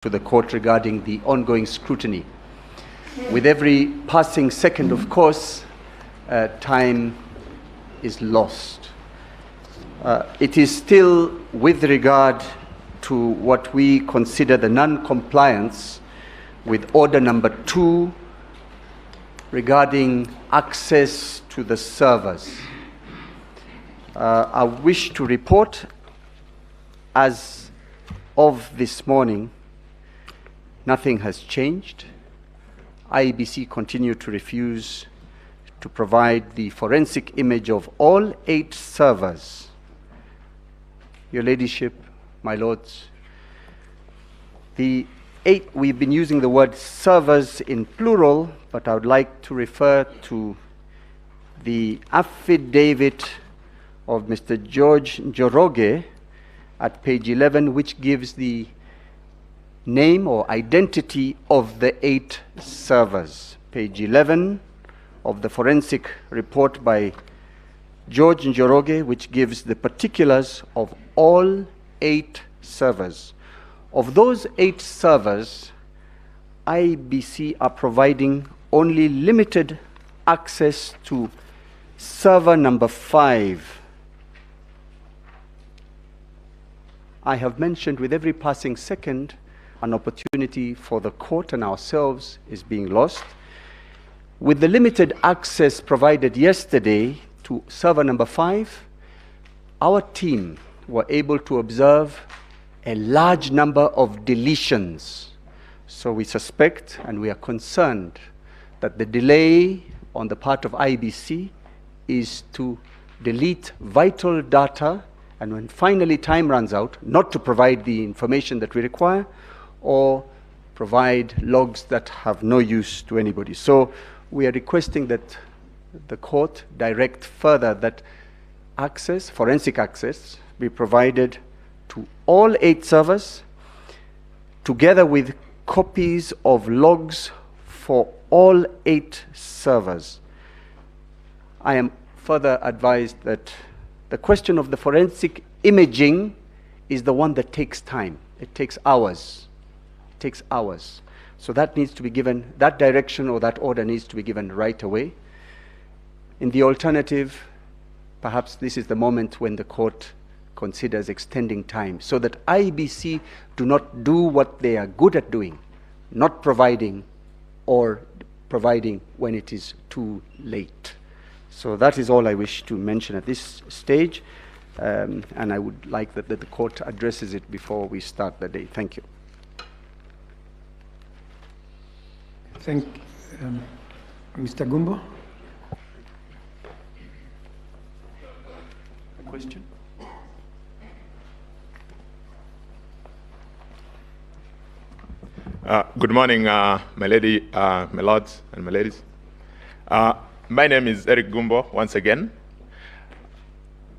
to the court regarding the ongoing scrutiny. With every passing second, of course, time is lost. It is still with regard to what we consider the non-compliance with order number 2 regarding access to the servers. I wish to report, as of this morning, nothing has changed. IEBC continue to refuse to provide the forensic image of all 8 servers. Your Ladyship, my lords, the 8, we've been using the word servers in plural, but I would like to refer to the affidavit of Mr. George Njoroge at page 11, which gives the name or identity of the 8 servers. Page 11 of the forensic report by George Njoroge, which gives the particulars of all 8 servers. Of those 8 servers, IEBC are providing only limited access to server number 5. I have mentioned with every passing second, an opportunity for the court and ourselves is being lost. With the limited access provided yesterday to server number 5, our team were able to observe a large number of deletions. So we suspect and we are concerned that the delay on the part of IEBC is to delete vital data, and when finally time runs out, not to provide the information that we require or provide logs that have no use to anybody. So we are requesting that the court direct further that access, forensic access, be provided to all 8 servers, together with copies of logs for all 8 servers. I am further advised that the question of the forensic imaging is the one that takes time. It takes hours. It takes hours. So that needs to be given, that direction or that order needs to be given right away. In the alternative, perhaps this is the moment when the court considers extending time so that IEBC do not do what they are good at doing, not providing or providing when it is too late. So that is all I wish to mention at this stage, and I would like that the court addresses it before we start the day. Thank you. Thank Mr. Gumbo. A question? Good morning, my lady, my lords and my ladies. My name is Eric Gumbo, once again.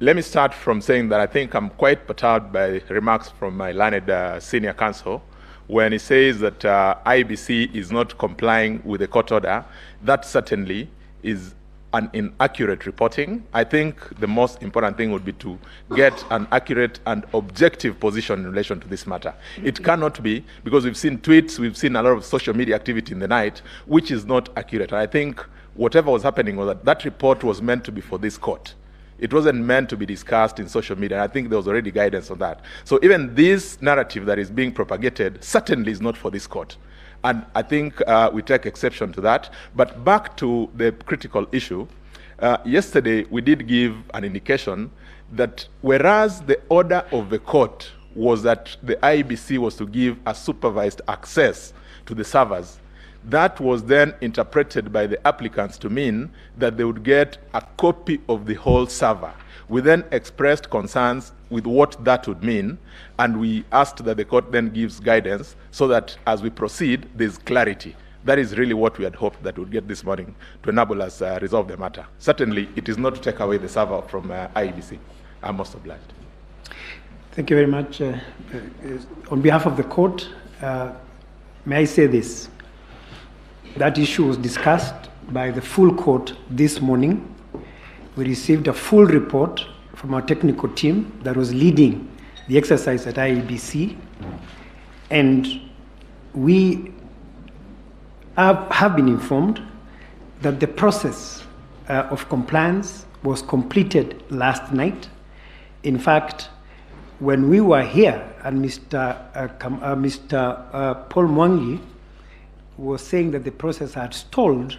Let me start from saying that I think I'm quite perturbed by remarks from my learned senior counsel when he says that IEBC is not complying with the court order. That certainly is an inaccurate reporting. I think the most important thing would be to get an accurate and objective position in relation to this matter. It cannot be, because we've seen tweets, we've seen a lot of social media activity in the night, which is not accurate. And I think whatever was happening was that that report was meant to be for this court. It wasn't meant to be discussed in social media. I think there was already guidance on that. So even this narrative that is being propagated certainly is not for this court. And I think we take exception to that. But back to the critical issue, yesterday we did give an indication that whereas the order of the court was that the IEBC was to give a supervised access to the servers, that was then interpreted by the applicants to mean that they would get a copy of the whole server. We then expressed concerns with what that would mean, and we asked that the court then gives guidance so that as we proceed, there's clarity. That is really what we had hoped that we'd get this morning to enable us resolve the matter. Certainly, it is not to take away the server from IEBC. I'm most obliged. Thank you very much. On behalf of the court, may I say this? That issue was discussed by the full court this morning. We received a full report from our technical team that was leading the exercise at IEBC, and we have been informed that the process of compliance was completed last night. In fact, when we were here and Mr. Paul Mwangi was saying that the process had stalled,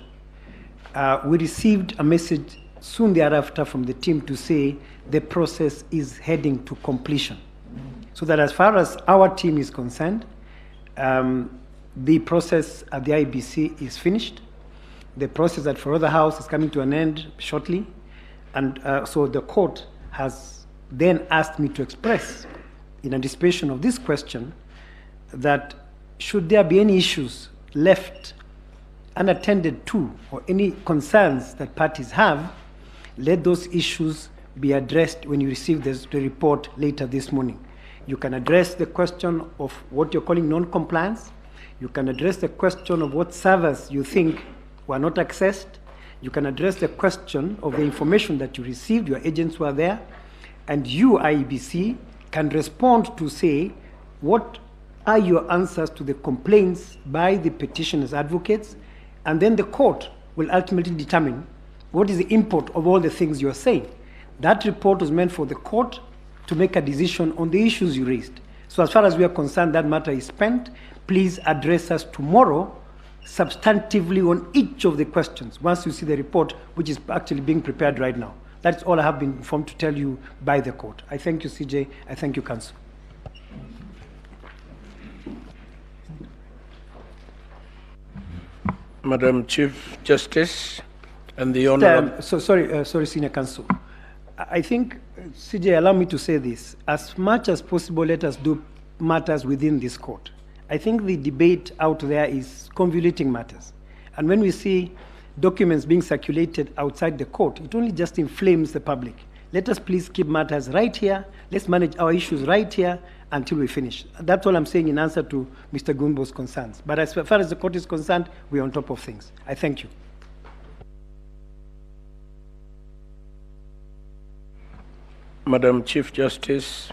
we received a message soon thereafter from the team to say the process is heading to completion. So that as far as our team is concerned, the process at the IEBC is finished. The process at Forodha House is coming to an end shortly. And so the court has then asked me to express, in anticipation of this question, that should there be any issues left unattended to, or any concerns that parties have, let those issues be addressed when you receive the report later this morning. You can address the question of what you're calling non-compliance. You can address the question of what servers you think were not accessed. You can address the question of the information that you received, your agents were there, and you, IEBC, can respond to say, what are your answers to the complaints by the petitioners' advocates, and then the court will ultimately determine what is the import of all the things you're saying. That report was meant for the court to make a decision on the issues you raised. So as far as we are concerned, that matter is spent. Please address us tomorrow substantively on each of the questions once you see the report, which is actually being prepared right now. That's all I have been informed to tell you by the court. I thank you, CJ. I thank you, Counsel. Madam Chief Justice and the Honorable... Sorry, Senior Counsel. I think, CJ, allow me to say this. As much as possible, let us do matters within this court. I think the debate out there is convoluting matters. And when we see documents being circulated outside the court, it only just inflames the public. Let us please keep matters right here. Let's manage our issues right here until we finish. That's all I'm saying in answer to Mr. Gumbo's concerns. But as far as the court is concerned, we're on top of things. I thank you. Madam Chief Justice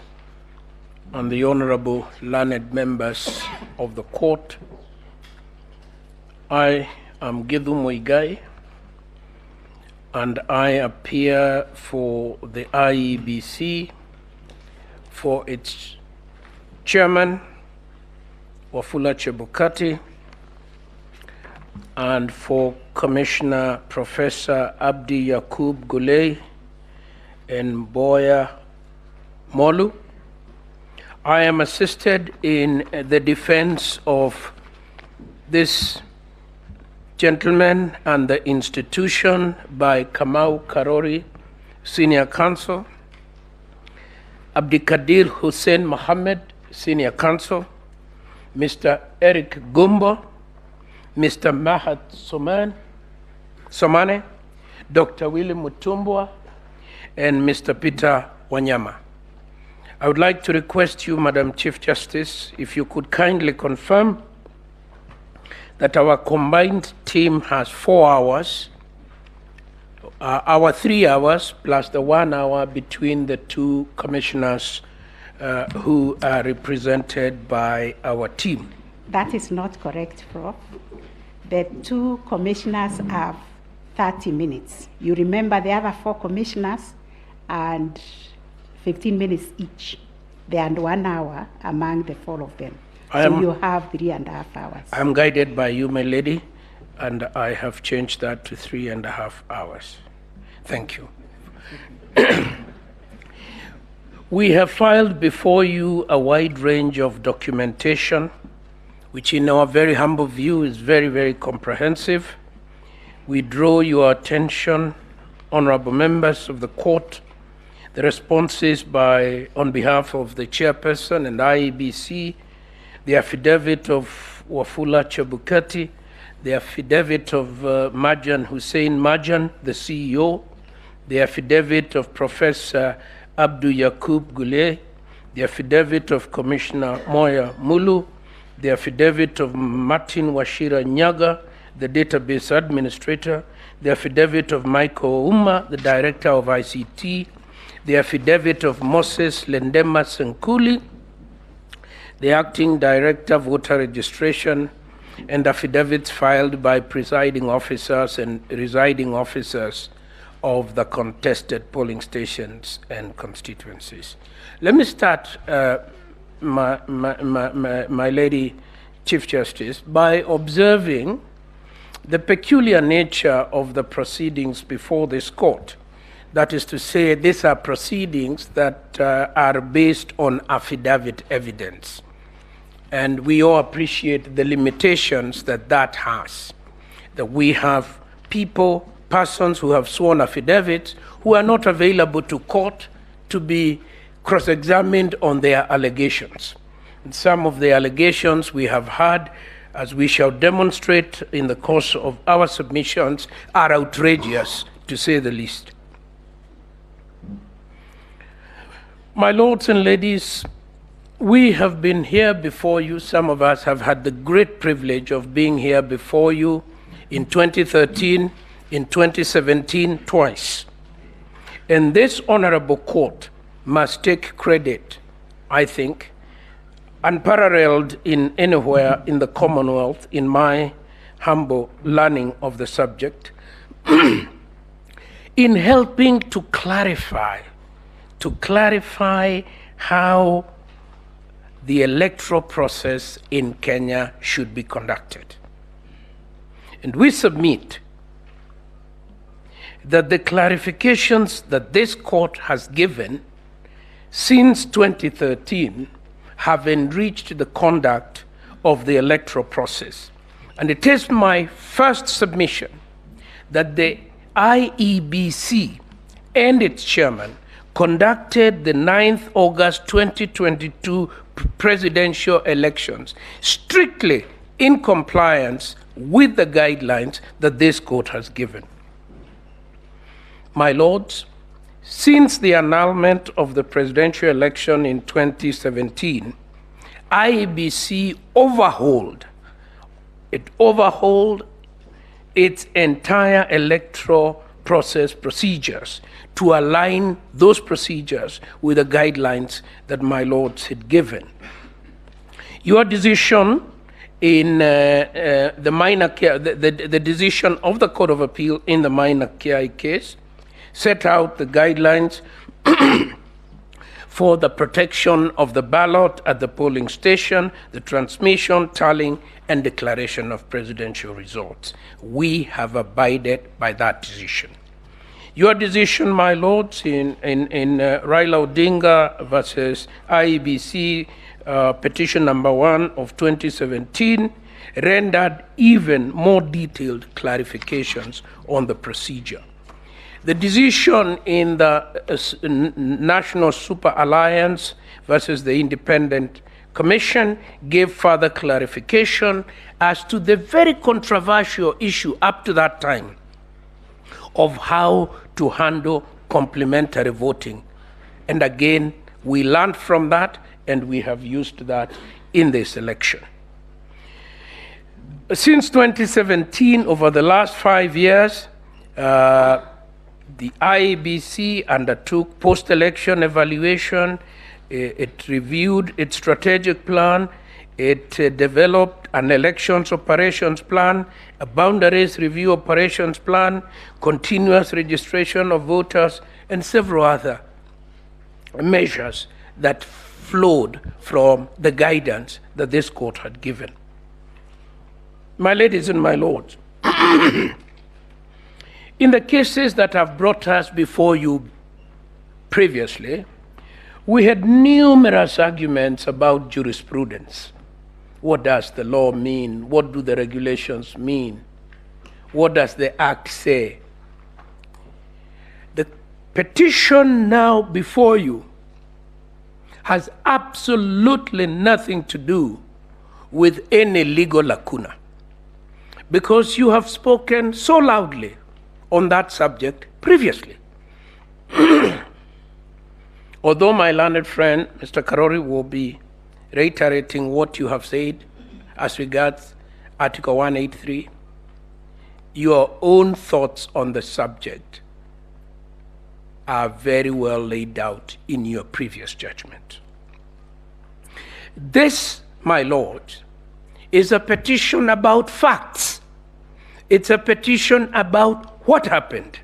and the Honorable learned members of the court, I am Githu Muigai, and I appear for the IEBC, for its chairman, Wafula Chebukati, and for Commissioner Professor Abdi Yakub Gulei and Boya Molu. I am assisted in the defense of this gentleman and the institution by Kamau Karori, Senior Counsel, Abdikadir Hussein Mohammed, Senior Counsel, Mr. Eric Gumbo, Mr. Mahat Somane, Dr. William Mutumbwa, and Mr. Peter Wanyama. I would like to request you, Madam Chief Justice, if you could kindly confirm that our combined team has 4 hours, our 3 hours plus the 1 hour between the 2 commissioners who are represented by our team. That is not correct, Prof. The 2 commissioners have 30 minutes. You remember the other 4 commissioners and 15 minutes each. They had 1 hour among the 4 of them. So you have 3.5 hours. I'm guided by you, my lady, and I have changed that to 3.5 hours. Thank you. We have filed before you a wide range of documentation, which in our very humble view is very, very comprehensive. We draw your attention, honorable members of the court, the responses on behalf of the chairperson and IEBC, the affidavit of Wafula Chebukati, the affidavit of Marjan Hussein Marjan, the CEO, the affidavit of Professor Abdu Yakub Gulei, the affidavit of Commissioner Moya Mulu, the affidavit of Martin Washira Nyaga, the database administrator, the affidavit of Michael Uma, the director of ICT, the affidavit of Moses Lendema Senkuli, the Acting Director, Voter Registration, and affidavits filed by presiding officers and residing officers of the contested polling stations and constituencies. Let me start, my Lady Chief Justice, by observing the peculiar nature of the proceedings before this court. That is to say, these are proceedings that are based on affidavit evidence. And we all appreciate the limitations that that has. That we have persons who have sworn affidavits who are not available to court to be cross-examined on their allegations. And some of the allegations we have had, as we shall demonstrate in the course of our submissions, are outrageous, to say the least. My lords and ladies, we have been here before you. Some of us have had the great privilege of being here before you in 2013, in 2017, twice. And this honorable court must take credit, I think, unparalleled in anywhere in the Commonwealth, in my humble learning of the subject, in helping to clarify how the electoral process in Kenya should be conducted. And we submit that the clarifications that this court has given since 2013 have enriched the conduct of the electoral process. And it is my first submission that the IEBC and its chairman conducted the 9th August 2022 presidential elections strictly in compliance with the guidelines that this court has given. My lords, since the annulment of the presidential election in 2017, IEBC overhauled its entire electoral process procedures to align those procedures with the guidelines that my lords had given. Your decision in the minor care, the decision of the Court of Appeal in the minor care case set out the guidelines for the protection of the ballot at the polling station, the transmission, tallying, and declaration of presidential results. We have abided by that decision. Your decision, my lords, in RAILA Odinga versus IEBC petition number 1 of 2017 rendered even more detailed clarifications on the procedure. The decision in the National Super Alliance versus the Independent Commission gave further clarification as to the very controversial issue up to that time of how to handle complementary voting. And again, we learned from that and we have used that in this election. Since 2017, over the last 5 years, the IEBC undertook post-election evaluation. It reviewed its strategic plan. It developed an elections operations plan, a boundaries review operations plan, continuous registration of voters, and several other measures that flowed from the guidance that this court had given. My ladies and my lords, in the cases that have brought us before you previously, we had numerous arguments about jurisprudence. What does the law mean? What do the regulations mean? What does the Act say? The petition now before you has absolutely nothing to do with any legal lacuna, because you have spoken so loudly on that subject previously. Although my learned friend, Mr. Karori, will be reiterating what you have said as regards Article 183, your own thoughts on the subject are very well laid out in your previous judgment. This, my lord, is a petition about facts. It's a petition about what happened.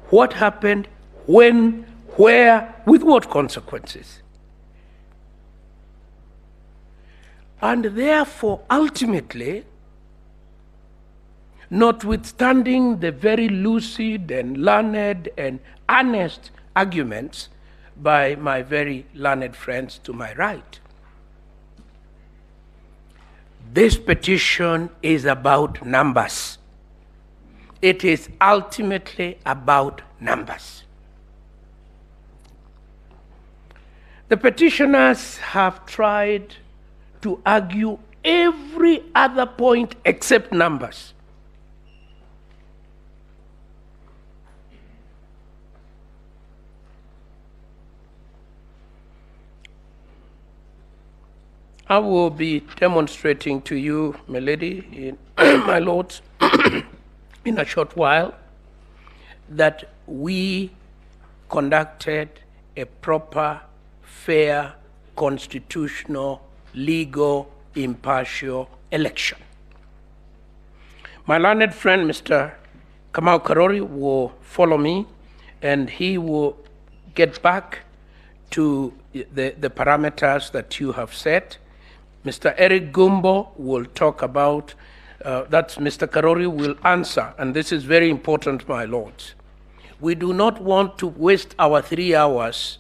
What happened, when, where, with what consequences. And therefore, ultimately, notwithstanding the very lucid and learned and honest arguments by my very learned friends to my right, this petition is about numbers. It is ultimately about numbers. The petitioners have tried to argue every other point except numbers. I will be demonstrating to you, my lady, my lords, in a short while, that we conducted a proper, fair, constitutional, legal, impartial election. My learned friend, Mr. Kamau Karori, will follow me, and he will get back to the parameters that you have set. Mr. Eric Gumbo will talk about, that's Mr. Karori will answer, and this is very important, my lords. We do not want to waste our 3 hours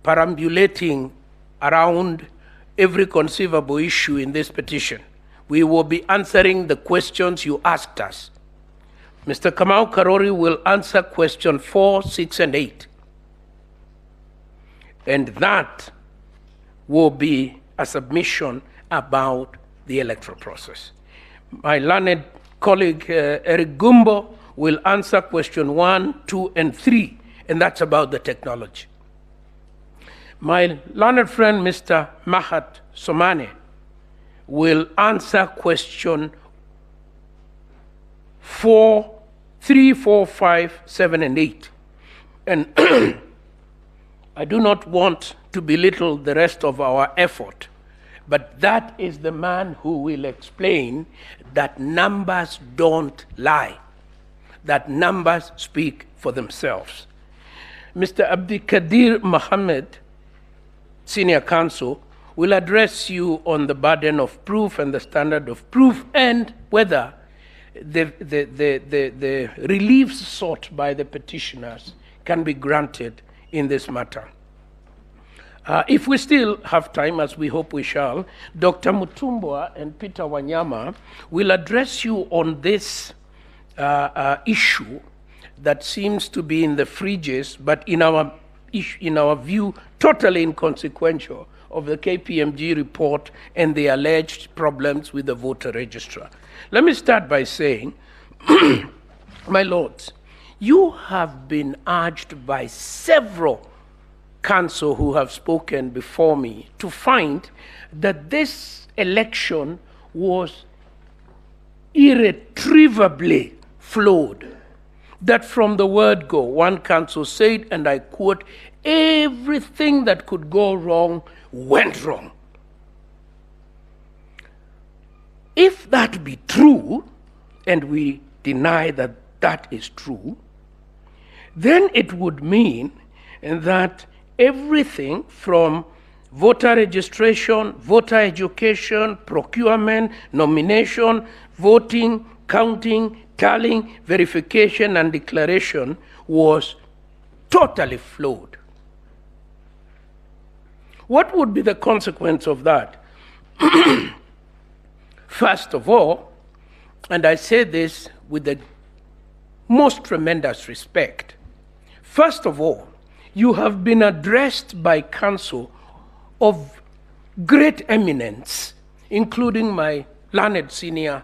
perambulating around every conceivable issue in this petition. We will be answering the questions you asked us. Mr. Kamau Karori will answer question 4, 6, and 8. And that will be a submission about the electoral process. My learned colleague, Eric Gumbo, will answer question 1, 2, and 3, and that's about the technology. My learned friend, Mr. Mahat Somane, will answer question 4, 3, 4, 5, 7, and 8. And I do not want to belittle the rest of our effort, but that is the man who will explain that numbers don't lie, that numbers speak for themselves. Mr. Abdikadir Mohammed, Senior Counsel, will address you on the burden of proof and the standard of proof and whether the reliefs sought by the petitioners can be granted in this matter. If we still have time, as we hope we shall, Dr. Mutumbwa and Peter Wanyama will address you on this issue that seems to be in the fridges, but in our view, totally inconsequential, of the KPMG report and the alleged problems with the voter registrar. Let me start by saying, my lords, you have been urged by several counsel who have spoken before me to find that this election was irretrievably flawed. That from the word go, one counsel said, and I quote, everything that could go wrong went wrong. If that be true, and we deny that that is true, then it would mean that everything from voter registration, voter education, procurement, nomination, voting, counting, tallying, verification, and declaration was totally flawed. What would be the consequence of that? First of all, and I say this with the most tremendous respect, first of all, you have been addressed by counsel of great eminence, including my learned senior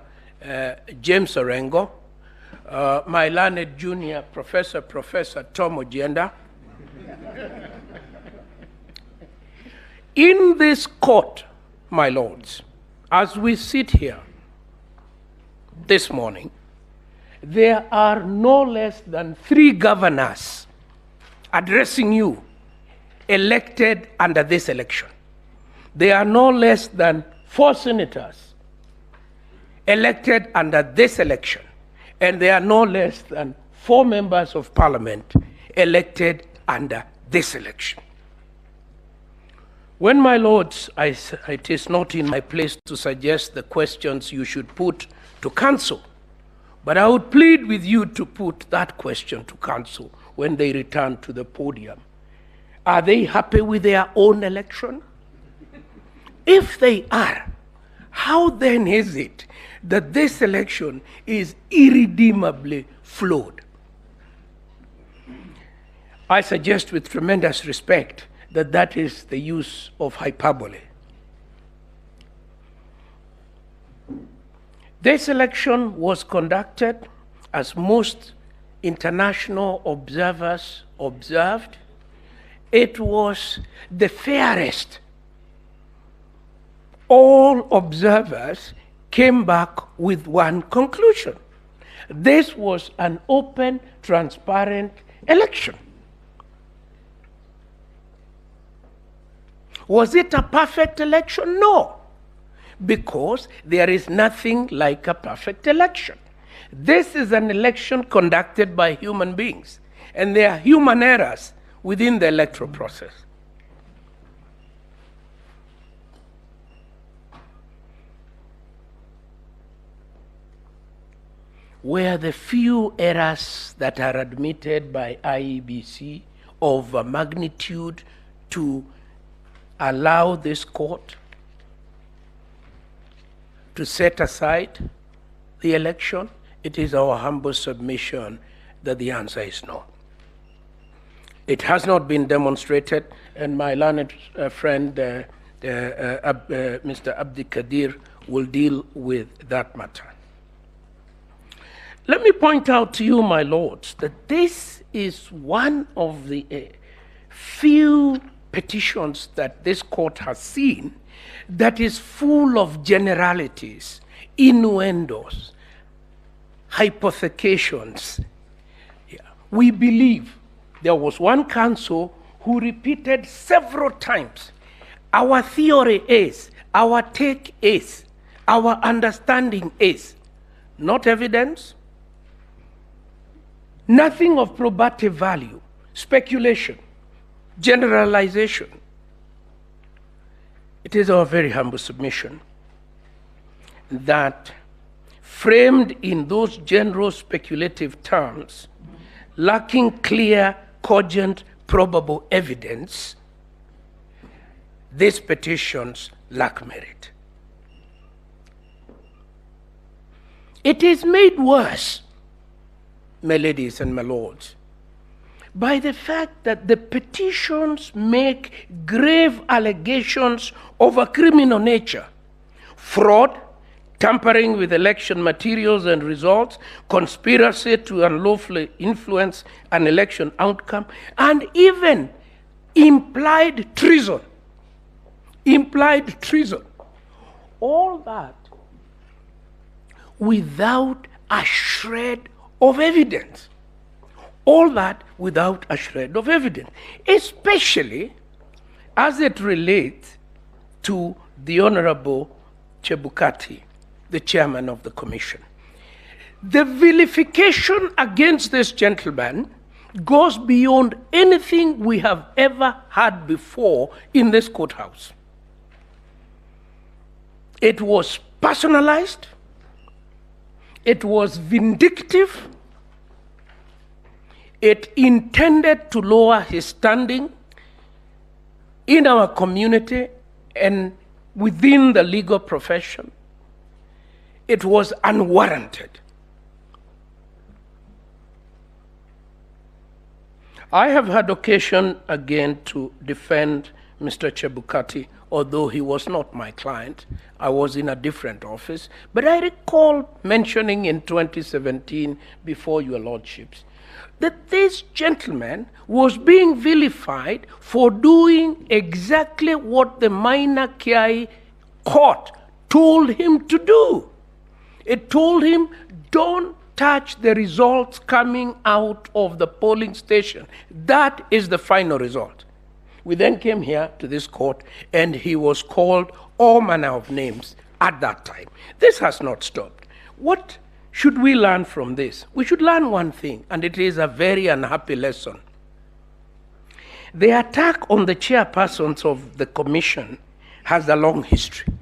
James Orengo, my learned junior Professor Tom Ojienda. In this court, my lords, as we sit here this morning, there are no less than 3 governors addressing you elected under this election. There are no less than 4 senators elected under this election, and there are no less than 4 members of parliament elected under this election. When, my lords, it is not in my place to suggest the questions you should put to council, but I would plead with you to put that question to council when they return to the podium. Are they happy with their own election? If they are, how then is it that this election is irredeemably flawed? I suggest with tremendous respect that that is the use of hyperbole. This election was conducted, as most international observers observed, it was the fairest. All observers came back with one conclusion. This was an open, transparent election. Was it a perfect election? No, because there is nothing like a perfect election. This is an election conducted by human beings, and there are human errors within the electoral process. Were the few errors that are admitted by IEBC of a magnitude to allow this court to set aside the election? It is our humble submission that the answer is no. It has not been demonstrated, and my learned friend, Mr. Abdi Kadir, will deal with that matter. Let me point out to you, my lords, that this is one of the few petitions that this court has seen that is full of generalities, innuendos, hypothecations. Yeah. We believe there was one counsel who repeated several times, our theory is, our take is, our understanding is, not evidence, nothing of probative value, speculation, generalization. It is our very humble submission that, framed in those general speculative terms, lacking clear, cogent, probable evidence, these petitions lack merit. It is made worse, my ladies and my lords, by the fact that the petitions make grave allegations of a criminal nature: fraud, tampering with election materials and results, conspiracy to unlawfully influence an election outcome, and even implied treason. Implied treason. All that without a shred of evidence. All that without a shred of evidence, especially as it relates to the Honorable Chebukati, the chairman of the commission. The vilification against this gentleman goes beyond anything we have ever had before in this courthouse. It was personalized, it was vindictive, it intended to lower his standing in our community and within the legal profession. It was unwarranted. I have had occasion again to defend Mr. Chebukati, although he was not my client. I was in a different office. But I recall mentioning in 2017 before your lordships that this gentleman was being vilified for doing exactly what the minor Kiai court told him to do. It told him, don't touch the results coming out of the polling station. That is the final result. We then came here to this court, and he was called all manner of names at that time. This has not stopped. What should we learn from this? We should learn one thing, and it is a very unhappy lesson. The attack on the chairpersons of the commission has a long history.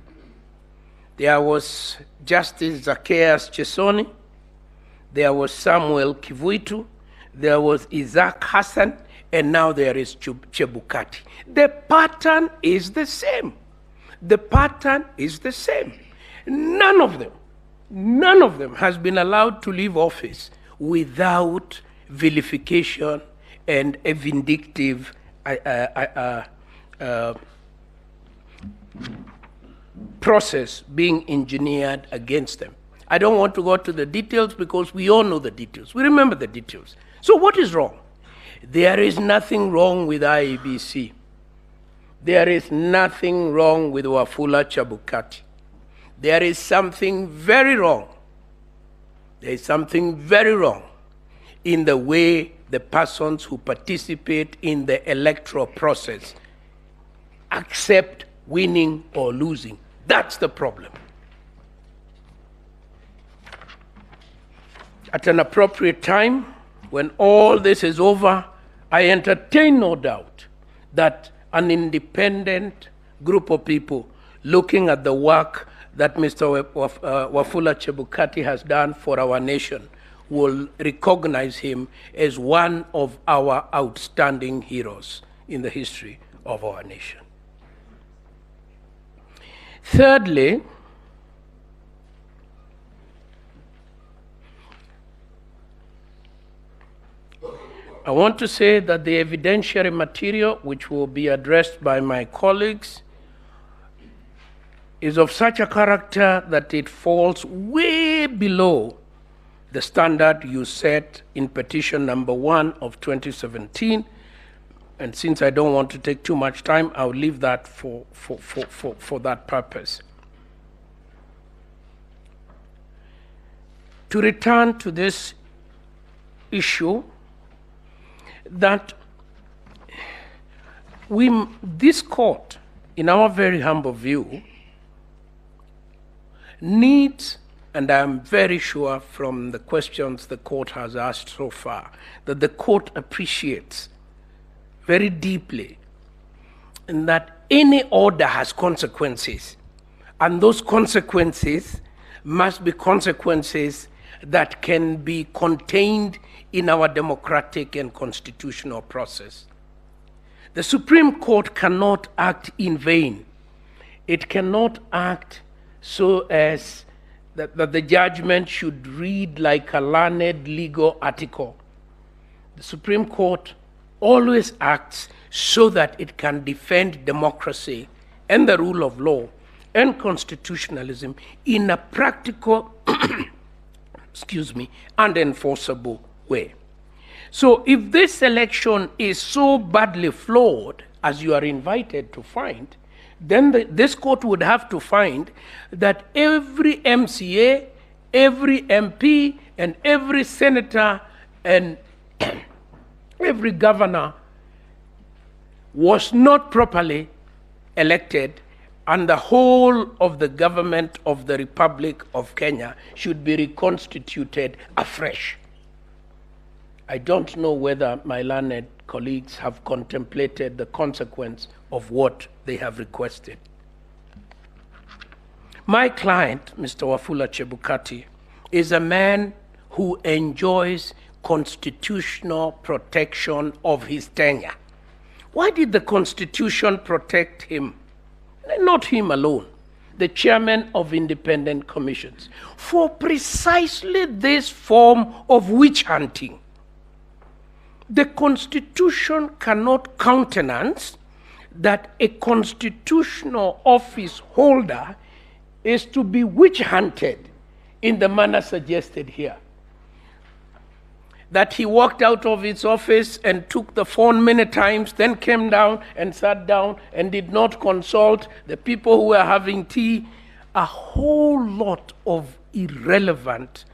There was Justice Zacchaeus Chesoni, there was Samuel Kivuitu, there was Isaac Hassan, and now there is Chebukati. The pattern is the same. The pattern is the same. None of them has been allowed to leave office without vilification and a vindictive process being engineered against them. I don't want to go to the details because we all know the details. We remember the details. So what is wrong? There is nothing wrong with IEBC. There is nothing wrong with Wafula Chebukati. There is something very wrong. There is something very wrong in the way the persons who participate in the electoral process accept winning or losing. That's the problem. At an appropriate time, when all this is over, I entertain no doubt that an independent group of people looking at the work that Mr. Wafula Chebukati has done for our nation will recognize him as one of our outstanding heroes in the history of our nation. Thirdly, I want to say that the evidentiary material, which will be addressed by my colleagues, is of such a character that it falls way below the standard you set in petition number 1 of 2017. And since I don't want to take too much time, I'll leave that for that purpose. To return to this issue, that this court, in our very humble view, needs, and I'm very sure from the questions the court has asked so far, that the court appreciates very deeply, and that any order has consequences, and those consequences must be consequences that can be contained in our democratic and constitutional process. The Supreme Court cannot act in vain. It cannot act so as that the judgment should read like a learned legal article. The Supreme Court always acts so that it can defend democracy and the rule of law and constitutionalism in a practical and enforceable way. So if this election is so badly flawed as you are invited to find, then this court would have to find that every MCA, every MP, and every senator, and every governor was not properly elected, and the whole of the government of the Republic of Kenya should be reconstituted afresh. I don't know whether my learned colleagues have contemplated the consequence of what they have requested. My client, Mr. Wafula Chebukati, is a man who enjoys constitutional protection of his tenure. Why did the Constitution protect him? Not him alone, the chairman of independent commissions, for precisely this form of witch hunting. The Constitution cannot countenance that a constitutional office holder is to be witch hunted in the manner suggested here. That he walked out of his office and took the phone many times, then came down and sat down and did not consult the people who were having tea. A whole lot of irrelevant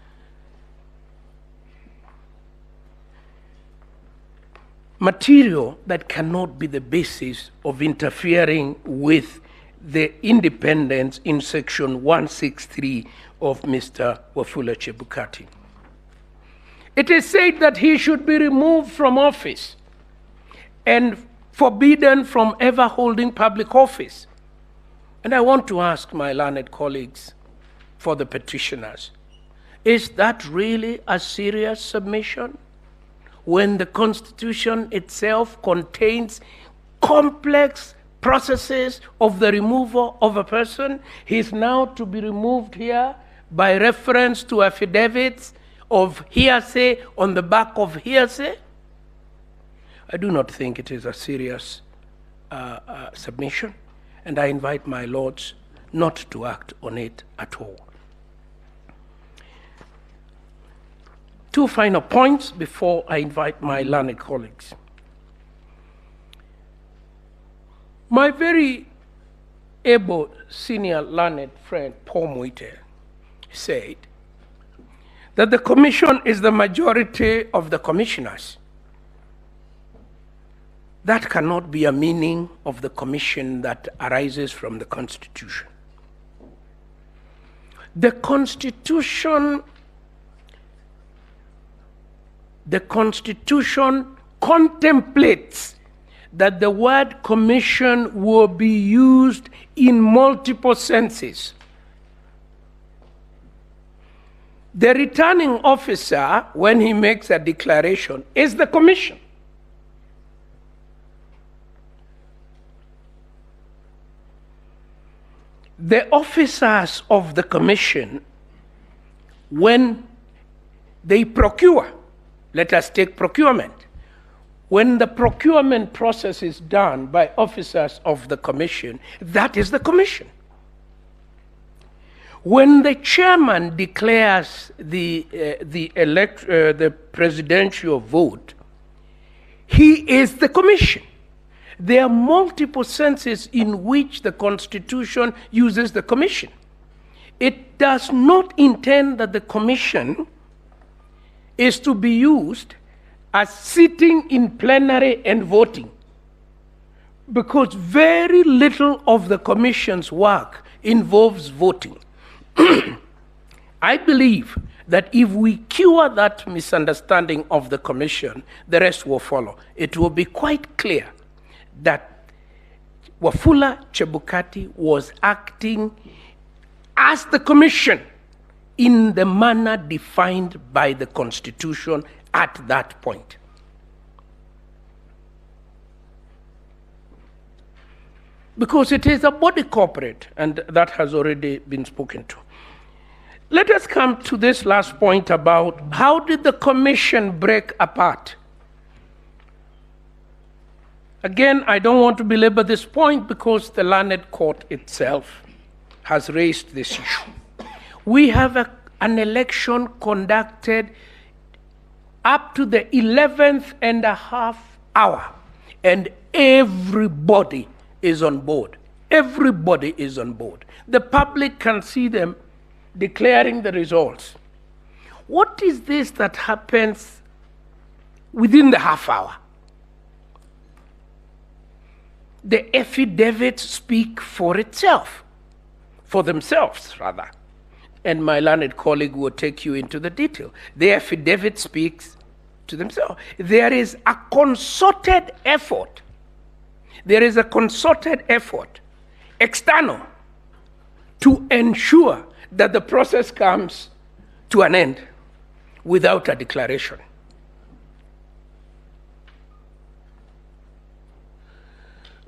material that cannot be the basis of interfering with the independence in section 163 of Mr. Wafula Chebukati. It is said that he should be removed from office and forbidden from ever holding public office. And I want to ask my learned colleagues for the petitioners, is that really a serious submission when the Constitution itself contains complex processes of the removal of a person? He is now to be removed here by reference to affidavits of hearsay on the back of hearsay? I do not think it is a serious submission, and I invite my lords not to act on it at all. Two final points before I invite my learned colleagues. My very able senior learned friend, Paul Muite, said that the commission is the majority of the commissioners. That cannot be a meaning of the commission that arises from the Constitution. The Constitution contemplates that the word commission will be used in multiple senses. The returning officer, when he makes a declaration, is the commission. The officers of the commission, when they procure, let us take procurement. When the procurement process is done by officers of the commission, that is the commission. When the chairman declares the presidential vote, he is the commission. There are multiple senses in which the Constitution uses the commission. It does not intend that the commission is to be used as sitting in plenary and voting, because very little of the commission's work involves voting. I believe that if we cure that misunderstanding of the commission, the rest will follow. It will be quite clear that Wafula Chebukati was acting as the commission in the manner defined by the Constitution at that point. Because it is a body corporate, and that has already been spoken to. Let us come to this last point about how did the commission break apart? Again, I don't want to belabor this point because the learned court itself has raised this issue. We have an election conducted up to the 11th and a half hour, and everybody is on board. Everybody is on board. The public can see them declaring the results. What is this that happens within the half hour? The affidavits speak for itself, for themselves rather. And my learned colleague will take you into the detail. The affidavit speaks to themselves. There is a concerted effort. There is a concerted effort, external, to ensure that the process comes to an end without a declaration.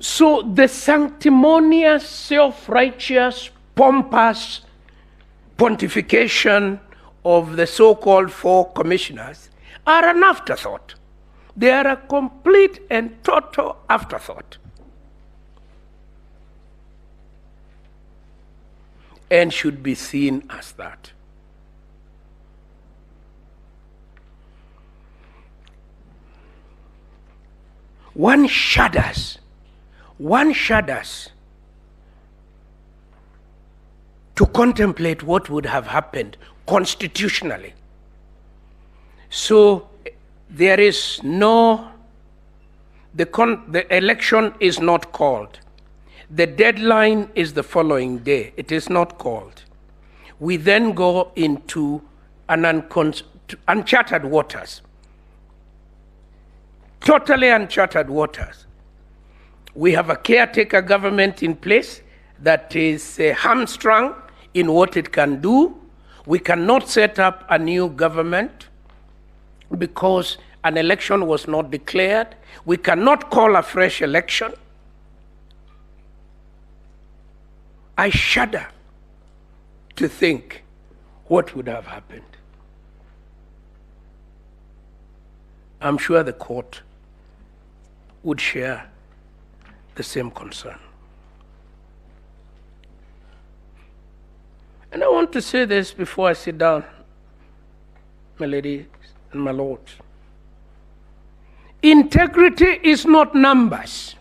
So the sanctimonious, self-righteous, pompous pontification of the so-called 4 commissioners are an afterthought. They are a complete and total afterthought, and should be seen as that. One shudders to contemplate what would have happened constitutionally. So there is no the election is not called. The deadline is the following day. It is not called. We then go into an uncharted waters. Totally uncharted waters. We have a caretaker government in place that is hamstrung in what it can do. We cannot set up a new government because an election was not declared. We cannot call a fresh election. I shudder to think what would have happened. I'm sure the court would share the same concern. And I want to say this before I sit down, my ladies and my lords. Integrity is not numbers.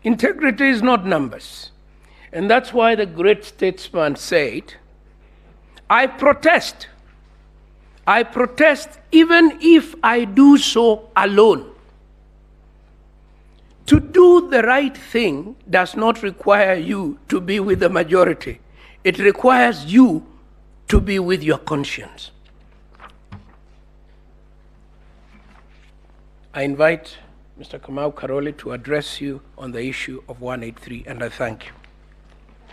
Integrity is not numbers. And that's why the great statesman said, I protest. I protest even if I do so alone. To do the right thing does not require you to be with the majority. It requires you to be with your conscience. I invite Mr. Kamau Karoli to address you on the issue of 183, and I thank you.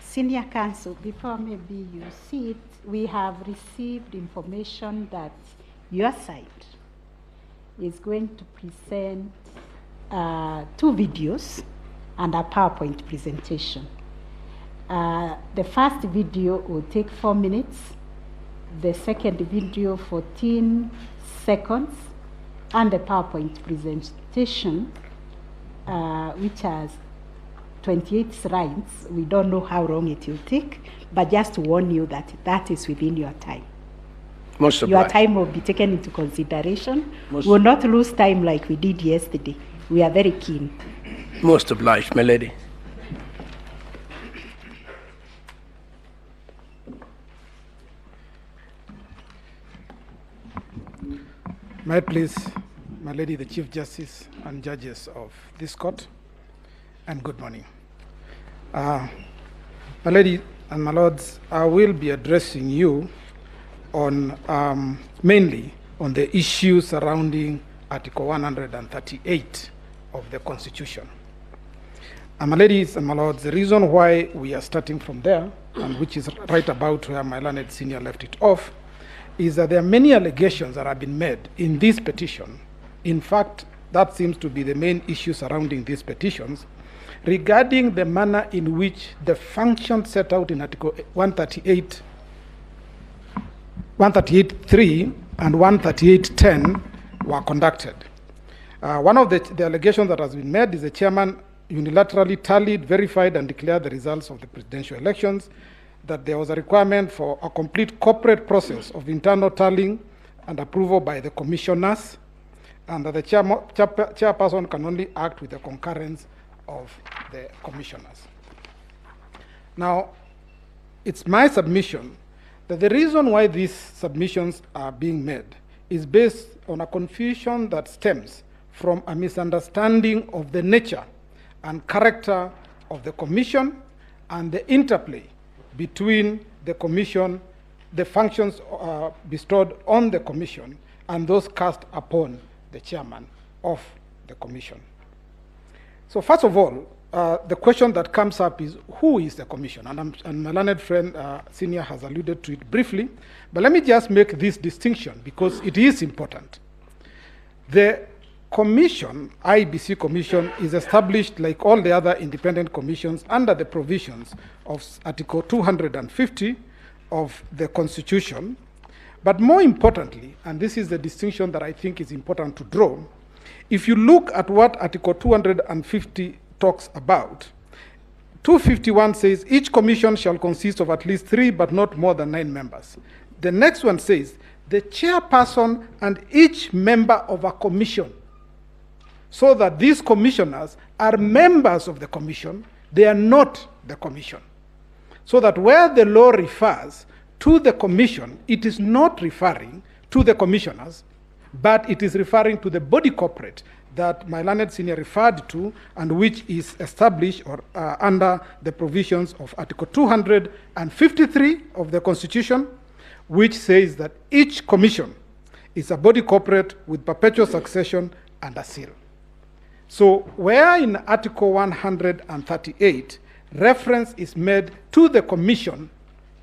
Senior Counsel, before maybe you see it, we have received information that your side is going to present 2 videos and a PowerPoint presentation. The first video will take 4 minutes, the second video 14 seconds, and the PowerPoint presentation, which has 28 slides. We don't know how long it will take, but just to warn you that that is within your time. Most Your obliged. time will be taken into consideration. We will not lose time like we did yesterday. We are very keen. Most obliged, my lady. May I please, my lady, the Chief Justice and judges of this court, and good morning. My lady and my lords, I will be addressing you on mainly on the issues surrounding Article 138 of the Constitution. And my ladies and my lords, the reason why we are starting from there, and which is right about where my learned senior left it off, is that there are many allegations that have been made in this petition. In fact, that seems to be the main issue surrounding these petitions, regarding the manner in which the functions set out in Article 138.3 and 138.10 were conducted. One of the allegations that has been made is the chairman unilaterally tallied, verified, and declared the results of the presidential elections, that there was a requirement for a complete corporate process of internal tallying and approval by the commissioners, and that the chairperson can only act with the concurrence of the commissioners. Now, it's my submission that the reason why these submissions are being made is based on a confusion that stems from a misunderstanding of the nature and character of the commission and the interplay between the commission, the functions bestowed on the commission, and those cast upon the chairman of the commission. So first of all, the question that comes up is, who is the commission? And my learned friend, Senior, has alluded to it briefly, but let me just make this distinction because it is important. The commission, IEBC commission, is established like all the other independent commissions under the provisions of Article 250 of the Constitution. But more importantly, and this is the distinction that I think is important to draw, if you look at what Article 250 talks about, 251 says each commission shall consist of at least 3 but not more than 9 members. The next one says the chairperson and each member of a commission, so that these commissioners are members of the commission, they are not the commission. So that where the law refers to the commission, it is not referring to the commissioners, but it is referring to the body corporate that my learned senior referred to, and which is established or under the provisions of Article 253 of the Constitution, which says that each commission is a body corporate with perpetual succession and a seal. So where in Article 138 reference is made to the commission,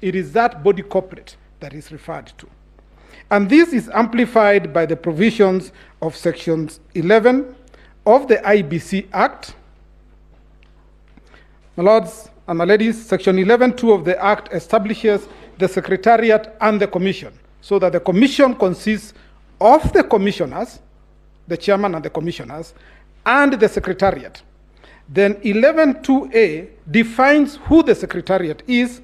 it is that body corporate that is referred to. And this is amplified by the provisions of Sections 11 of the IEBC Act. My lords and my ladies, Section 11(2) of the Act establishes the Secretariat and the Commission, so that the Commission consists of the commissioners, the chairman and the commissioners, and the Secretariat. Then 11(2)(a) defines who the Secretariat is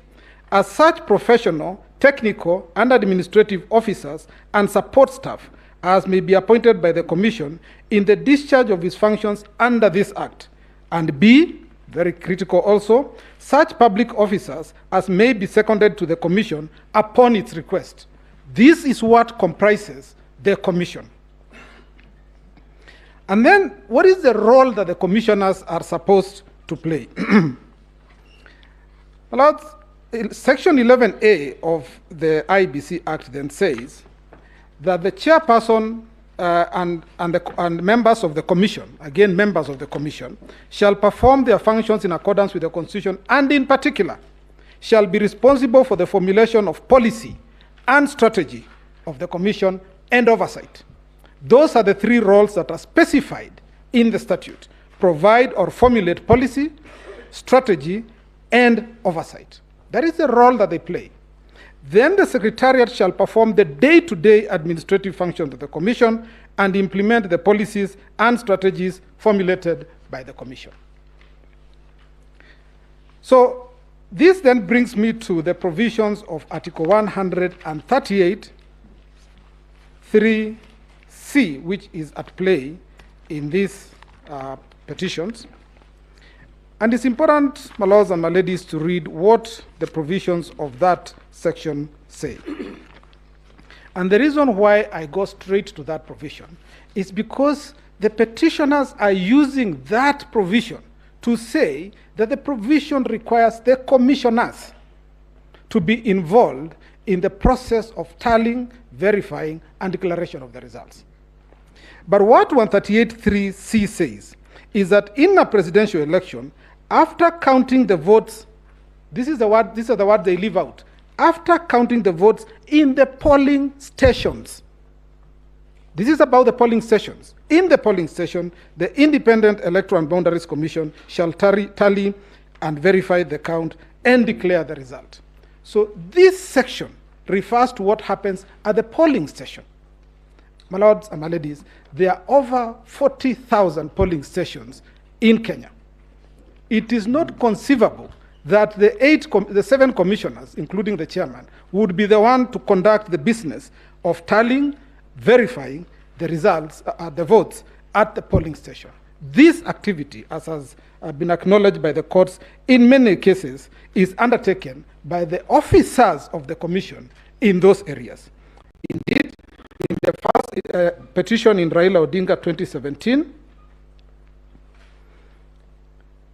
as such professional, technical, and administrative officers and support staff as may be appointed by the Commission in the discharge of its functions under this Act. And B, very critical also, such public officers as may be seconded to the Commission upon its request. This is what comprises the Commission. And then, what is the role that the commissioners are supposed to play? Lords, Section 11(a) of the IEBC Act then says that the chairperson and members of the commission, again members of the commission, shall perform their functions in accordance with the Constitution, and in particular shall be responsible for the formulation of policy and strategy of the commission and oversight. Those are the three roles that are specified in the statute: provide or formulate policy, strategy, and oversight. That is the role that they play. Then the Secretariat shall perform the day-to-day administrative functions of the Commission and implement the policies and strategies formulated by the Commission. So this then brings me to the provisions of Article 138, 3C, which is at play in these petitions. And it's important, my lords and my ladies, to read what the provisions of that section say. And the reason why I go straight to that provision is because the petitioners are using that provision to say that the provision requires the commissioners to be involved in the process of tallying, verifying, and declaration of the results. But what 138(3)(c) says is that in a presidential election, after counting the votes, these are the words they leave out, after counting the votes in the polling stations. This is about the polling stations. In the polling station, the Independent Electoral and Boundaries Commission shall tally and verify the count and declare the result. So this section refers to what happens at the polling station. My lords and my ladies, there are over 40,000 polling stations in Kenya. It is not conceivable that the 7 commissioners, including the chairman, would be the one to conduct the business of tallying, verifying the results, the votes at the polling station. This activity, as has been acknowledged by the courts in many cases, is undertaken by the officers of the commission in those areas. Indeed, in the first petition in RAILA Odinga 2017,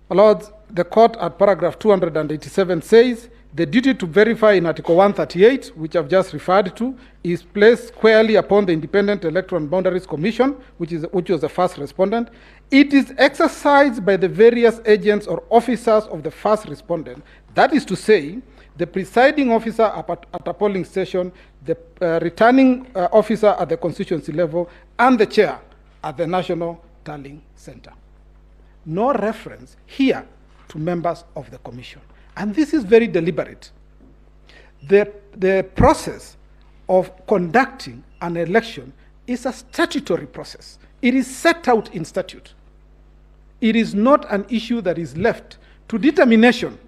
Lords, the court at paragraph 287 says the duty to verify in Article 138, which I've just referred to, is placed squarely upon the Independent Electoral and Boundaries Commission, which was the first respondent. It is exercised by the various agents or officers of the first respondent. That is to say, the presiding officer at a polling station, the returning officer at the constituency level, and the chair at the National Tallying Center. No reference here to members of the commission. And this is very deliberate. The process of conducting an election is a statutory process. It is set out in statute. It is not an issue that is left to determination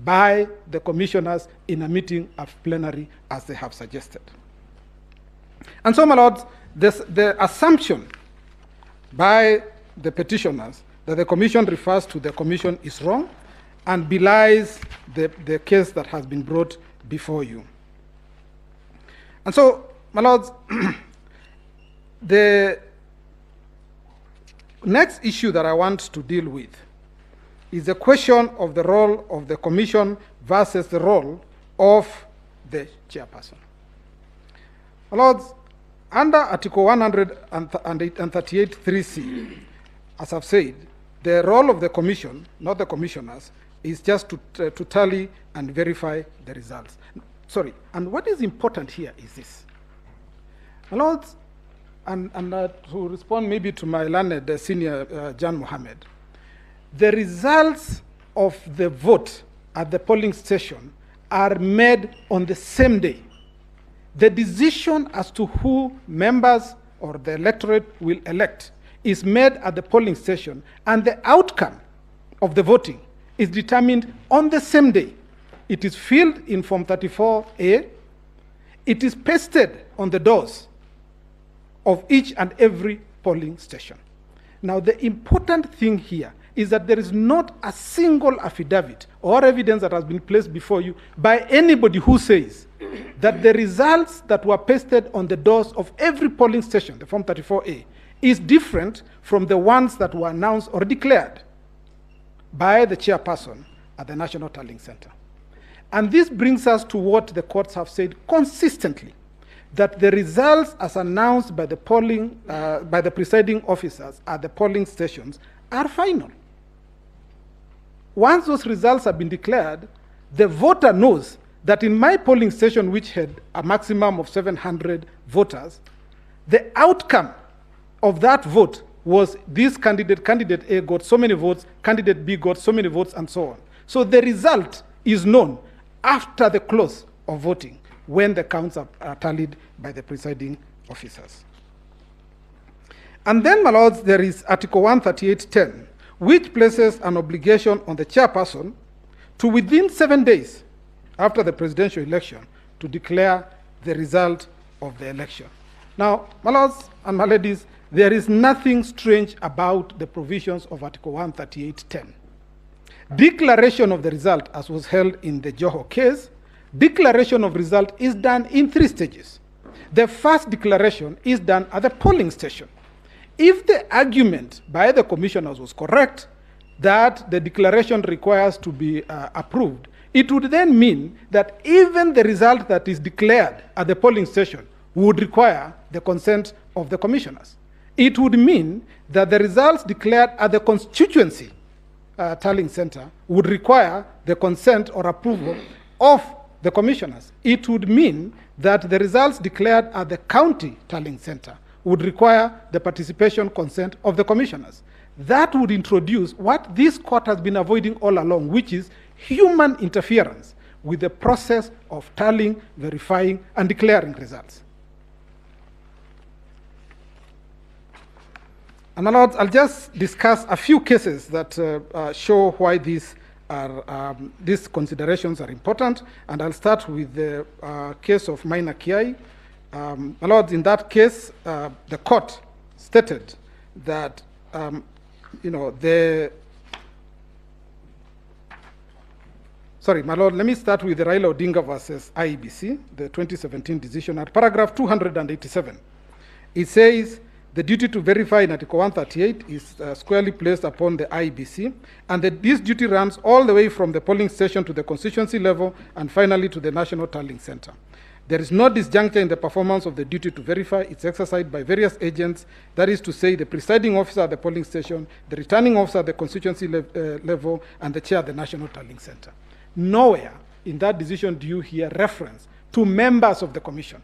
by the commissioners in a meeting of plenary as they have suggested. And so, my lords, the assumption by the petitioners that the commission refers to the commission is wrong and belies the case that has been brought before you. And so, my lords, the next issue that I want to deal with is the question of the role of the commission versus the role of the chairperson. My Lords, under Article 138(3)(c), as I've said, the role of the commission, not the commissioners, is just to tally and verify the results. Sorry, and what is important here is this. My Lords, and to respond maybe to my learned senior Jan Mohammed, the results of the vote at the polling station are made on the same day. The decision as to who members or the electorate will elect is made at the polling station, and the outcome of the voting is determined on the same day. It is filled in Form 34A. It is pasted on the doors of each and every polling station. Now, the important thing here is that there is not a single affidavit or evidence that has been placed before you by anybody who says that the results that were pasted on the doors of every polling station, the Form 34A, is different from the ones that were announced or declared by the chairperson at the National Tallying Center. And this brings us to what the courts have said consistently, that the results as announced by the presiding officers at the polling stations are final. Once those results have been declared, the voter knows that in my polling station, which had a maximum of 700 voters, the outcome of that vote was this candidate A got so many votes, candidate B got so many votes, and so on. So the result is known after the close of voting, when the counts are tallied by the presiding officers. And then, my Lords, there is Article 138(10), which places an obligation on the chairperson to, within 7 days after the presidential election, to declare the result of the election. Now, my Lords and my Ladies, there is nothing strange about the provisions of Article 138(10). Declaration of the result, as was held in the Joho case, declaration of result is done in 3 stages. The first declaration is done at the polling station. If the argument by the commissioners was correct that the declaration requires to be approved, it would then mean that even the result that is declared at the polling station would require the consent of the commissioners. It would mean that the results declared at the constituency tallying center would require the consent or approval of the commissioners. It would mean that the results declared at the county tallying center would require the participation consent of the commissioners. That would introduce what this court has been avoiding all along, which is human interference with the process of tallying, verifying, and declaring results. And my Lords, I'll just discuss a few cases that show why these considerations are important, and I'll start with the case of Maina Kiai. My Lords, in that case, the court stated that, sorry, my Lord, let me start with the Raila Odinga versus IEBC, the 2017 decision at paragraph 287. It says, the duty to verify in Article 138 is squarely placed upon the IEBC, and that this duty runs all the way from the polling station to the constituency level and finally to the National Tallying Center. There is no disjuncture in the performance of the duty to verify. It's exercised by various agents, that is to say the presiding officer at the polling station, the returning officer at the constituency level, and the chair at the National Tallying Center. Nowhere in that decision do you hear reference to members of the commission.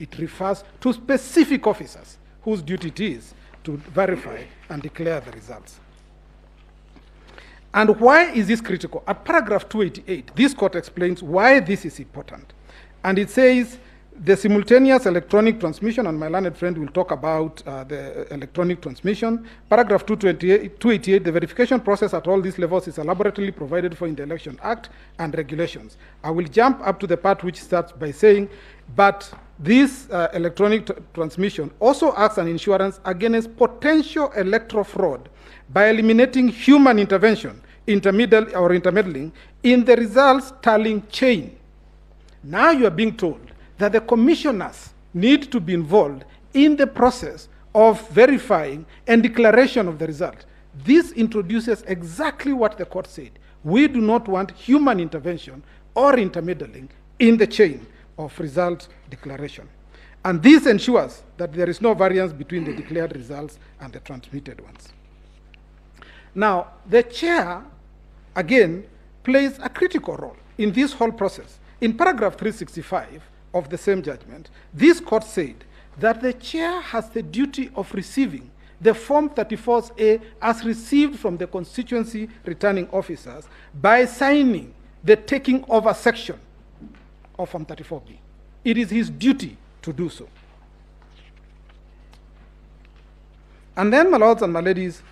It refers to specific officers whose duty it is to verify and declare the results. And why is this critical? At paragraph 288, this court explains why this is important. And it says, the simultaneous electronic transmission, and my learned friend will talk about the electronic transmission. Paragraph 288, the verification process at all these levels is elaborately provided for in the Election Act and regulations. I will jump up to the part which starts by saying, but this electronic transmission also acts an insurance against potential electoral fraud by eliminating human intervention, intermeddling in the results tallying chain. Now you are being told that the commissioners need to be involved in the process of verifying and declaration of the result. This introduces exactly what the court said. We do not want human intervention or intermeddling in the chain of result declaration. And this ensures that there is no variance between the declared results and the transmitted ones. Now, the chair, again, plays a critical role in this whole process. In paragraph 365 of the same judgment, this court said that the chair has the duty of receiving the Form 34A as received from the constituency returning officers by signing the taking over section of Form 34B. It is his duty to do so. And then, my lords and my ladies,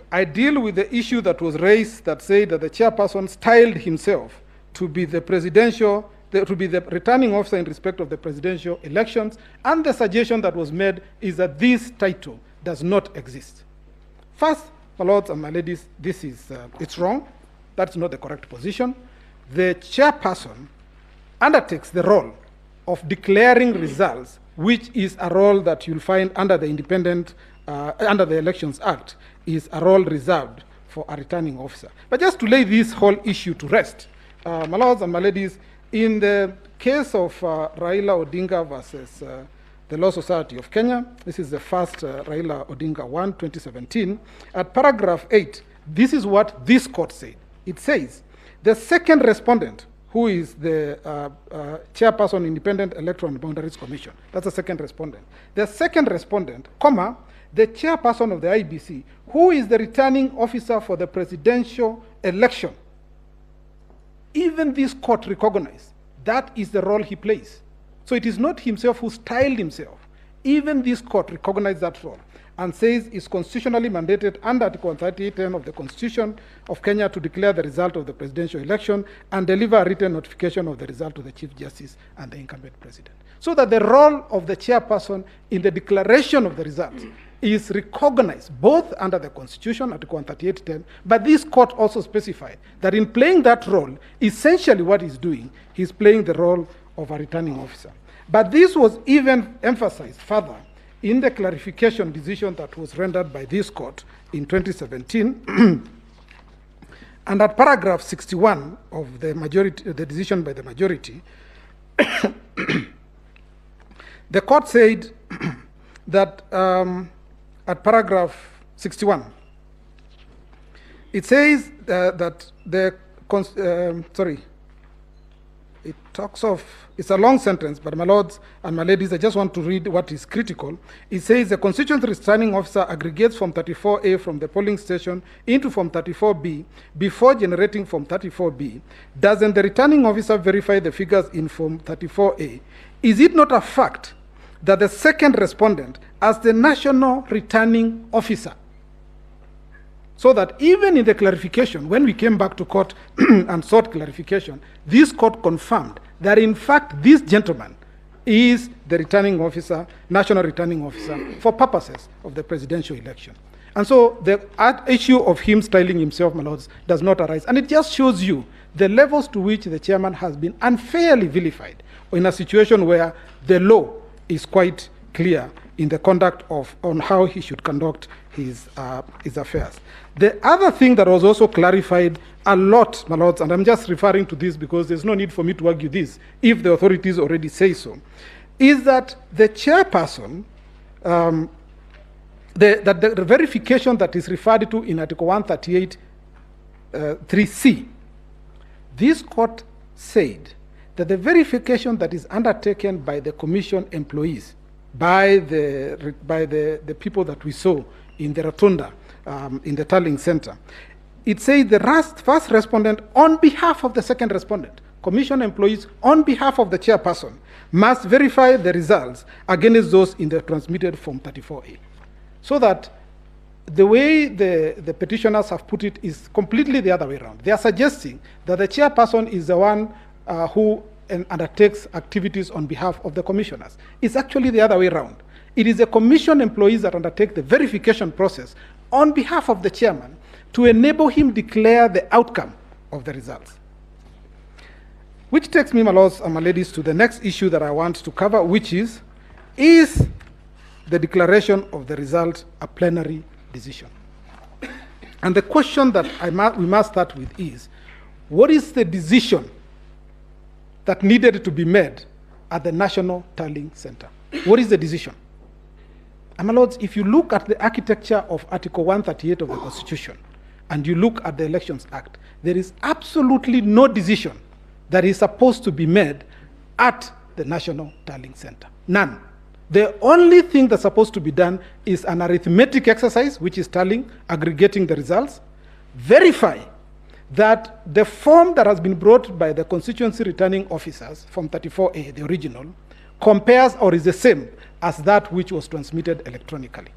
I deal with the issue that was raised that said that the chairperson styled himself to be the returning officer in respect of the presidential elections, and the suggestion that was made is that this title does not exist. First, my lords and my ladies, this is it's wrong. That's not the correct position. The chairperson undertakes the role of declaring results, which is a role that you'll find under the under the Elections Act, is a role reserved for a returning officer. But just to lay this whole issue to rest, my lords and my ladies, in the case of RAILA Odinga versus the Law Society of Kenya, this is the first RAILA Odinga 1, 2017, at paragraph 8, this is what this court said. It says, the second respondent, who is the chairperson, Independent Electoral and Boundaries Commission, that's the second respondent. The second respondent, comma, the chairperson of the IEBC, who is the returning officer for the presidential election. Even this court recognized that is the role he plays. So it is not himself who styled himself. Even this court recognized that role and says it's constitutionally mandated under Article 3810 of the Constitution of Kenya to declare the result of the presidential election and deliver a written notification of the result to the Chief Justice and the incumbent president. So that the role of the chairperson in the declaration of the results is recognized both under the Constitution, Article 3810, but this court also specified that in playing that role, essentially what he's doing, he's playing the role of a returning officer. But this was even emphasized further in the clarification decision that was rendered by this court in 2017, and at paragraph 61 of the majority, the decision by the majority, the court said that at paragraph 61, it says that the, it talks of, it's a long sentence, but my lords and my ladies, I just want to read what is critical. It says the constituent returning officer aggregates Form 34A from the polling station into Form 34B before generating Form 34B. Doesn't the returning officer verify the figures in Form 34A? Is it not a fact that the second respondent, as the national returning officer, so that even in the clarification, when we came back to court and sought clarification, this court confirmed that in fact this gentleman is the returning officer, national returning officer, for purposes of the presidential election. And so the issue of him styling himself, my lords, does not arise. And it just shows you the levels to which the chairman has been unfairly vilified in a situation where the law is quite clear in the conduct of, on how he should conduct his affairs. The other thing that was also clarified a lot, my lords, and I'm just referring to this because there's no need for me to argue this if the authorities already say so, is that the chairperson, the verification that is referred to in Article 138 3C, this court said that the verification that is undertaken by the commission employees, by the people that we saw in the rotunda, in the tallying center, it says the first respondent on behalf of the second respondent, commission employees on behalf of the chairperson, must verify the results against those in the transmitted Form 34A. So that the way the petitioners have put it is completely the other way around. They are suggesting that the chairperson is the one who undertakes activities on behalf of the commissioners. It's actually the other way around. It is the commission employees that undertake the verification process on behalf of the chairman to enable him declare the outcome of the results. Which takes me, my lords and my ladies, to the next issue that I want to cover, which is is the declaration of the result a plenary decision? And the question that we must start with is, what is the decision that needed to be made at the National Tallying Center? What is the decision? And my lords, if you look at the architecture of Article 138 of the Constitution, and you look at the Elections Act, there is absolutely no decision that is supposed to be made at the National Tallying Center. None. The only thing that's supposed to be done is an arithmetic exercise, which is tallying, aggregating the results, verify that the form that has been brought by the constituency returning officers, Form 34A, the original, compares or is the same as that which was transmitted electronically.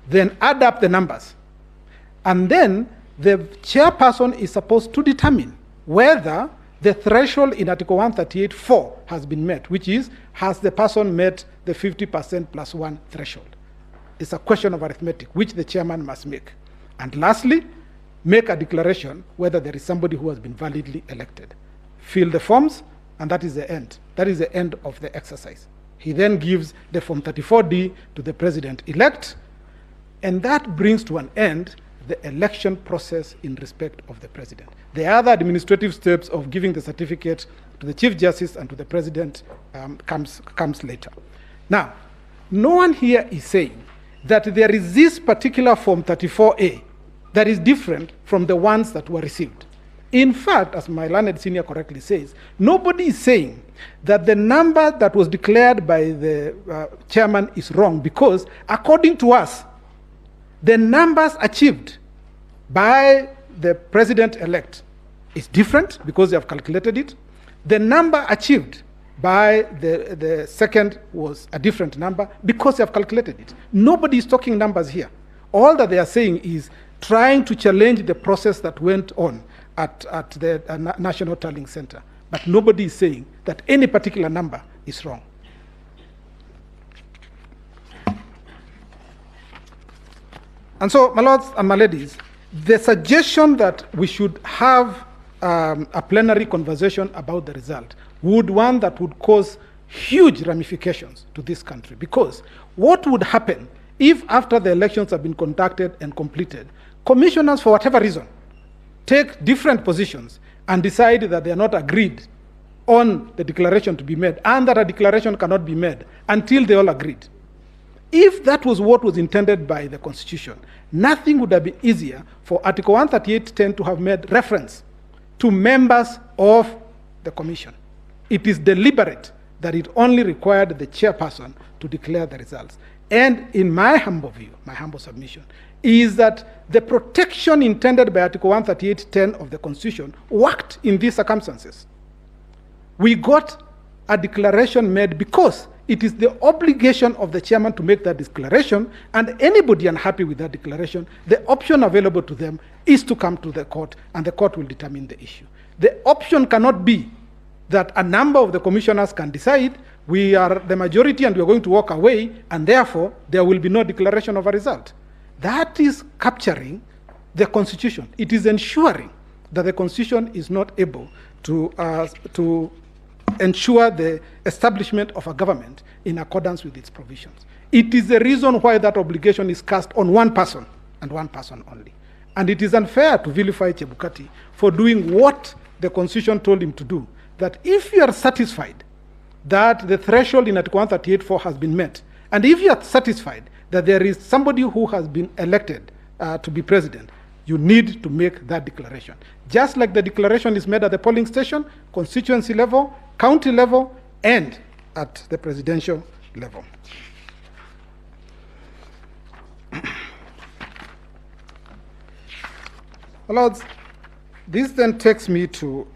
Then add up the numbers. And then the chairperson is supposed to determine whether the threshold in Article 138(4) has been met, which is, has the person met the 50% plus 1 threshold? It's a question of arithmetic, which the chairman must make. And lastly, make a declaration whether there is somebody who has been validly elected. Fill the forms, and that is the end. That is the end of the exercise. He then gives the Form 34D to the president-elect, and that brings to an end the election process in respect of the president. The other administrative steps of giving the certificate to the Chief Justice and to the President comes later. Now, no one here is saying that there is this particular Form 34A that is different from the ones that were received. In fact, as my learned senior correctly says, nobody is saying that the number that was declared by the chairman is wrong, because according to us, the numbers achieved by the president-elect is different because they have calculated it. The number achieved by the second was a different number because they have calculated it. Nobody is talking numbers here. All that they are saying is trying to challenge the process that went on at the National Tallying Center. But nobody is saying that any particular number is wrong. And so, my lords and my ladies, the suggestion that we should have a plenary conversation about the result would one that would cause huge ramifications to this country. Because what would happen if after the elections have been conducted and completed, commissioners, for whatever reason, take different positions and decide that they are not agreed on the declaration to be made, and that a declaration cannot be made until they all agreed? If that was what was intended by the Constitution, nothing would have been easier for Article 138(10) to have made reference to members of the Commission. It is deliberate that it only required the chairperson to declare the results. And in my humble view, my humble submission, is that the protection intended by Article 138(10) of the Constitution worked in these circumstances. We got a declaration made because it is the obligation of the chairman to make that declaration, and anybody unhappy with that declaration, the option available to them is to come to the court, and the court will determine the issue. The option cannot be that a number of the commissioners can decide we are the majority and we are going to walk away, and therefore there will be no declaration of a result. That is capturing the Constitution. It is ensuring that the Constitution is not able to ensure the establishment of a government in accordance with its provisions. It is the reason why that obligation is cast on one person and one person only. And it is unfair to vilify Chebukati for doing what the Constitution told him to do, that if you are satisfied that the threshold in Article 138(4) has been met, and if you are satisfied that there is somebody who has been elected to be president, you need to make that declaration. Just like the declaration is made at the polling station, constituency level, county level, and at the presidential level. Lords, this then takes me to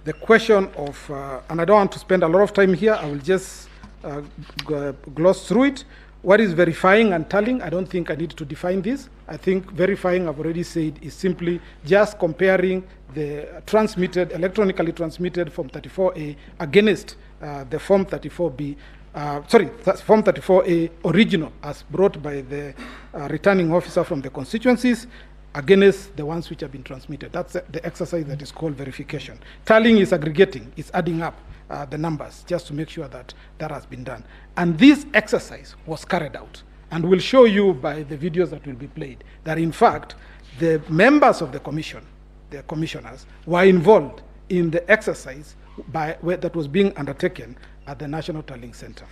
the question of, and I don't want to spend a lot of time here, I will just gloss through it. What is verifying and tallying? I don't think I need to define this. I think verifying, I've already said, is simply just comparing the electronically transmitted Form 34A against the Form 34B, Form 34A original as brought by the returning officer from the constituencies, against the ones which have been transmitted. That's the exercise that is called verification. Tallying is aggregating, it's adding up the numbers just to make sure that that has been done. And this exercise was carried out. And we'll show you by the videos that will be played that in fact, the members of the commission, the commissioners, were involved in the exercise that was being undertaken at the National Tallying Center.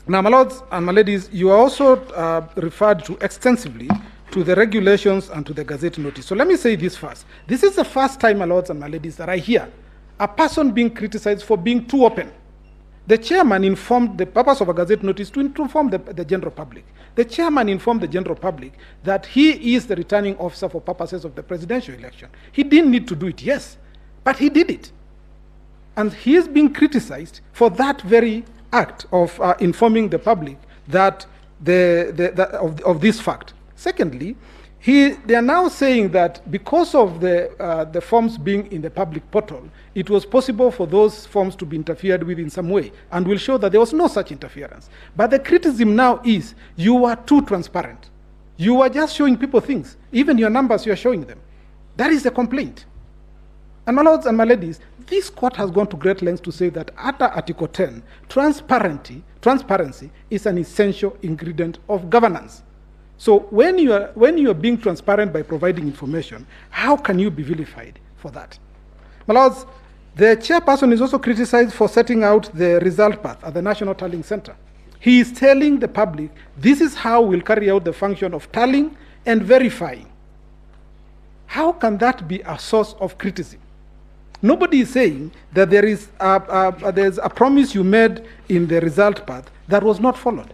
Now, my lords and my ladies, you are also referred to extensively to the regulations and to the Gazette notice. So let me say this first. This is the first time, my lords and my ladies, that I hear a person being criticized for being too open. The chairman informed the purpose of a Gazette notice to inform the general public. The chairman informed the general public that he is the returning officer for purposes of the presidential election. He didn't need to do it, yes, but he did it. And he is being criticized for that very act of informing the public that of this fact. Secondly, they are now saying that because of the forms being in the public portal, it was possible for those forms to be interfered with in some way, and we'll show that there was no such interference. But the criticism now is you were too transparent. You were just showing people things. Even your numbers, you are showing them. That is the complaint. And my lords and my ladies, this court has gone to great lengths to say that under Article 10, transparency is an essential ingredient of governance. So when you are being transparent by providing information, how can you be vilified for that? My lords, the chairperson is also criticized for setting out the result path at the National Tallying Center. He is telling the public, this is how we'll carry out the function of tallying and verifying. How can that be a source of criticism? Nobody is saying that there's a promise you made in the result path that was not followed.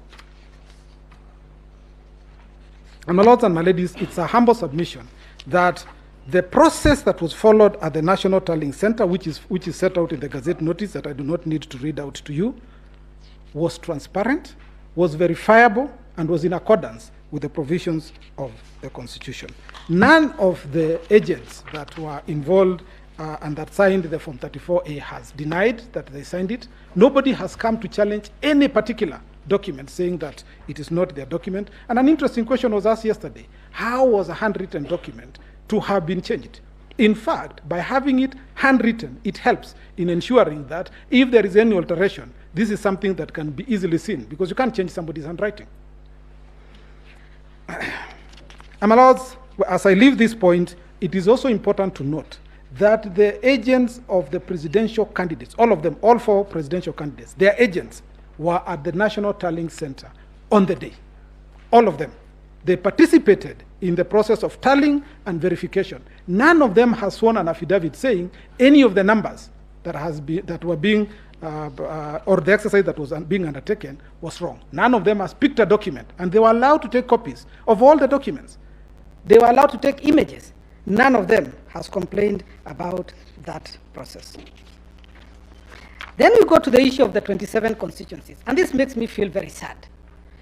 And my lords and my ladies, it's a humble submission that the process that was followed at the National Tallying Center, which is set out in the Gazette notice that I do not need to read out to you, was transparent, was verifiable, and was in accordance with the provisions of the Constitution. None of the agents that were involved and that signed the Form 34A has denied that they signed it. Nobody has come to challenge any particular document saying that it is not their document. And an interesting question was asked yesterday. How was a handwritten document to have been changed? In fact, by having it handwritten, it helps in ensuring that if there is any alteration, this is something that can be easily seen because you can't change somebody's handwriting. And my lords, as I leave this point, it is also important to note that the agents of the presidential candidates, all of them, all four presidential candidates, their agents were at the National Tallying Center on the day. All of them. They participated in the process of tallying and verification. None of them has sworn an affidavit saying any of the numbers that were being, or the exercise that was being undertaken was wrong. None of them has picked a document, and they were allowed to take copies of all the documents. They were allowed to take images. None of them has complained about that process. Then we go to the issue of the 27 constituencies, and this makes me feel very sad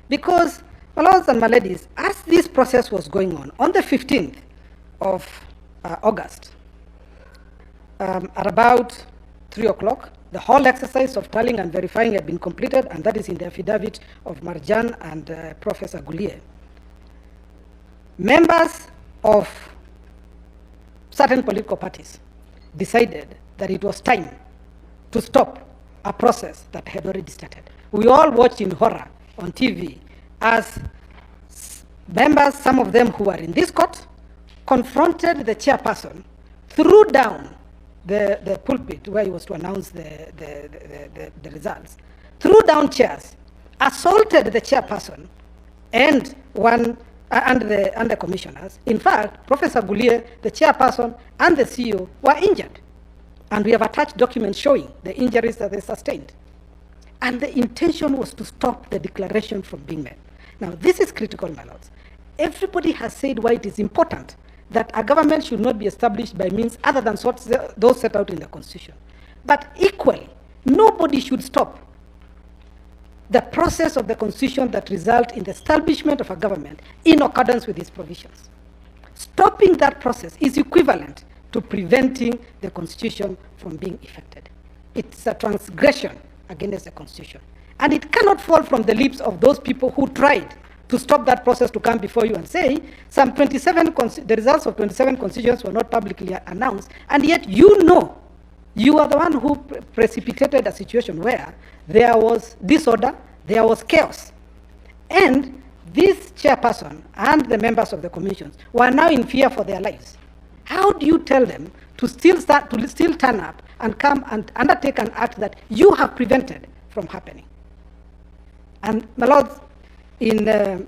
because, my lords and my ladies, as this process was going on the 15th of August, at about 3 o'clock, the whole exercise of tallying and verifying had been completed, and that is in the affidavit of Marjan and Professor Gulier. Members of certain political parties decided that it was time to stop a process that had already started. We all watched in horror on TV as members, some of them who were in this court, confronted the chairperson, threw down the pulpit where he was to announce the results, threw down chairs, assaulted the chairperson and the commissioners. In fact, Professor Gulier, the chairperson, and the CEO were injured. And we have attached documents showing the injuries that they sustained. And the intention was to stop the declaration from being made. Now, this is critical, my lords. Everybody has said why it is important that a government should not be established by means other than those set out in the Constitution. But equally, nobody should stop the process of the Constitution that result in the establishment of a government in accordance with its provisions. Stopping that process is equivalent to preventing the Constitution from being effected. It's a transgression against the Constitution. And it cannot fall from the lips of those people who tried to stop that process to come before you and say the results of 27 constituents were not publicly announced, and yet you know you are the one who precipitated a situation where there was disorder, there was chaos. And this chairperson and the members of the commissions were now in fear for their lives. How do you tell them to still turn up and come and undertake an act that you have prevented from happening? And my lords, in the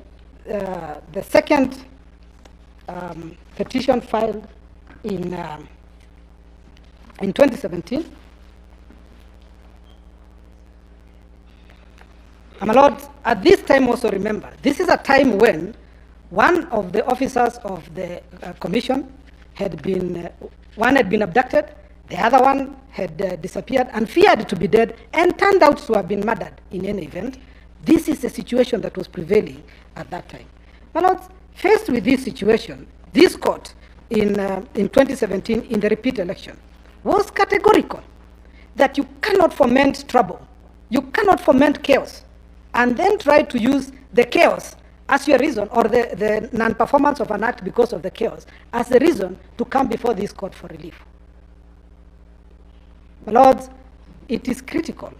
second petition filed in 2017, my lords, at this time also remember, this is a time when one of the officers of the commission one had been abducted, the other one had disappeared and feared to be dead and turned out to have been murdered in any event. This is the situation that was prevailing at that time. My lords, faced with this situation, this court in 2017 in the repeat election was categorical that you cannot foment trouble, you cannot foment chaos, and then try to use the chaos as your reason, or the non-performance of an act because of the chaos, as the reason to come before this court for relief. My lords, it is critical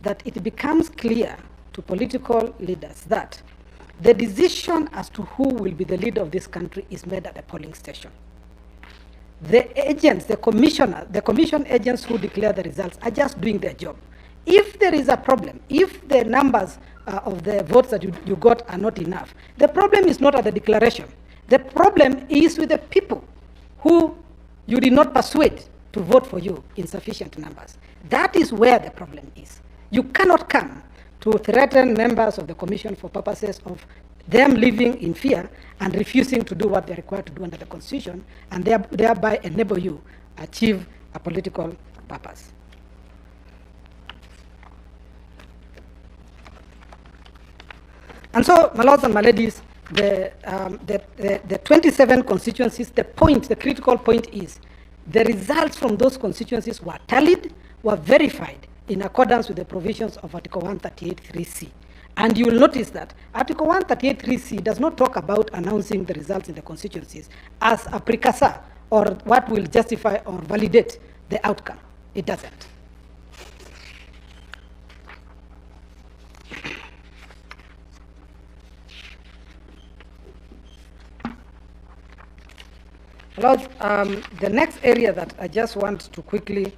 that it becomes clear to political leaders that the decision as to who will be the leader of this country is made at the polling station. The agents, the commission agents who declare the results are just doing their job. If there is a problem, if the numbers of the votes that you got are not enough, the problem is not at the declaration. The problem is with the people who you did not persuade to vote for you in sufficient numbers. That is where the problem is. You cannot come to threaten members of the commission for purposes of them living in fear and refusing to do what they're required to do under the Constitution, and thereby enable you achieve a political purpose. And so, my lords and my ladies, the 27 constituencies, the critical point is, the results from those constituencies were tallied, were verified in accordance with the provisions of Article 138(3)(c). And you will notice that Article 138(3)(c) does not talk about announcing the results in the constituencies as a precursor or what will justify or validate the outcome. It doesn't. Lord, the next area that I just want to quickly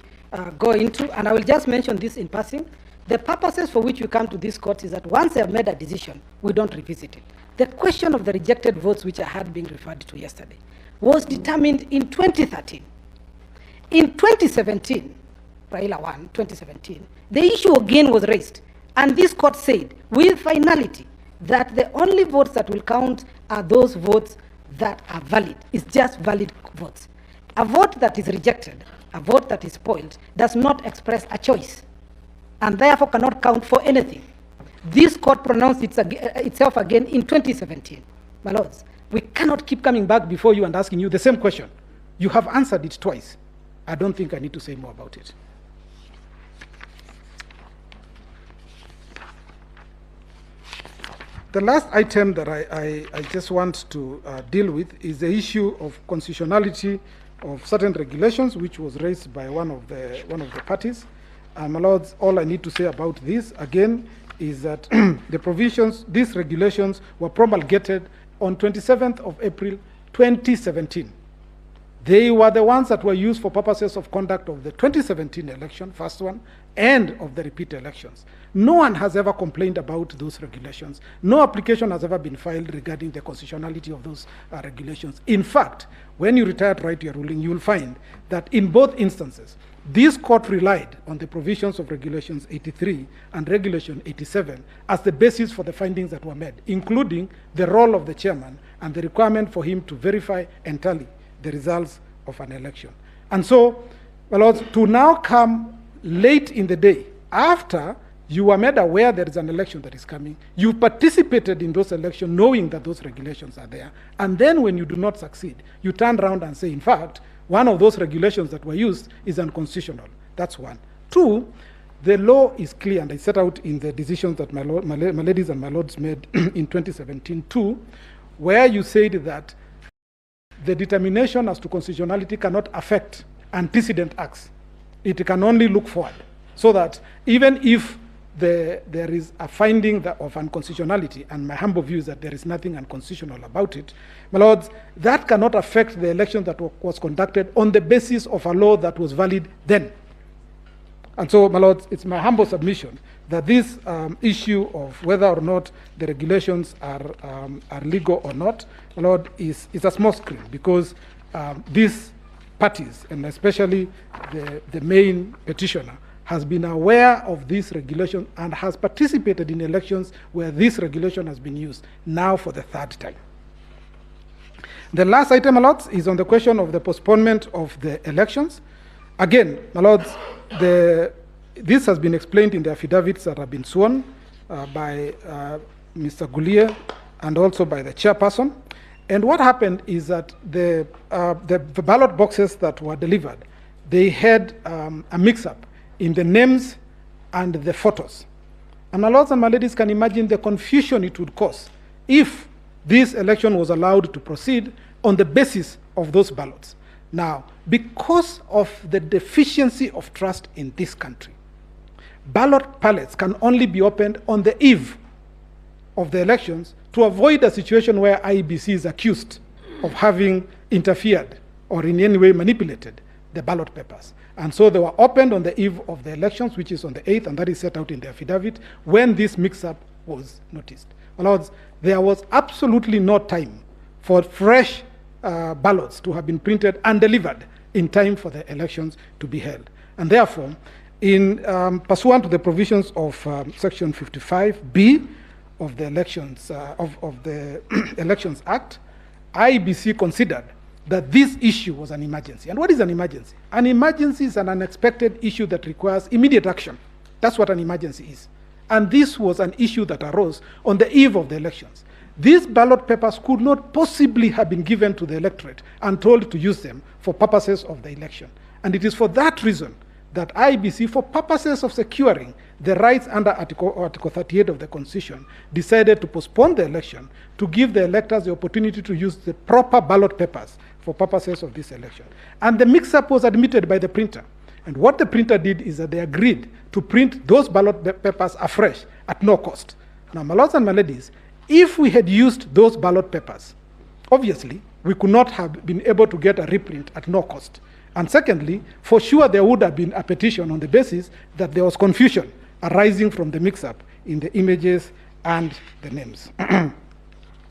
go into, and I will just mention this in passing, the purposes for which we come to this court is that once they have made a decision, we don't revisit it. The question of the rejected votes, which I had been referred to yesterday, was determined in 2013. In 2017, RAILA 1, 2017, the issue again was raised, and this court said with finality that the only votes that will count are those votes that are valid. It's just valid votes. A vote that is rejected, a vote that is spoiled, does not express a choice, and therefore cannot count for anything. This court pronounced itself again in 2017. My lords, we cannot keep coming back before you and asking you the same question. You have answered it twice. I don't think I need to say more about it. The last item that I just want to deal with is the issue of constitutionality of certain regulations, which was raised by one of the parties. My lords, all I need to say about this again is that the provisions, these regulations, were promulgated on 27th of April 2017. They were the ones that were used for purposes of conduct of the 2017 election, first one, and of the repeat elections. No one has ever complained about those regulations. No application has ever been filed regarding the constitutionality of those regulations. In fact, when you retire to write your ruling, you will find that in both instances, this court relied on the provisions of Regulations 83 and Regulation 87 as the basis for the findings that were made, including the role of the chairman and the requirement for him to verify and tally the results of an election. And so, my lords, to now come late in the day, after you were made aware there is an election that is coming, you participated in those elections knowing that those regulations are there, and then when you do not succeed, you turn around and say, in fact, one of those regulations that were used is unconstitutional. That's one. Two, the law is clear, and I set out in the decisions that my ladies and my lords made in 2017 too, where you said that the determination as to constitutionality cannot affect antecedent acts. It can only look forward, so that even if there is a finding of unconstitutionality, and my humble view is that there is nothing unconstitutional about it, my lords, that cannot affect the election that was conducted on the basis of a law that was valid then. And so, my lords, it's my humble submission that this issue of whether or not the regulations are legal or not, my lord, is a small screen, because these parties, and especially the main petitioner, has been aware of this regulation and has participated in elections where this regulation has been used, now for the third time. The last item, my lords, is on the question of the postponement of the elections. Again, my lords, this has been explained in the affidavits that have been sworn by Mr. Gulier and also by the chairperson. And what happened is that the ballot boxes that were delivered, they had a mix-up in the names and the photos. And my lords and my ladies can imagine the confusion it would cause if this election was allowed to proceed on the basis of those ballots. Now, because of the deficiency of trust in this country, ballot pallets can only be opened on the eve of the elections to avoid a situation where IEBC is accused of having interfered or in any way manipulated the ballot papers. And so they were opened on the eve of the elections, which is on the 8th, and that is set out in the affidavit, when this mix-up was noticed. My lords, there was absolutely no time for fresh ballots to have been printed and delivered in time for the elections to be held. And therefore, in pursuant to the provisions of Section 55B of the Elections of the Elections Act, IEBC considered that this issue was an emergency. And what is an emergency? An emergency is an unexpected issue that requires immediate action. That's what an emergency is. And this was an issue that arose on the eve of the elections. These ballot papers could not possibly have been given to the electorate and told to use them for purposes of the election. And it is for that reason that IEBC, for purposes of securing the rights under Article 38 of the Constitution, decided to postpone the election to give the electors the opportunity to use the proper ballot papers for purposes of this election. And the mix-up was admitted by the printer. And what the printer did is that they agreed to print those ballot papers afresh at no cost. Now, my lords and my ladies, if we had used those ballot papers, obviously, we could not have been able to get a reprint at no cost. And secondly, for sure there would have been a petition on the basis that there was confusion arising from the mix-up in the images and the names.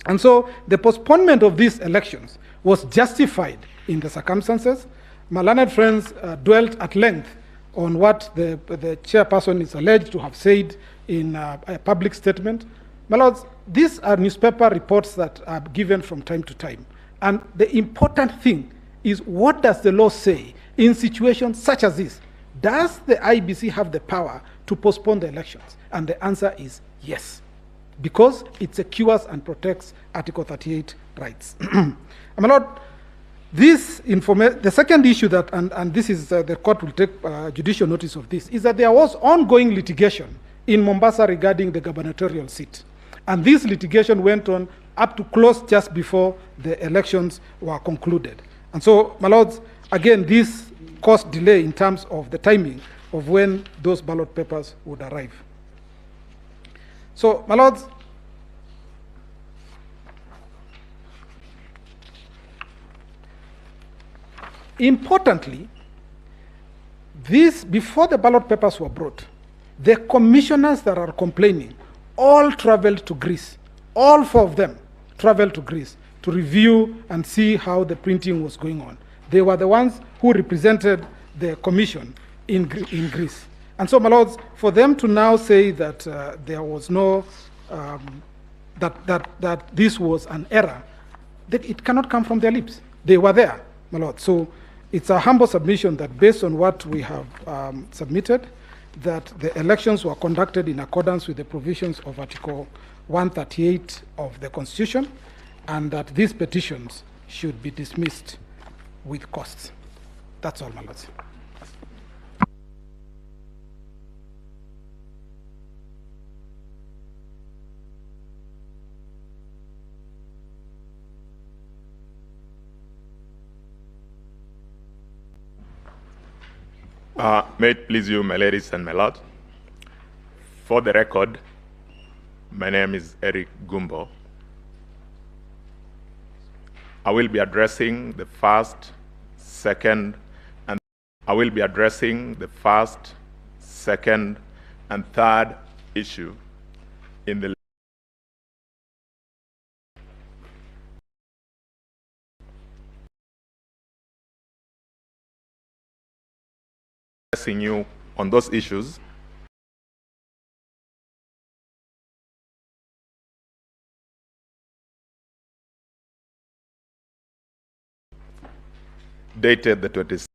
And so the postponement of these elections was justified in the circumstances. My learned friends dwelt at length on what the chairperson is alleged to have said in a public statement. My lords, these are newspaper reports that are given from time to time. And the important thing is, what does the law say in situations such as this? Does the IEBC have the power to postpone the elections? And the answer is yes, because it secures and protects Article 38 rights. My lord, the second issue that, and this is the court will take judicial notice of this, is that there was ongoing litigation in Mombasa regarding the gubernatorial seat. And this litigation went on up to close just before the elections were concluded. And so, my lords, again, this caused delay in terms of the timing of when those ballot papers would arrive. So, my lords, importantly, before the ballot papers were brought, the commissioners that are complaining all traveled to Greece. All four of them traveled to Greece to review and see how the printing was going on. They were the ones who represented the commission in Greece. And so, my lords, for them to now say that there was no, that this was an error, that it cannot come from their lips. They were there, my lord. So it's a humble submission that based on what we have submitted, that the elections were conducted in accordance with the provisions of Article 138 of the Constitution, and that these petitions should be dismissed with costs. That's all, my lords. May it please you, my ladies and my lords. For the record, my name is Eric Gumbo. I will be addressing the first, second, and third issue in the addressing you on those issues. Dated the 26th.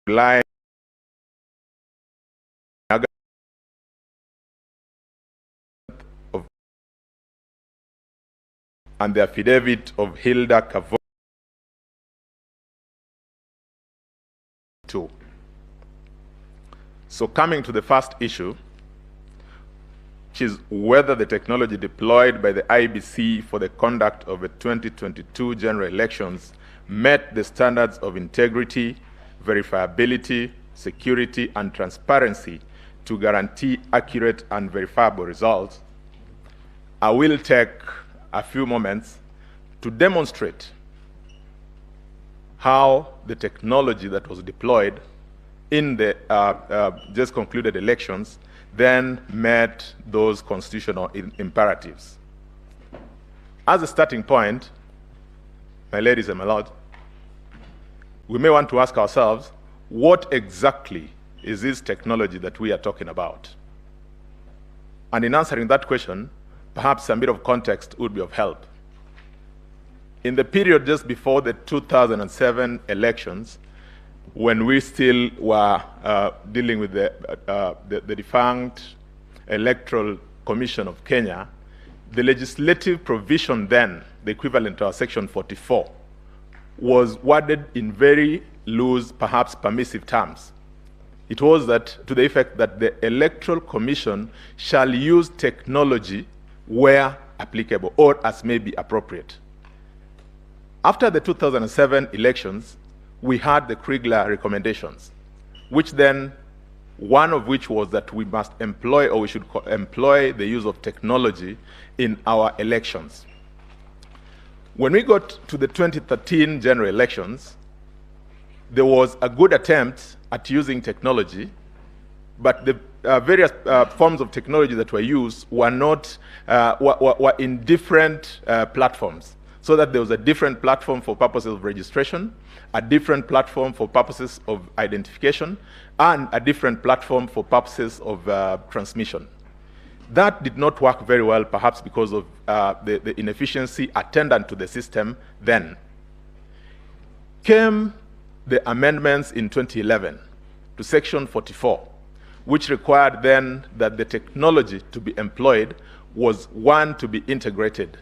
July and the affidavit of Hilda Cavo. So coming to the first issue, which is whether the technology deployed by the IEBC for the conduct of the 2022 general elections met the standards of integrity, verifiability, security, and transparency to guarantee accurate and verifiable results. I will take a few moments to demonstrate how the technology that was deployed in the just concluded elections then met those constitutional imperatives. As a starting point, my ladies and my lords, we may want to ask ourselves, what exactly is this technology that we are talking about? And in answering that question, perhaps a bit of context would be of help. In the period just before the 2007 elections, when we still were dealing with the defunct Electoral Commission of Kenya, the legislative provision then, the equivalent to our Section 44, was worded in very loose, perhaps permissive terms. It was that to the effect that the Electoral Commission shall use technology where applicable or as may be appropriate. After the 2007 elections, we had the Kriegler recommendations, which then, one of which was that we must employ, or we should employ, the use of technology in our elections. When we got to the 2013 general elections, there was a good attempt at using technology, but the various forms of technology that were used were not were in different platforms, so that there was a different platform for purposes of registration, a different platform for purposes of identification, and a different platform for purposes of transmission. That did not work very well, perhaps because of the inefficiency attendant to the system then. Came the amendments in 2011 to Section 44, which required then that the technology to be employed was one to be integrated,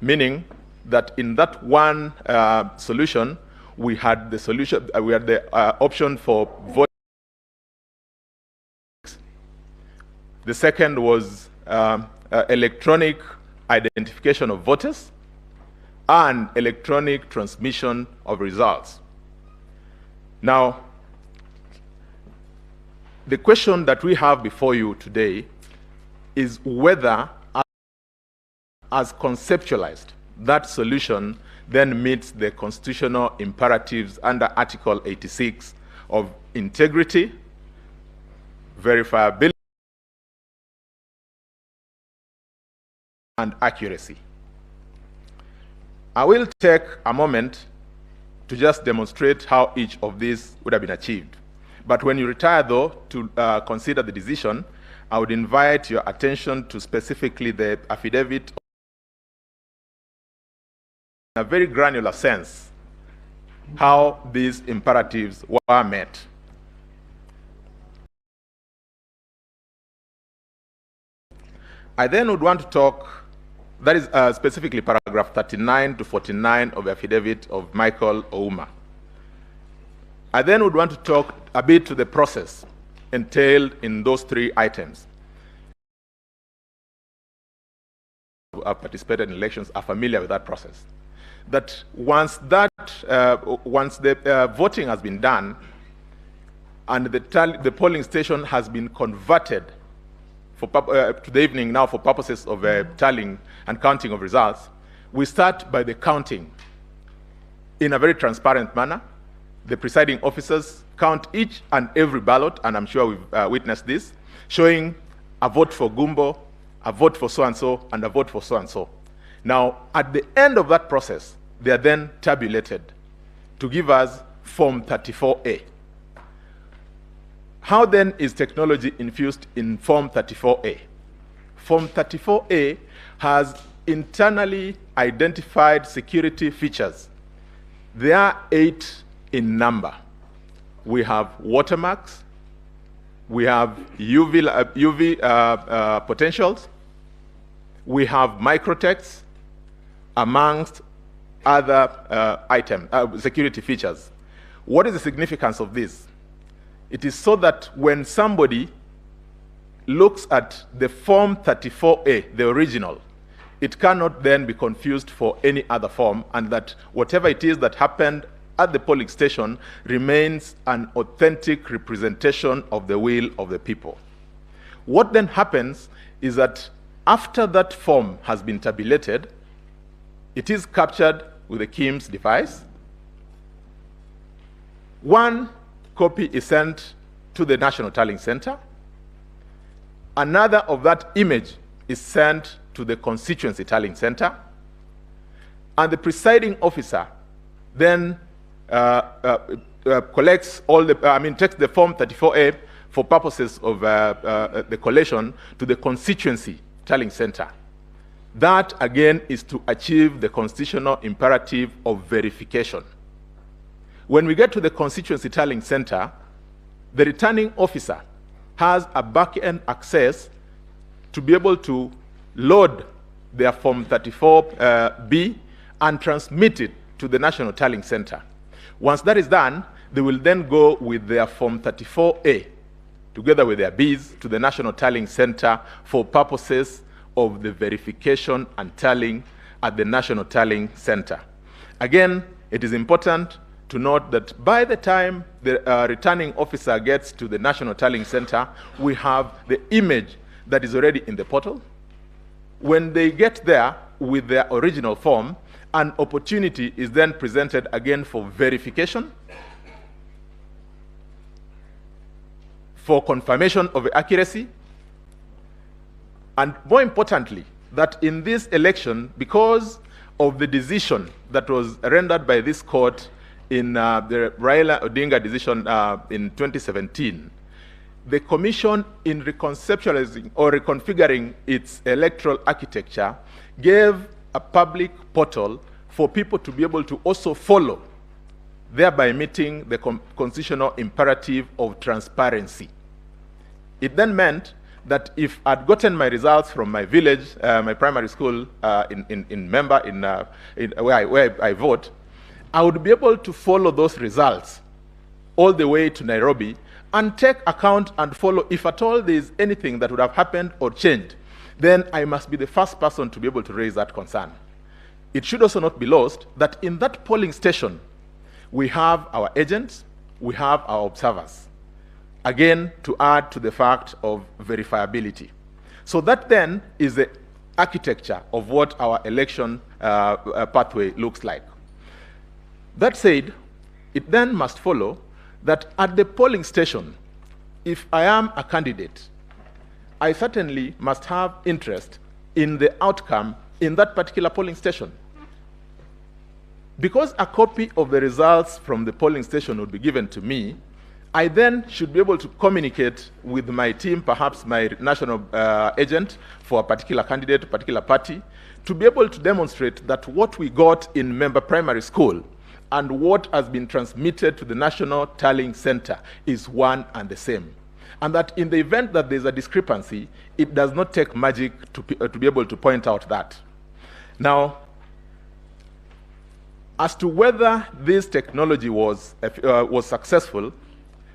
meaning that in that one solution, we had the solution, we had the option for vote. The second was electronic identification of voters and electronic transmission of results. Now, the question that we have before you today is whether, as conceptualized, that solution then meets the constitutional imperatives under Article 86 of integrity, verifiability, and accuracy. I will take a moment to just demonstrate how each of these would have been achieved. But when you retire, though, to consider the decision, I would invite your attention to specifically the affidavit in a very granular sense, how these imperatives were met. I then would want to talk, that is specifically paragraph 39 to 49 of the affidavit of Michael Ouma. I then would want to talk a bit to the process entailed in those three items. have participated in elections are familiar with that process. That once the voting has been done and the polling station has been converted for to the evening now for purposes of tallying and counting of results, we start by the counting in a very transparent manner. The presiding officers count each and every ballot, and I'm sure we've witnessed this, showing a vote for Gumbo, a vote for so-and-so, and a vote for so-and-so. Now, at the end of that process, they are then tabulated to give us Form 34A. How then is technology infused in Form 34A? Form 34A has internally identified security features. There are 8 in number. We have watermarks, we have UV potentials, we have microtext, amongst other security features. What is the significance of this? It is so that when somebody looks at the Form 34A, the original, it cannot then be confused for any other form, and that whatever it is that happened at the polling station remains an authentic representation of the will of the people. What then happens is that after that form has been tabulated, it is captured with the KIMS device. One copy is sent to the National Tallying Center. Another of that image is sent to the Constituency Tallying Center. And the presiding officer then collects all the, takes the Form 34A for purposes of the collation to the Constituency Tallying Center. That, again, is to achieve the constitutional imperative of verification. When we get to the Constituency Tallying Center, the returning officer has a back-end access to be able to load their Form 34B and transmit it to the National Tallying Center. Once that is done, they will then go with their Form 34A, together with their Bs, to the National Tallying Center for purposes of the verification and tallying at the National Tallying Center. Again, it is important to note that by the time the returning officer gets to the National Tallying Center, we have the image that is already in the portal. When they get there with their original form, an opportunity is then presented again for verification, for confirmation of accuracy, and more importantly, that in this election, because of the decision that was rendered by this court in the RAILA Odinga decision in 2017, the Commission, in reconceptualizing or reconfiguring its electoral architecture, gave a public portal for people to be able to also follow, thereby meeting the constitutional imperative of transparency. It then meant that if I'd gotten my results from my village, my primary school in Member, where I vote, I would be able to follow those results all the way to Nairobi and take account and follow if at all there is anything that would have happened or changed. Then I must be the first person to be able to raise that concern. It should also not be lost that in that polling station, we have our agents, we have our observers. Again, to add to the fact of verifiability. So that then is the architecture of what our election pathway looks like. That said, it then must follow that at the polling station, if I am a candidate, I certainly must have interest in the outcome in that particular polling station. Because a copy of the results from the polling station would be given to me, I then should be able to communicate with my team, perhaps my national agent for a particular candidate, a particular party, to be able to demonstrate that what we got in Member Primary School and what has been transmitted to the National Tallying Center is one and the same. And that in the event that there's a discrepancy, it does not take magic to be able to point out that. Now, as to whether this technology was successful,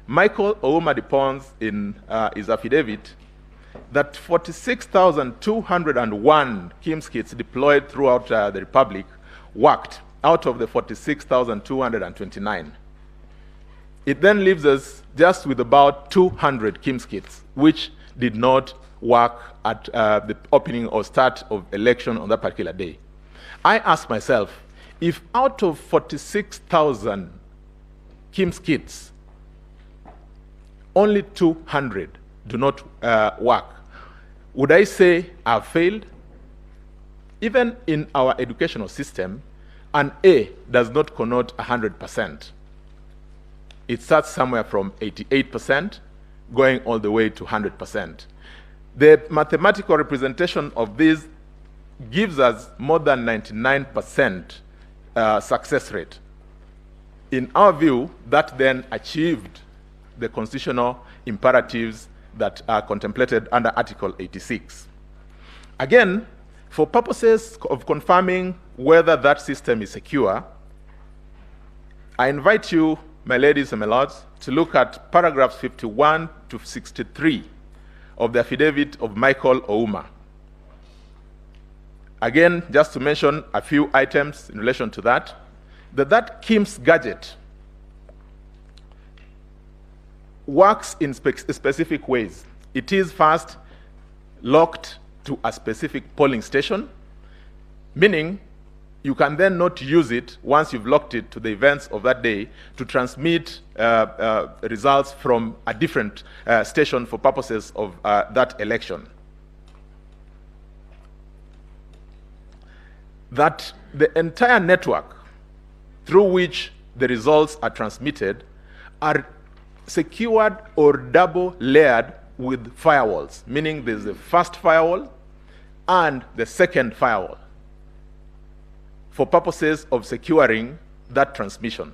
Michael Ouma-Dupont in his affidavit that 46,201 KIMS kits deployed throughout the Republic worked out of the 46,229. It then leaves us just with about 200 KIMS kits, which did not work at the opening or start of election on that particular day. I asked myself, if out of 46,000 KIMS kits, only 200 do not work, would I say I've failed? Even in our educational system, an A does not connote 100%. It starts somewhere from 88%, going all the way to 100%. The mathematical representation of this gives us more than 99% success rate. In our view, that then achieved the constitutional imperatives that are contemplated under Article 86. Again, for purposes of confirming whether that system is secure, I invite you, my ladies and my lords, to look at paragraphs 51 to 63 of the affidavit of Michael Ouma. Again, just to mention a few items in relation to that, that KIMS gadget works in specific ways. It is first locked to a specific polling station, meaning you can then not use it once you've locked it to the events of that day to transmit results from a different station for purposes of that election. That the entire network through which the results are transmitted are secured or double layered with firewalls, meaning there's the first firewall and the second firewall for purposes of securing that transmission.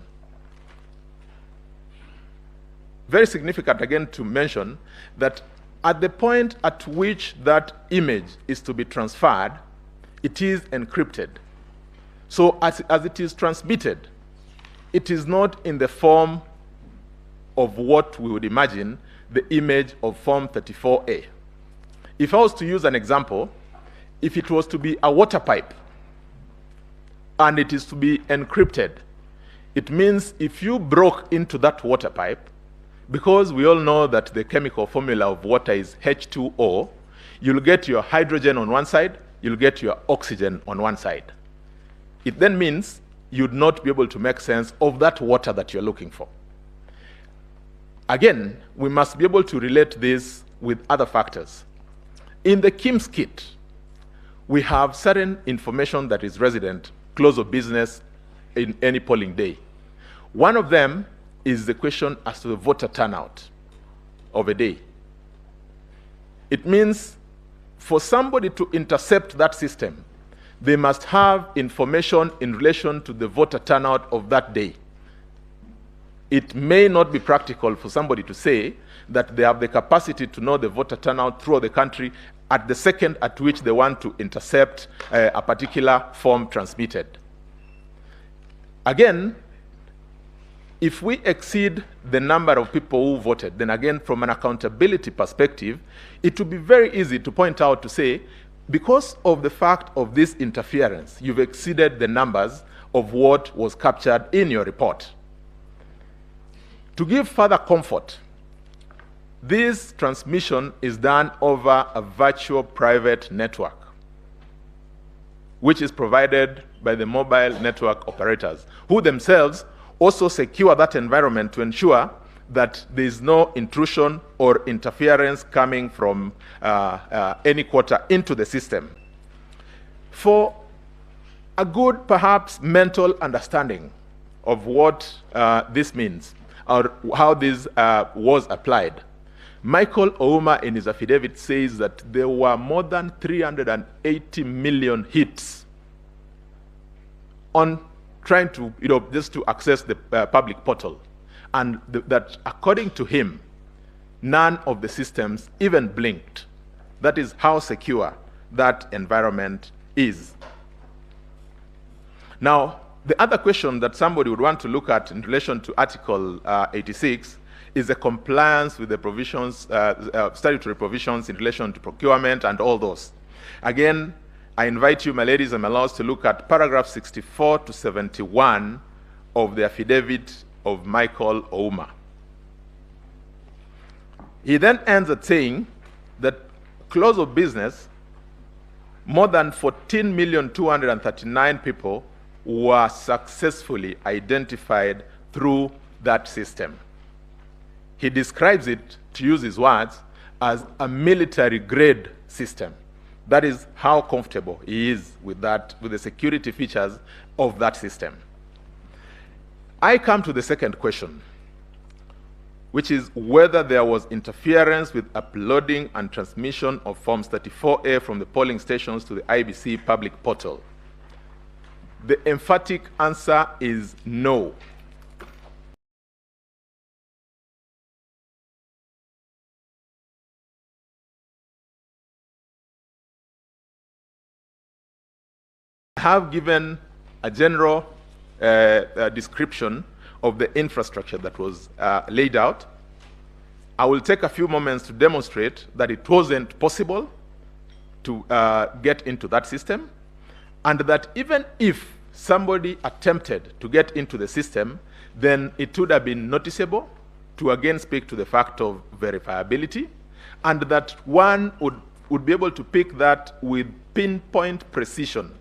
Very significant again to mention that at the point at which that image is to be transferred, it is encrypted. So as it is transmitted, it is not in the form of what we would imagine the image of Form 34A. If I was to use an example, if it was to be a water pipe and it is to be encrypted, it means if you broke into that water pipe, because we all know that the chemical formula of water is H2O, you'll get your hydrogen on one side, you'll get your oxygen on one side. It then means you'd not be able to make sense of that water that you're looking for. Again, we must be able to relate this with other factors. In the KIMS kit, we have certain information that is resident, close of business in any polling day. One of them is the question as to the voter turnout of a day. It means for somebody to intercept that system, they must have information in relation to the voter turnout of that day. It may not be practical for somebody to say that they have the capacity to know the voter turnout throughout the country at the second at which they want to intercept a particular form transmitted. Again, if we exceed the number of people who voted, then again, from an accountability perspective, it would be very easy to point out to say, because of the fact of this interference, you've exceeded the numbers of what was captured in your report. To give further comfort, this transmission is done over a virtual private network, which is provided by the mobile network operators, who themselves also secure that environment to ensure that there is no intrusion or interference coming from any quarter into the system. For a good, perhaps, mental understanding of what this means, or how this was applied, Michael Ouma in his affidavit says that there were more than 380 million hits on trying to, just to access the public portal. And that according to him, none of the systems even blinked. That is how secure that environment is. Now, the other question that somebody would want to look at in relation to Article 86 is a compliance with the provisions, statutory provisions in relation to procurement and all those. Again, I invite you, my ladies and my lords, to look at paragraph 64 to 71 of the affidavit of Michael Ouma. He then ends at saying that close of business, more than 14,239,000 people were successfully identified through that system. He describes it, to use his words, as a military-grade system. That is how comfortable he is with that, with the security features of that system. I come to the second question, which is whether there was interference with uploading and transmission of Forms 34A from the polling stations to the IEBC public portal. The emphatic answer is no. I have given a general description of the infrastructure that was laid out. I will take a few moments to demonstrate that it wasn't possible to get into that system, and that even if somebody attempted to get into the system, then it would have been noticeable, to again speak to the fact of verifiability, and that one would be able to pick that with pinpoint precision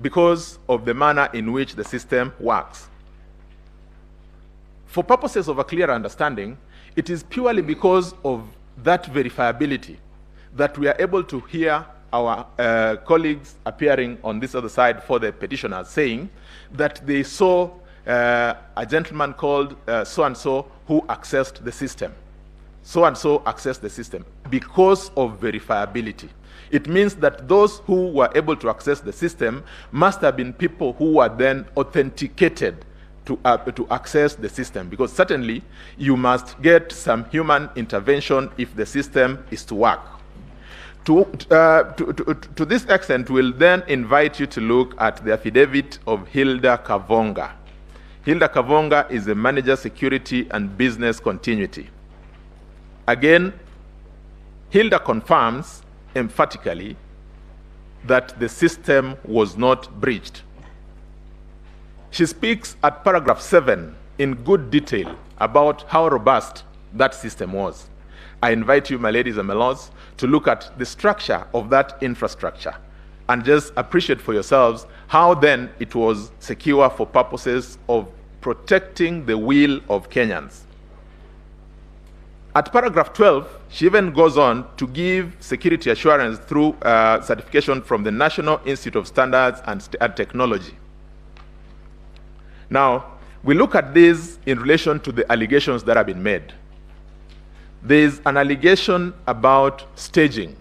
because of the manner in which the system works. For purposes of a clear understanding, it is purely because of that verifiability that we are able to hear our colleagues appearing on this other side for the petitioners saying that they saw a gentleman called so-and-so who accessed the system. So-and-so accessed the system because of verifiability. It means that those who were able to access the system must have been people who were then authenticated to access the system, because certainly you must get some human intervention if the system is to work. To this extent, we'll then invite you to look at the affidavit of Hilda Kavonga. Hilda Kavonga is the manager, security and business continuity. Again, Hilda confirms emphatically that the system was not breached. She speaks at paragraph 7 in good detail about how robust that system was. I invite you, my ladies and my lords, to look at the structure of that infrastructure and just appreciate for yourselves how then it was secure for purposes of protecting the will of Kenyans. At paragraph 12, she even goes on to give security assurance through certification from the National Institute of Standards and Technology. Now, we look at this in relation to the allegations that have been made. There is an allegation about staging.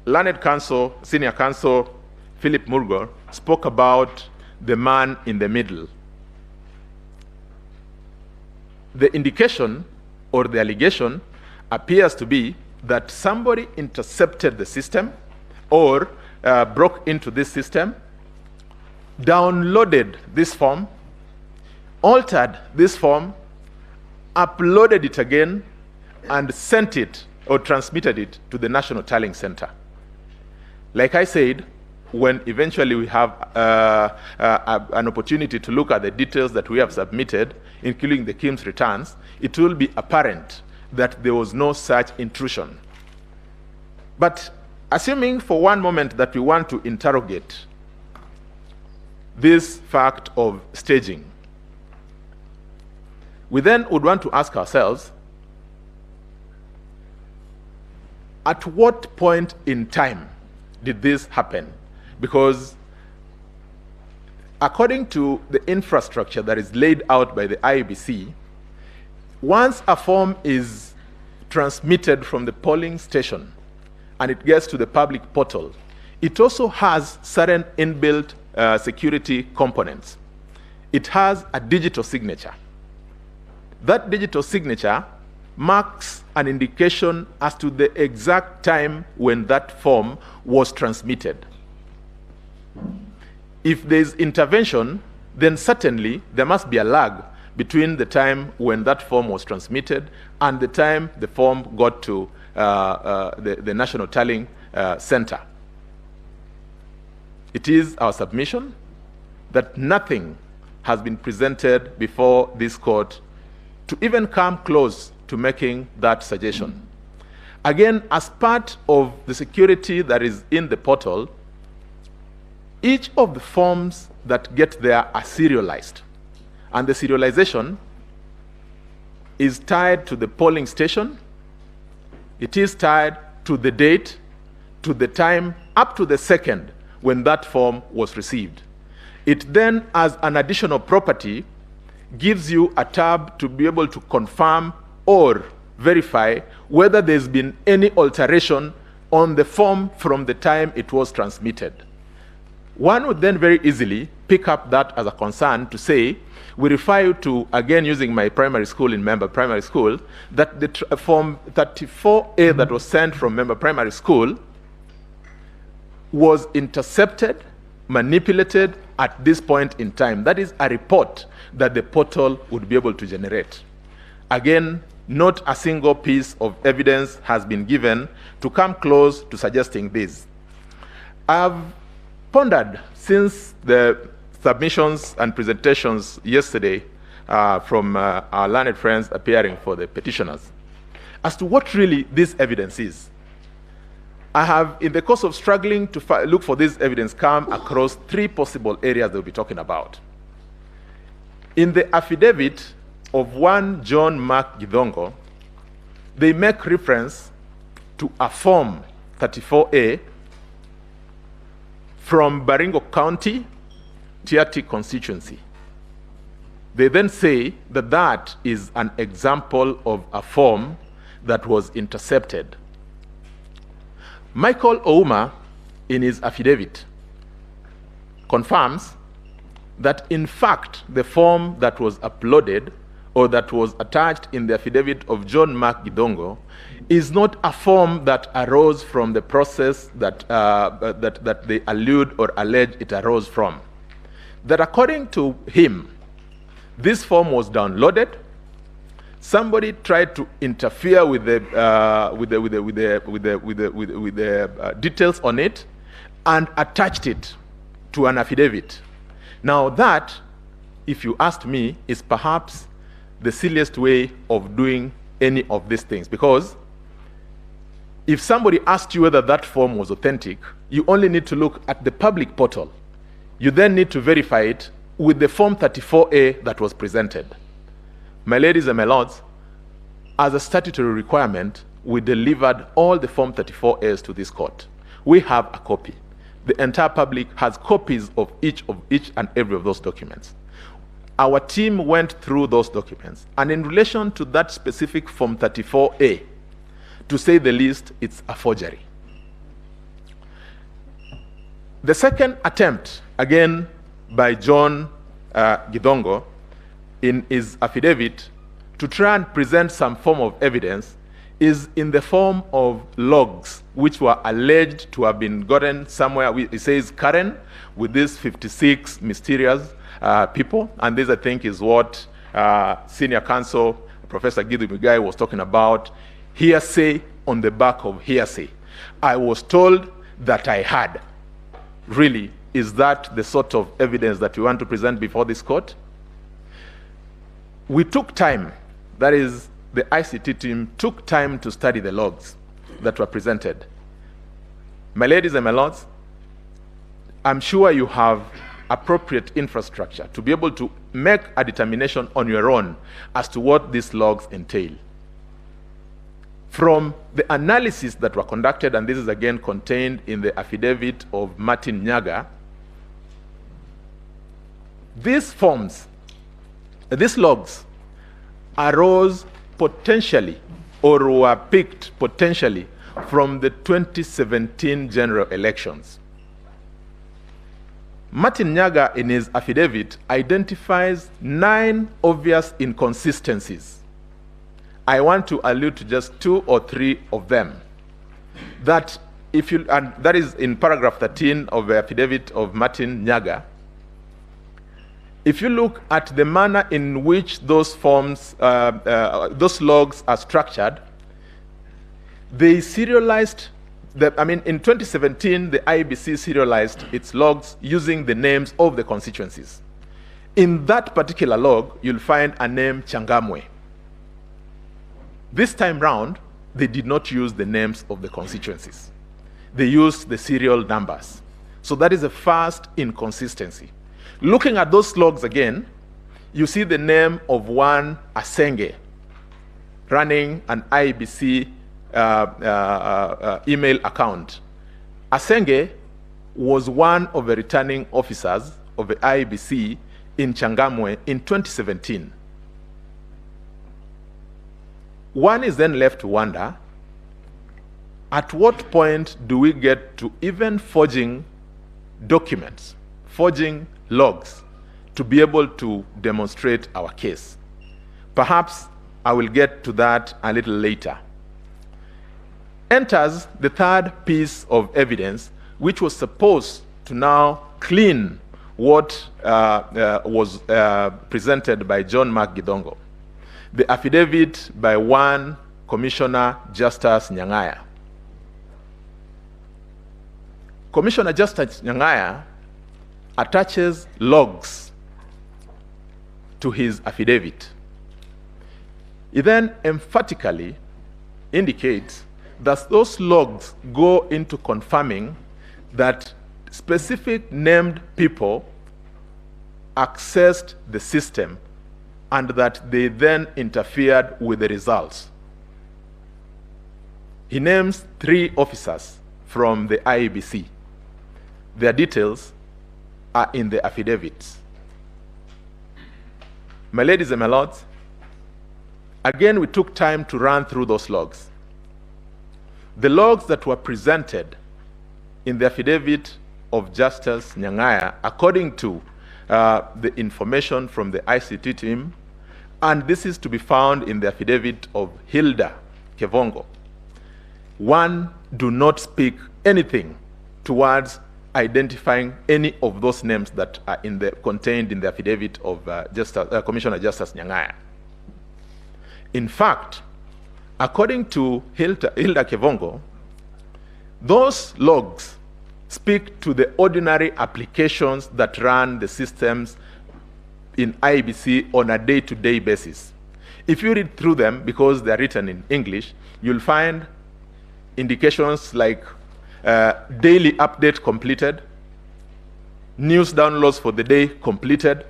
Learned counsel, senior counsel, Philip Murgor, spoke about the man in the middle. The indication or the allegation appears to be that somebody intercepted the system or broke into this system, downloaded this form, altered this form, uploaded it again, and sent it or transmitted it to the National Tallying Center. Like I said, when eventually we have an opportunity to look at the details that we have submitted, including the KIMS returns, it will be apparent that there was no such intrusion. But assuming for one moment that we want to interrogate this fact of staging, we then would want to ask ourselves, at what point in time did this happen? Because according to the infrastructure that is laid out by the IEBC, once a form is transmitted from the polling station and it gets to the public portal, it also has certain inbuilt security components. It has a digital signature. That digital signature marks an indication as to the exact time when that form was transmitted. If there's intervention, then certainly there must be a lag between the time when that form was transmitted and the time the form got to the National Tallying Center. It is our submission that nothing has been presented before this court to even come close to making that suggestion. Again, as part of the security that is in the portal, each of the forms that get there are serialized. And the serialization is tied to the polling station. It is tied to the date, to the time, up to the second when that form was received. It then, as an additional property, gives you a tab to be able to confirm or verify whether there's been any alteration on the form from the time it was transmitted. One would then very easily pick up that as a concern to say, we refer you to, again using my primary school in Member Primary School, that the form 34A that was sent from Member Primary School was intercepted, manipulated at this point in time. That is a report that the portal would be able to generate. Again, not a single piece of evidence has been given to come close to suggesting this. I've pondered since the submissions and presentations yesterday from our learned friends appearing for the petitioners as to what really this evidence is. I have, in the course of struggling to look for this evidence, come across three possible areas they'll be talking about. In the affidavit of one John Mark Gidongo, they make reference to a form 34A from Baringo County, Tiati constituency. They then say that that is an example of a form that was intercepted. Michael Ouma, in his affidavit, confirms that in fact the form that was uploaded or that was attached in the affidavit of John Mark Gidongo is not a form that arose from the process that, that they allude or allege it arose from. That according to him, this form was downloaded. Somebody tried to interfere with the details on it and attached it to an affidavit. Now that, if you asked me, is perhaps the silliest way of doing any of these things, because if somebody asked you whether that form was authentic, you only need to look at the public portal. You then need to verify it with the form 34A that was presented. My ladies and my lords, as a statutory requirement, we delivered all the form 34As to this court. We have a copy. The entire public has copies of each and every of those documents. Our team went through those documents, and in relation to that specific form 34A, to say the least, it's a forgery. The second attempt, again by John Gidongo, in his affidavit, to try and present some form of evidence, is in the form of logs, which were alleged to have been gotten somewhere. It says Karen, with these 56 mysterious people, and this, I think, is what senior counsel Professor Gidu Mugai was talking about, hearsay on the back of hearsay. I was told that I had. Really, is that the sort of evidence that we want to present before this court? We took time, that is, the ICT team took time to study the logs that were presented. My ladies and my lords, I'm sure you have appropriate infrastructure to be able to make a determination on your own as to what these logs entail. From the analysis that were conducted, and this is again contained in the affidavit of Martin Nyaga, these forms, these logs arose potentially or were picked potentially from the 2017 general elections. Martin Nyaga, in his affidavit, identifies 9 obvious inconsistencies. I want to allude to just 2 or 3 of them. That, if you, and that is in paragraph 13 of the affidavit of Martin Nyaga. if you look at the manner in which those forms, those logs are structured, they serialized, in 2017, the IEBC serialized its logs using the names of the constituencies. In that particular log, you'll find a name Changamwe. This time round, they did not use the names of the constituencies. They used the serial numbers. So that is a first inconsistency. Looking at those logs again, you see the name of one Asenge running an IEBC email account. Asenge was one of the returning officers of the IEBC in Changamwe in 2017. One is then left to wonder, at what point do we get to even forging documents, forging logs, to be able to demonstrate our case? Perhaps I will get to that a little later. Enters the third piece of evidence, which was supposed to now clean what was presented by John Mark Gidongo, the affidavit by one Commissioner Justice Nyang'aya. Commissioner Justice Nyang'aya attaches logs to his affidavit. He then emphatically indicates that those logs go into confirming that specific named people accessed the system and that they then interfered with the results. He names 3 officers from the IEBC. Their details are in the affidavits. My ladies and my lords, again, we took time to run through those logs. The logs that were presented in the affidavit of Justice Nyang'aya, according to the information from the ICT team, and this is to be found in the affidavit of Hilda Kevongo, one, do not speak anything towards identifying any of those names that are contained in the affidavit of Commissioner Justice Nyang'aya. In fact, according to Hilda Kevongo, those logs speak to the ordinary applications that run the systems in IEBC on a day-to-day basis. If you read through them, because they're written in English, you'll find indications like daily update completed, news downloads for the day completed.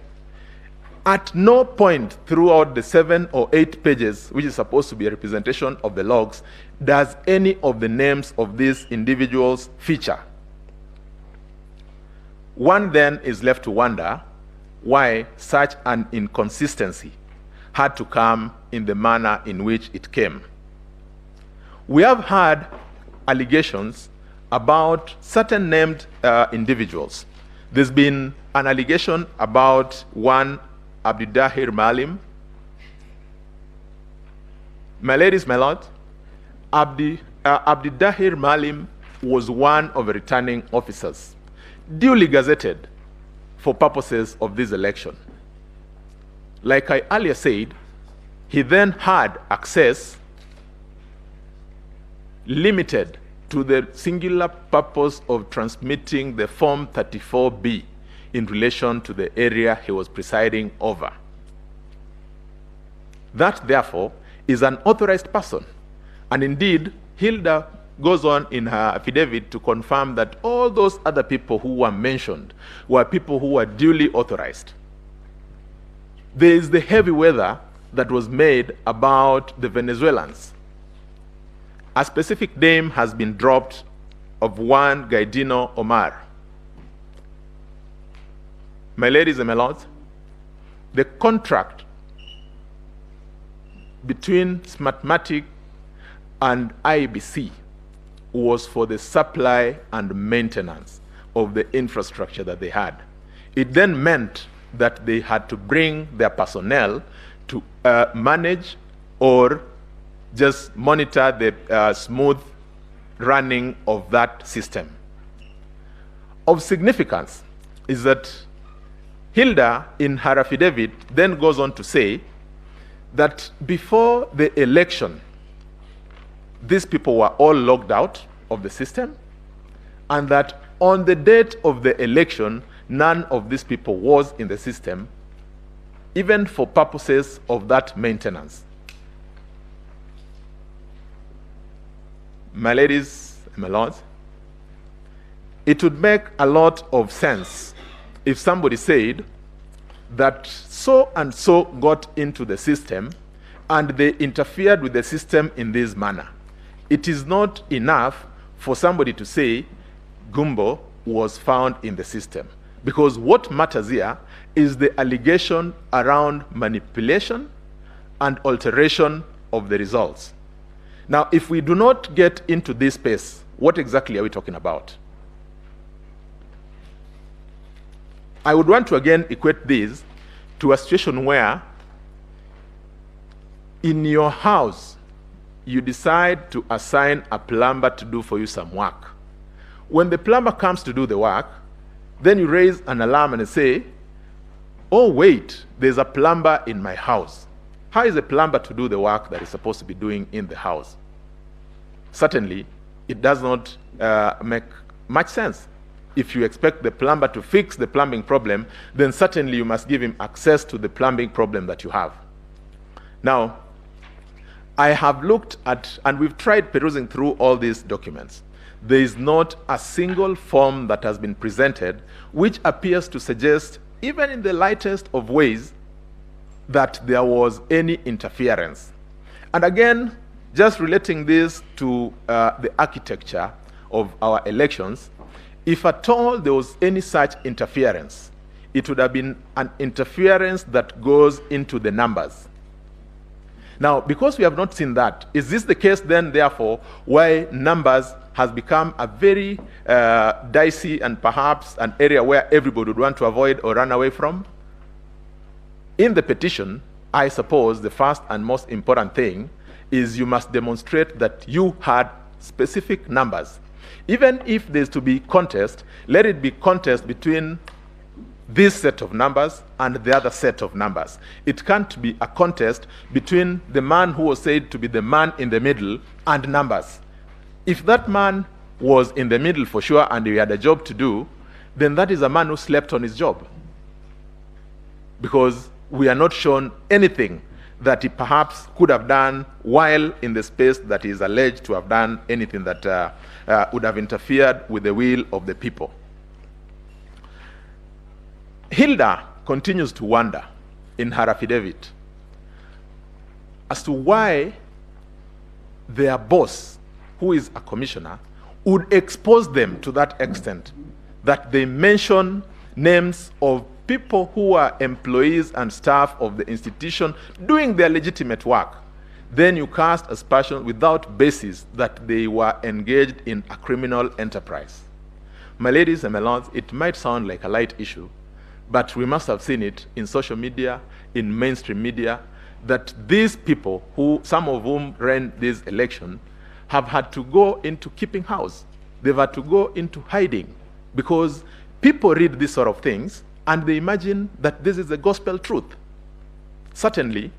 At no point throughout the 7 or 8 pages, which is supposed to be a representation of the logs, does any of the names of these individuals feature. One then is left to wonder why such an inconsistency had to come in the manner in which it came. We have had allegations about certain named individuals. There's been an allegation about one Abdidahir Malim. My ladies, my lords, Abdidahir Malim was one of the returning officers, duly gazetted for purposes of this election. Like I earlier said, he then had access limited to the singular purpose of transmitting the Form 34B in relation to the area he was presiding over. That, therefore, is an authorized person. And indeed, Hilda goes on in her affidavit to confirm that all those other people who were mentioned were people who were duly authorized. There is the heavy weather that was made about the Venezuelans. A specific name has been dropped of one Gaidino Omar. My ladies and my lords, the contract between Smartmatic and IEBC was for the supply and maintenance of the infrastructure that they had. It then meant that they had to bring their personnel to manage or just monitor the smooth running of that system. Of significance is that Hilda, in her affidavit, then goes on to say that before the election, these people were all logged out of the system, and that on the date of the election, none of these people was in the system, even for purposes of that maintenance. My ladies and my lords, it would make a lot of sense if somebody said that so and so got into the system and they interfered with the system in this manner. It is not enough for somebody to say Gumbo was found in the system, because what matters here is the allegation around manipulation and alteration of the results. Now, if we do not get into this space, what exactly are we talking about? I would want to again equate this to a situation where in your house, you decide to assign a plumber to do for you some work. When the plumber comes to do the work, then you raise an alarm and say, oh wait, there's a plumber in my house. How is a plumber to do the work that he's supposed to be doing in the house? Certainly, it does not make much sense. If you expect the plumber to fix the plumbing problem, then certainly you must give him access to the plumbing problem that you have. Now, I have looked at, and we've tried perusing through all these documents. There is not a single form that has been presented which appears to suggest, even in the lightest of ways, that there was any interference. And again, just relating this to the architecture of our elections, if at all there was any such interference, it would have been an interference that goes into the numbers. Now, because we have not seen that, is this the case then, therefore, why numbers has become a very dicey and perhaps an area where everybody would want to avoid or run away from? In the petition, I suppose the first and most important thing is you must demonstrate that you had specific numbers. Even if there's to be contest, let it be contest between this set of numbers and the other set of numbers. It can't be a contest between the man who was said to be the man in the middle and numbers. If that man was in the middle for sure and he had a job to do, then that is a man who slept on his job. Because we are not shown anything that he perhaps could have done while in the space that he is alleged to have done anything that would have interfered with the will of the people. Hilda continues to wonder in her affidavit as to why their boss, who is a commissioner, would expose them to that extent that they mention names of people who are employees and staff of the institution doing their legitimate work. Then you cast aspersions without basis that they were engaged in a criminal enterprise. My ladies and my lords, it might sound like a light issue, but we must have seen it in social media, in mainstream media, that these people, who some of whom ran this election, have had to go into keeping house. They've had to go into hiding because people read these sort of things and they imagine that this is the gospel truth. Certainly,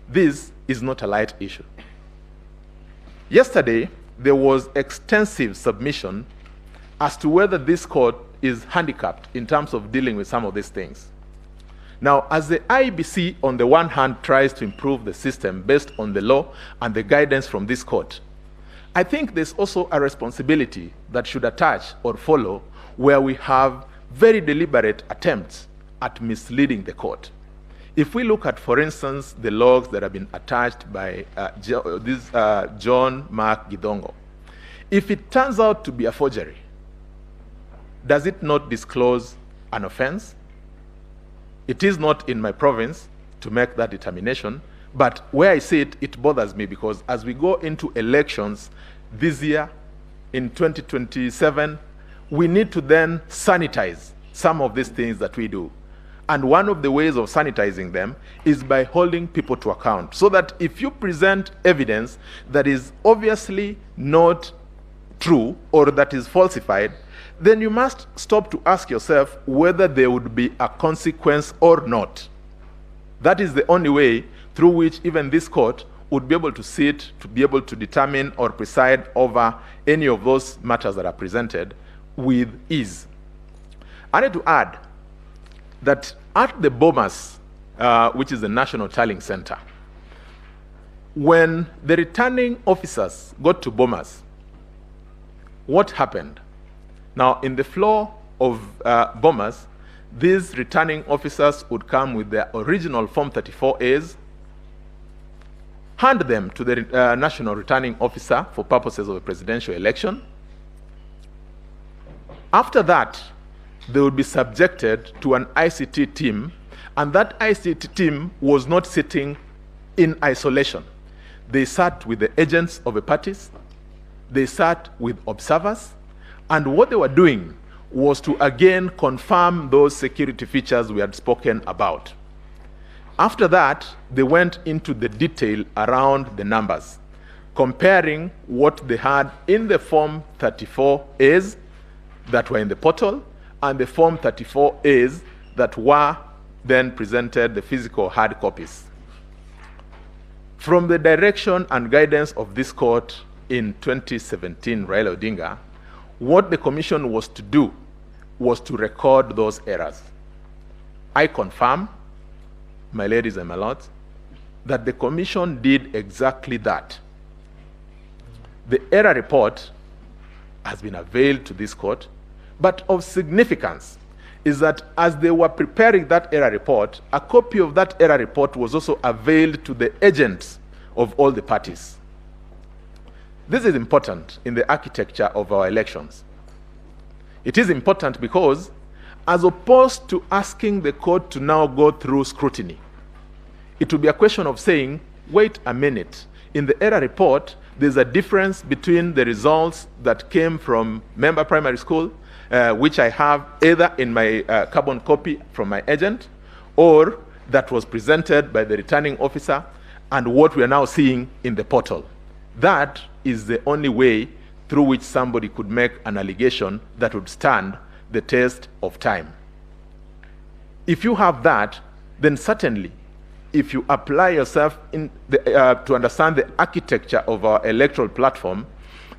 this is not a light issue. Yesterday, there was extensive submission as to whether this court is handicapped in terms of dealing with some of these things. Now, as the IEBC on the one hand tries to improve the system based on the law and the guidance from this court, I think there's also a responsibility that should attach or follow where we have very deliberate attempts at misleading the court. If we look at, for instance, the logs that have been attached by John Mark Gidongo, if it turns out to be a forgery, does it not disclose an offense? It is not in my province to make that determination, but where I see it, it bothers me because as we go into elections this year, in 2027, we need to then sanitize some of these things that we do. And one of the ways of sanitizing them is by holding people to account, so that if you present evidence that is obviously not true or that is falsified, then you must stop to ask yourself whether there would be a consequence or not. That is the only way through which even this court would be able to sit, to be able to determine or preside over any of those matters that are presented with ease. I need to add that at the Bomas, which is the National Tallying Center, when the returning officers got to Bomas, what happened? Now, in the floor of Bomas, these returning officers would come with their original Form 34As, hand them to the national returning officer for purposes of a presidential election. After that, they would be subjected to an ICT team, and that ICT team was not sitting in isolation. They sat with the agents of the parties, they sat with observers, and what they were doing was to again confirm those security features we had spoken about. After that, they went into the detail around the numbers, comparing what they had in the Form 34As that were in the portal and the Form 34As that were then presented, the physical hard copies. From the direction and guidance of this court in 2017, RAILA Odinga, what the commission was to do was to record those errors. I confirm, my ladies and my lords, that the commission did exactly that. The error report has been availed to this court, but of significance is that as they were preparing that error report, a copy of that error report was also availed to the agents of all the parties. This is important in the architecture of our elections. It is important because, as opposed to asking the court to now go through scrutiny, it will be a question of saying, wait a minute, in the error report, there's a difference between the results that came from member primary school, which I have either in my carbon copy from my agent, or that was presented by the returning officer, and what we are now seeing in the portal. That is the only way through which somebody could make an allegation that would stand the test of time. If you have that, then certainly, if you apply yourself to understand the architecture of our electoral platform,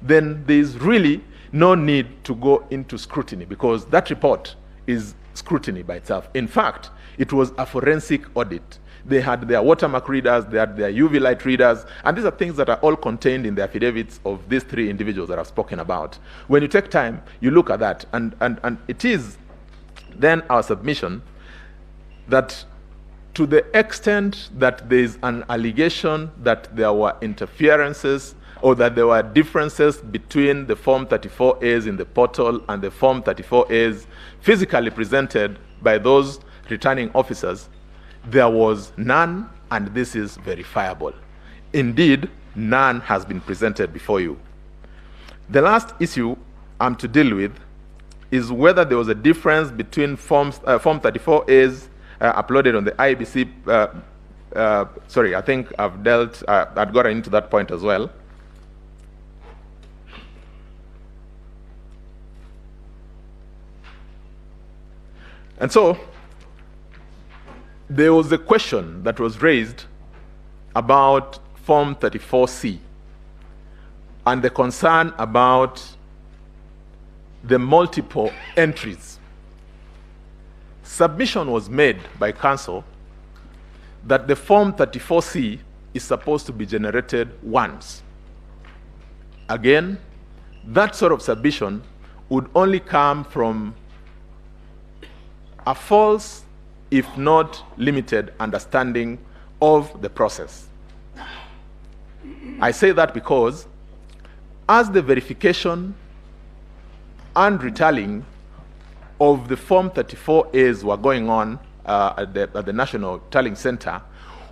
then there is really no need to go into scrutiny, because that report is scrutiny by itself. In fact, it was a forensic audit. They had their watermark readers, they had their UV light readers, and these are things that are all contained in the affidavits of these three individuals that I've spoken about. When you take time, you look at that, and it is then our submission that to the extent that there is an allegation that there were interferences or that there were differences between the Form 34As in the portal and the Form 34As physically presented by those returning officers, there was none, and this is verifiable. Indeed, none has been presented before you. The last issue I'm to deal with is whether there was a difference between Form 34As uploaded on the IEBC. Sorry, I think I've gotten into that point as well. And so, there was a question that was raised about Form 34C and the concern about the multiple entries. Submission was made by counsel that the Form 34C is supposed to be generated once. Again, that sort of submission would only come from a false, if not limited, understanding of the process. I say that because as the verification and retallying of the Form 34As were going on at the National Tallying Center,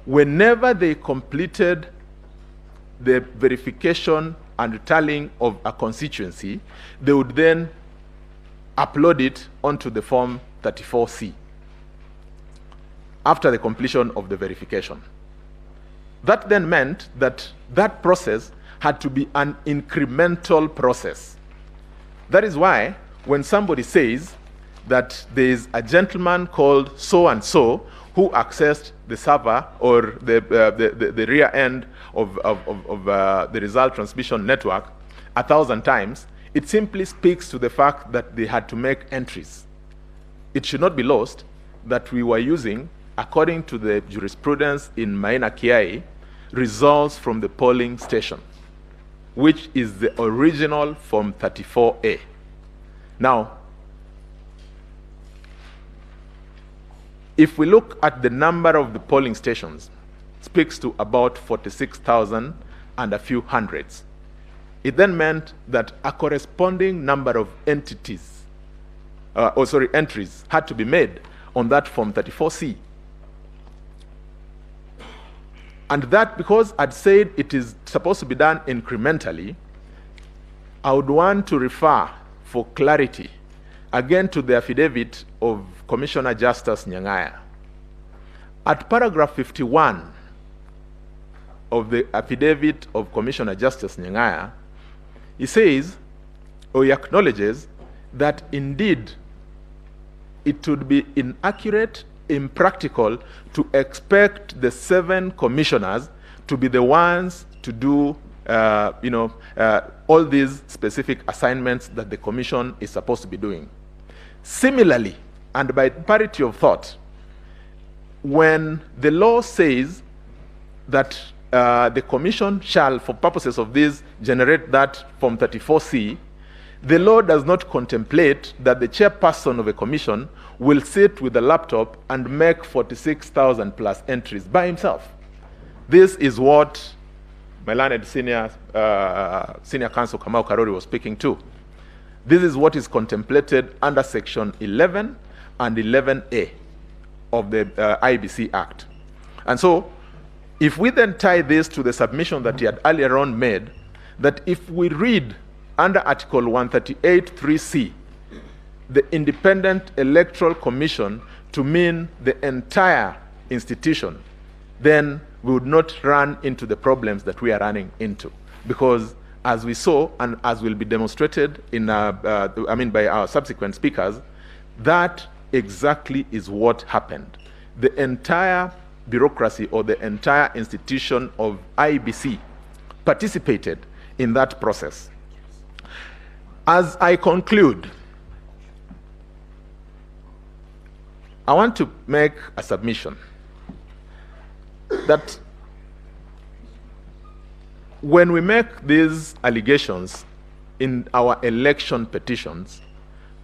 whenever they completed the verification and retallying of a constituency, they would then upload it onto the Form 34C after the completion of the verification. That then meant that that process had to be an incremental process. That is why when somebody says that there is a gentleman called so-and-so who accessed the server or the rear end of the result transmission network 1,000 times, it simply speaks to the fact that they had to make entries. It should not be lost that we were using, according to the jurisprudence in Maina Kiai, results from the polling station, which is the original Form 34A. Now, if we look at the number of the polling stations, it speaks to about 46,000 and a few hundreds. It then meant that a corresponding number of entries, entries had to be made on that Form 34C. And that, because I'd said it is supposed to be done incrementally, I would want to refer for clarity again to the affidavit of Commissioner Justice Nyang'aya. At paragraph 51 of the affidavit of Commissioner Justice Nyang'aya, he says, or he acknowledges, that indeed it would be inaccurate, impractical to expect the 7 commissioners to be the ones to do all these specific assignments that the commission is supposed to be doing. Similarly, and by parity of thought, when the law says that the commission shall, for purposes of this, generate that Form 34C, the law does not contemplate that the chairperson of a commission will sit with a laptop and make 46,000 plus entries by himself. This is what my learned senior counsel Kamau Karori was speaking to. This is what is contemplated under Section 11 and 11A of the IEBC Act. And so, if we then tie this to the submission that he had earlier on made, that if we read under Article 138(3)(c), the Independent Electoral Commission to mean the entire institution, then we would not run into the problems that we are running into. Because as we saw, and as will be demonstrated in by our subsequent speakers, that exactly is what happened. The entire bureaucracy or the entire institution of IEBC participated in that process. As I conclude, I want to make a submission that when we make these allegations in our election petitions,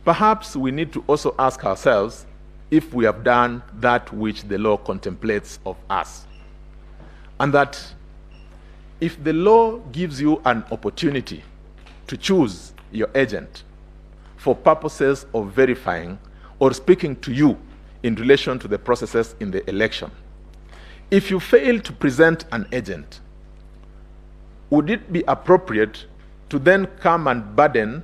perhaps we need to also ask ourselves if we have done that which the law contemplates of us. And that if the law gives you an opportunity to choose your agent for purposes of verifying or speaking to you in relation to the processes in the election, if you fail to present an agent, would it be appropriate to then come and burden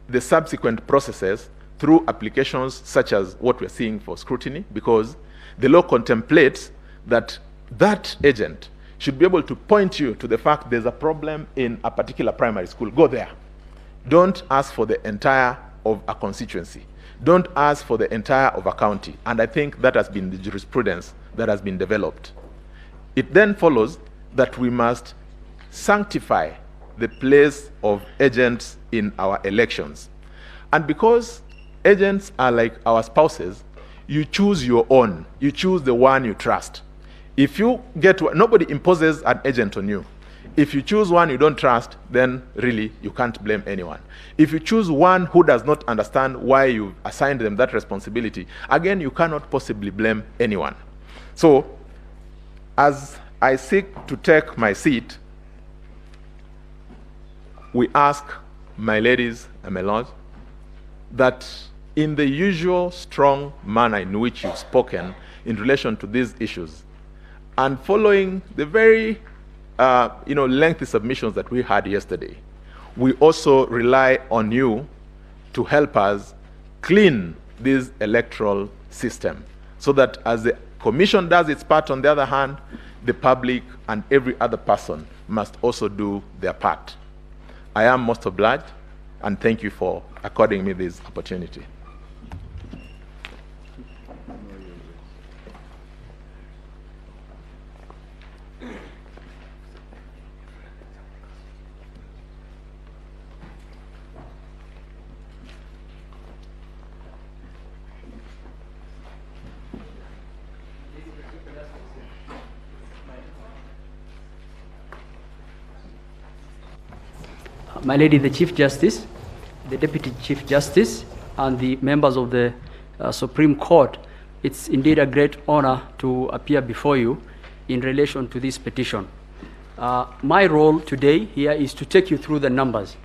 the subsequent processes through applications such as what we're seeing for scrutiny? Because the law contemplates that that agent should be able to point you to the fact there's a problem in a particular primary school. Go there. Don't ask for the entire of a constituency. Don't ask for the entire of a county. And I think that has been the jurisprudence that has been developed. It then follows that we must sanctify the place of agents in our elections. And because agents are like our spouses, you choose your own. You choose the one you trust. If you get, nobody imposes an agent on you. If you choose one you don't trust, then really you can't blame anyone. If you choose one who does not understand why you assigned them that responsibility, again, you cannot possibly blame anyone. So, as I seek to take my seat, we ask, my ladies and my lords, that in the usual strong manner in which you've spoken in relation to these issues, and following the very lengthy submissions that we had yesterday, we also rely on you to help us clean this electoral system, so that as the Commission does its part, on the other hand, the public and every other person must also do their part. I am most obliged, and thank you for according me this opportunity. My Lady the Chief Justice, the Deputy Chief Justice, and the members of the Supreme Court, it's indeed a great honor to appear before you in relation to this petition. My role today here is to take you through the numbers.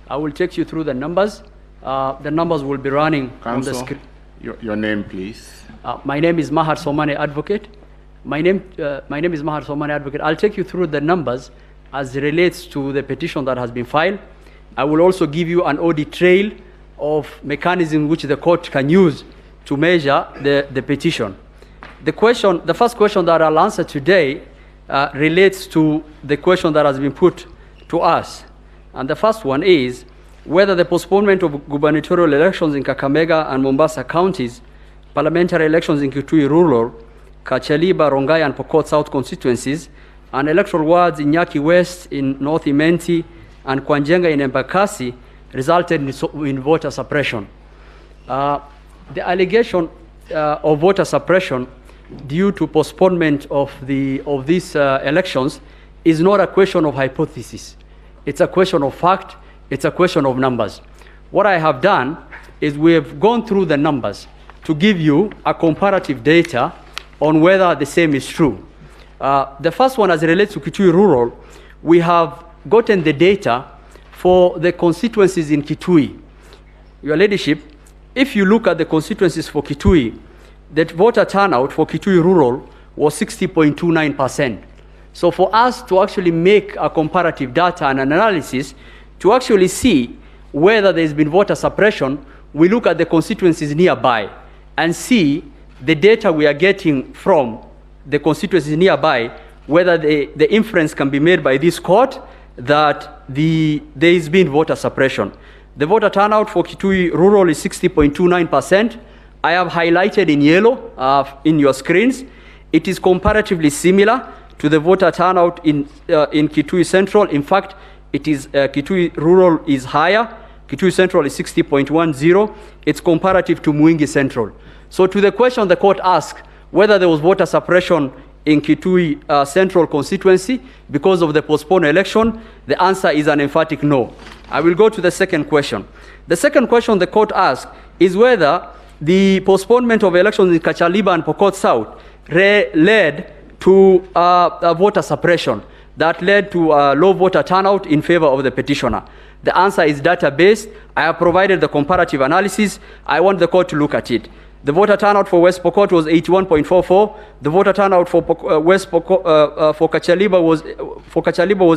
I will take you through the numbers. The numbers will be running on the screen. Your name, please. My name is Mahar Somane Advocate. My name is Mahar Somane Advocate. I'll take you through the numbers as it relates to the petition that has been filed. I will also give you an audit trail of mechanisms which the court can use to measure the petition. The first question that I'll answer today relates to the question that has been put to us. And the first one is whether the postponement of gubernatorial elections in Kakamega and Mombasa counties, parliamentary elections in Kitui Rural, Kachaliba, Rongai, and Pokot South constituencies, and electoral wards in Nyaki West, in North Imenti, and Kwanjenga in Embakasi resulted in voter suppression. The allegation of voter suppression due to postponement of these elections is not a question of hypothesis. It's a question of fact. It's a question of numbers. What I have done is we have gone through the numbers to give you a comparative data on whether the same is true. The first one, as it relates to Kitui Rural, we have gotten the data for the constituencies in Kitui. Your Ladyship, if you look at the constituencies for Kitui, the voter turnout for Kitui Rural was 60.29%. So for us to actually make a comparative data and analysis to actually see whether there's been voter suppression, we look at the constituencies nearby and see the data we are getting from the constituencies nearby, whether the inference can be made by this court that there has been voter suppression. The voter turnout for Kitui Rural is 60.29%. I have highlighted in yellow in your screens. It is comparatively similar to the voter turnout in Kitui Central. In fact, it is Kitui Rural is higher. Kitui Central is 60.10. It's comparative to Mwingi Central. So to the question the court asked, whether there was voter suppression in Kitui Central constituency because of the postponed election, the answer is an emphatic no. I will go to the second question. The second question the court asked is whether the postponement of elections in Kachaliba and Pokot South led to a voter suppression that led to a low voter turnout in favor of the petitioner. The answer is data-based. I have provided the comparative analysis. I want the court to look at it. The voter turnout for West Pokot was 81.44. The voter turnout for Kachaliba was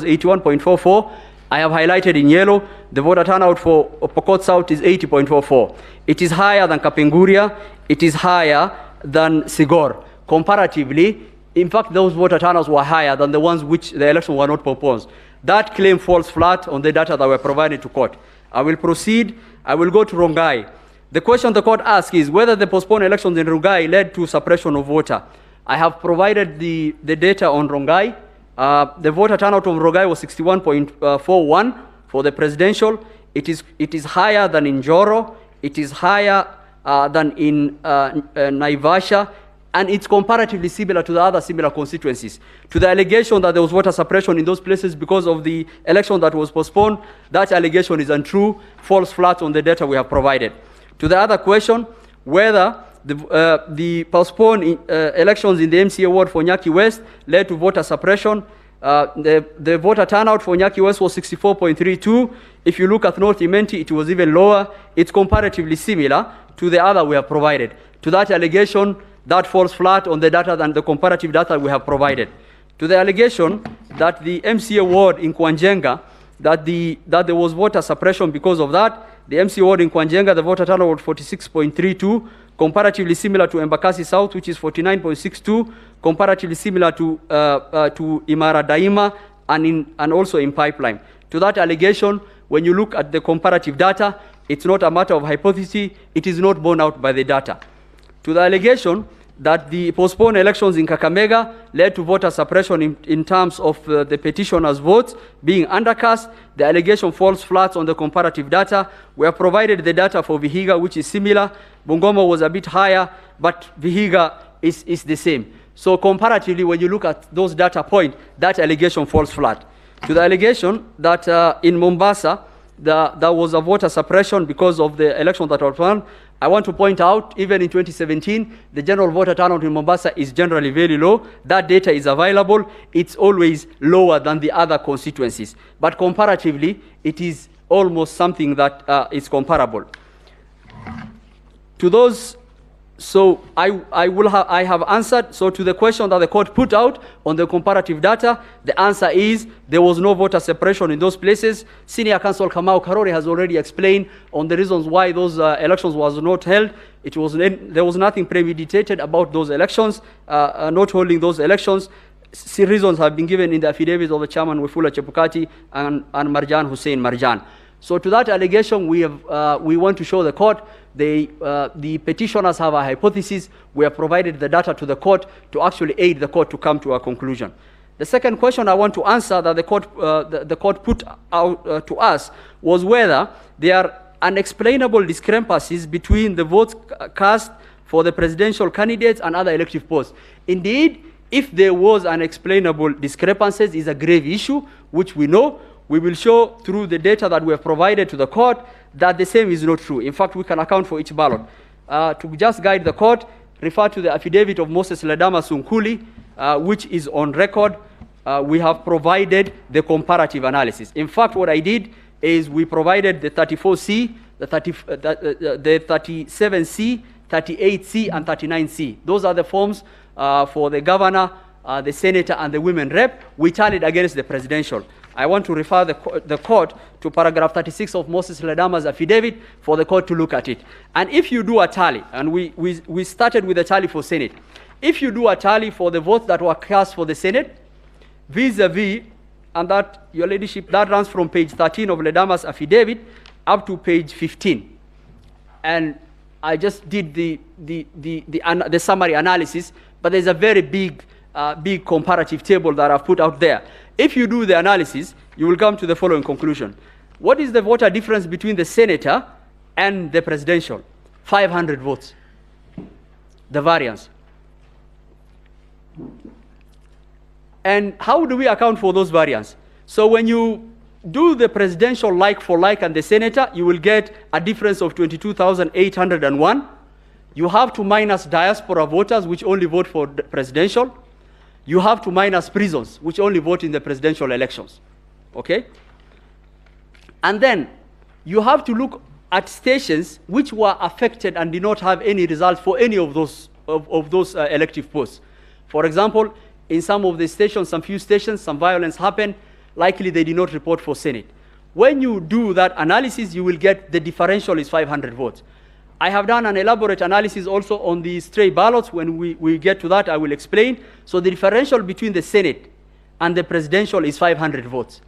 81.44. I have highlighted in yellow. The voter turnout for Pokot South is 80.44. It is higher than Kapenguria. It is higher than Sigor. Comparatively, in fact, those voter turnouts were higher than the ones which the election were not proposed. That claim falls flat on the data that were provided to court. I will proceed. I will go to Rongai. The question the court asks is whether the postponed elections in Rongai led to suppression of voter. I have provided the data on Rongai. The voter turnout of Rongai was 61.41 for the presidential. It is higher than in Joro. It is higher than in Naivasha. And it's comparatively similar to the other similar constituencies. To the allegation that there was voter suppression in those places because of the election that was postponed, that allegation is untrue, falls flat on the data we have provided. To the other question, whether the postponed elections in the MCA ward for Nyaki West led to voter suppression, the voter turnout for Nyaki West was 64.32. If you look at North Imenti, it was even lower. It's comparatively similar to the other we have provided. To that allegation, that falls flat on the data and the comparative data we have provided. To the allegation that the MCA ward in Kwanjenga, that there was voter suppression because of that, the MCA ward in Kwanjenga, the voter turnout was 46.32, comparatively similar to Embakasi South, which is 49.62, comparatively similar to Imara Daima, and also in Pipeline. To that allegation, when you look at the comparative data, it's not a matter of hypothesis, it is not borne out by the data. To the allegation that the postponed elections in Kakamega led to voter suppression in terms of the petitioners' votes being undercast, the allegation falls flat on the comparative data. We have provided the data for Vihiga, which is similar. Bungoma was a bit higher, but Vihiga is the same. So comparatively, when you look at those data points, that allegation falls flat. To the allegation that in Mombasa, there was a voter suppression because of the election that was run, I want to point out, even in 2017, the general voter turnout in Mombasa is generally very low. That data is available. It's always lower than the other constituencies. But comparatively, it is almost something that is comparable. To those, so I have answered. So to the question that the court put out on the comparative data, the answer is there was no voter suppression in those places. Senior Counsel Kamau Karori has already explained on the reasons why those elections was not held. There was nothing premeditated about those elections, not holding those elections. Reasons have been given in the affidavits of the chairman Wafula Chebukati and Marjan Hussein Marjan. So to that allegation, we want to show the court the petitioners have a hypothesis. We have provided the data to the court to actually aid the court to come to a conclusion. The second question I want to answer that the court put out to us was whether there are unexplainable discrepancies between the votes cast for the presidential candidates and other elective posts. Indeed, if there was unexplainable discrepancies, is a grave issue, which we know. We will show through the data that we have provided to the court that the same is not true. In fact, we can account for each ballot. To just guide the court, refer to the affidavit of Moses Ledama Sunkuli, which is on record. We have provided the comparative analysis. In fact, what I did is we provided the 34C, the 37C, 38C, and 39C. Those are the forms for the governor, the senator, and the women rep. We tallied against the presidential. I want to refer the court to paragraph 36 of Moses Ledama's affidavit for the court to look at it. And if you do a tally, and we started with a tally for Senate, if you do a tally for the votes that were cast for the Senate, vis-a-vis, and that, Your Ladyship, that runs from page 13 of Ledama's affidavit up to page 15. And I just did the summary analysis, but there's a very big comparative table that I've put out there. If you do the analysis, you will come to the following conclusion. What is the voter difference between the senator and the presidential? 500 votes. The variance. And how do we account for those variants? So when you do the presidential like for like and the senator, you will get a difference of 22,801. You have to minus diaspora voters, which only vote for the presidential. You have to minus prisons, which only vote in the presidential elections. Okay? And then you have to look at stations which were affected and did not have any results for any of those elective posts. For example, in some of the stations, some few stations, some violence happened. Likely they did not report for Senate. When you do that analysis, you will get the differential is 500 votes. I have done an elaborate analysis also on the stray ballots. When we get to that, I will explain. So the differential between the Senate and the presidential is 500 votes.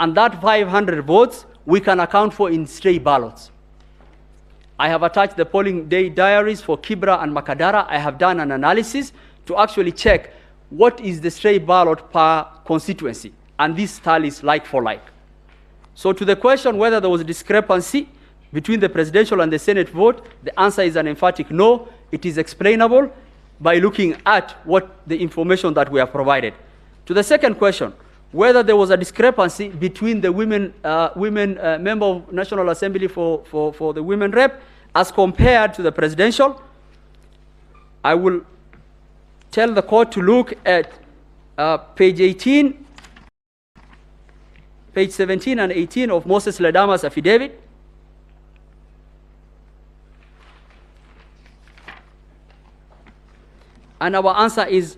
And that 500 votes, we can account for in stray ballots. I have attached the polling day diaries for Kibra and Makadara. I have done an analysis to actually check what is the stray ballot per constituency. And this tally is like for like. So to the question whether there was a discrepancy between the presidential and the Senate vote, the answer is an emphatic no. It is explainable by looking at what the information that we have provided. To the second question, whether there was a discrepancy between the women member of National Assembly for the women rep as compared to the presidential, I will tell the court to look at page 18, page 17 and 18 of Moses Ledama's affidavit. And our answer is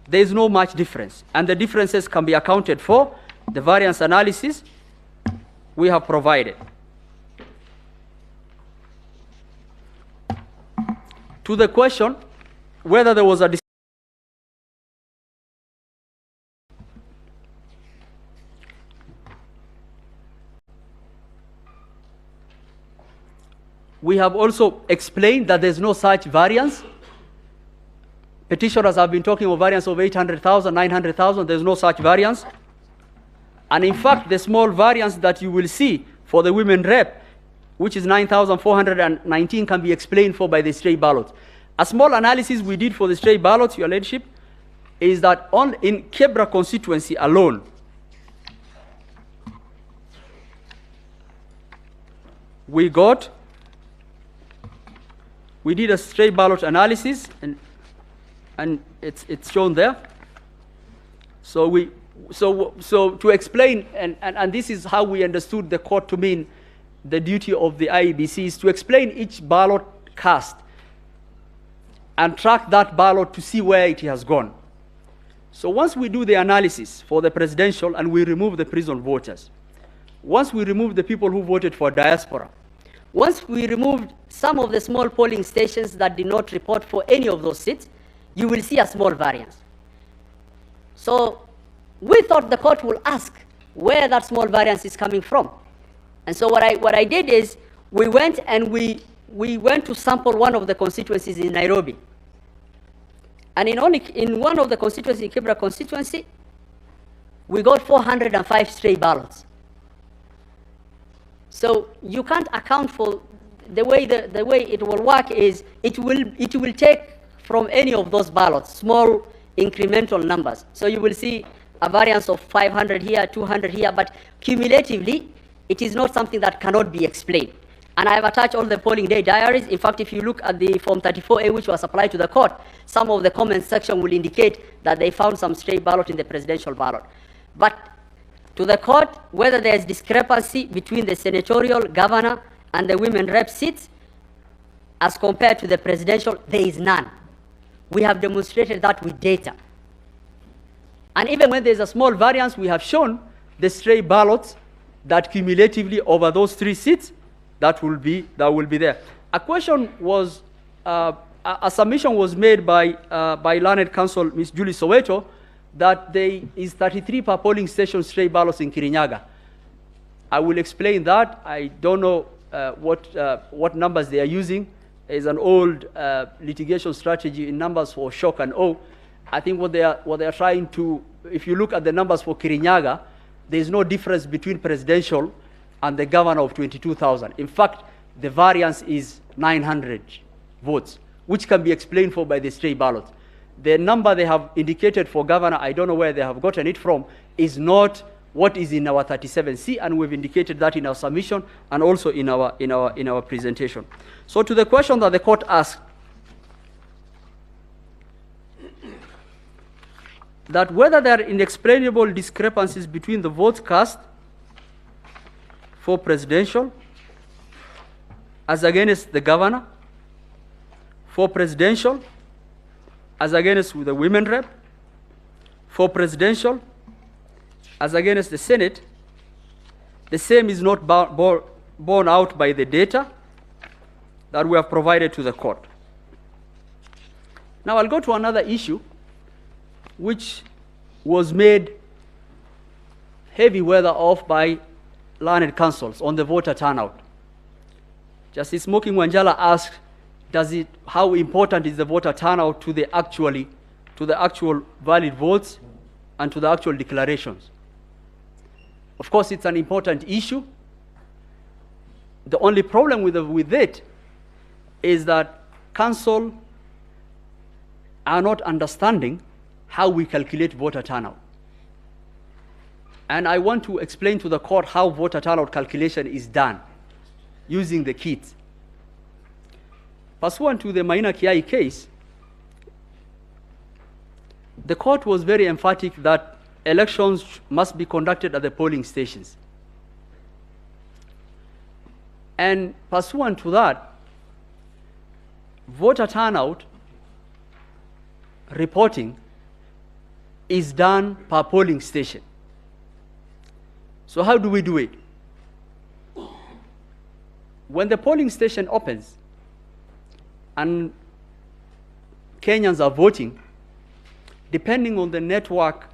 there is no much difference. And the differences can be accounted for. The variance analysis we have provided. to the question whether there was a we have also explained that there's no such variance. Petitioners have been talking of variance of 800,000, 900,000. There's no such variance. And in fact, the small variance that you will see for the women rep, which is 9,419, can be explained for by the stray ballots. A small analysis we did for the stray ballots, Your Lordship, is that in Kebra constituency alone, we did a stray ballot analysis, and it's shown there. So to explain, and this is how we understood the court to mean the duty of the IEBC is to explain each ballot cast and track that ballot to see where it has gone. So once we do the analysis for the presidential and we remove the prison voters, once we remove the people who voted for diaspora, once we removed some of the small polling stations that did not report for any of those seats, you will see a small variance. So we thought the court will ask where that small variance is coming from. And so what I did is we went and we went to sample one of the constituencies in Nairobi. And in one of the constituencies, in Kibra constituency, we got 405 stray ballots. So you can't account for the way it will work is it will take from any of those ballots small incremental numbers. So you will see a variance of 500 here, 200 here, but cumulatively it is not something that cannot be explained. And I have attached all the polling day diaries. In fact, if you look at the Form 34A, which was applied to the court, some of the comments section will indicate that they found some stray ballot in the presidential ballot. But to the court, whether there is discrepancy between the senatorial, governor, and the women rep seats, as compared to the presidential, there is none. We have demonstrated that with data. And even when there's a small variance, we have shown the stray ballots that cumulatively over those 3 seats, that will be there. A question was, a submission was made by learned counsel Ms. Julie Soweto that there is 33 per polling station stray ballots in Kirinyaga. I will explain that. I don't know what numbers they are using. It's an old litigation strategy in numbers for shock and awe. I think what they are trying to, if you look at the numbers for Kirinyaga, there is no difference between presidential and the governor of 22,000. In fact, the variance is 900 votes, which can be explained for by the stray ballots. The number they have indicated for governor, I don't know where they have gotten it from, is not what is in our 37C, and we've indicated that in our submission and also in our presentation. So to the question that the court asked, that whether there are inexplainable discrepancies between the votes cast for presidential as against the governor, for presidential as against the women rep, for presidential as against the Senate, the same is not borne out by the data that we have provided to the court. Now I'll go to another issue which was made heavy weather of by learned counsels on the voter turnout. Justice Moki Wanjala asked, how important is the voter turnout to the actual valid votes and to the actual declarations? Of course, it's an important issue. The only problem with it is that counsel are not understanding how we calculate voter turnout. And I want to explain to the court how voter turnout calculation is done using the kits. Pursuant to the Maina Kiai case, the court was very emphatic that elections must be conducted at the polling stations. And pursuant to that, voter turnout reporting is done per polling station. So how do we do it? When the polling station opens and Kenyans are voting, depending on the network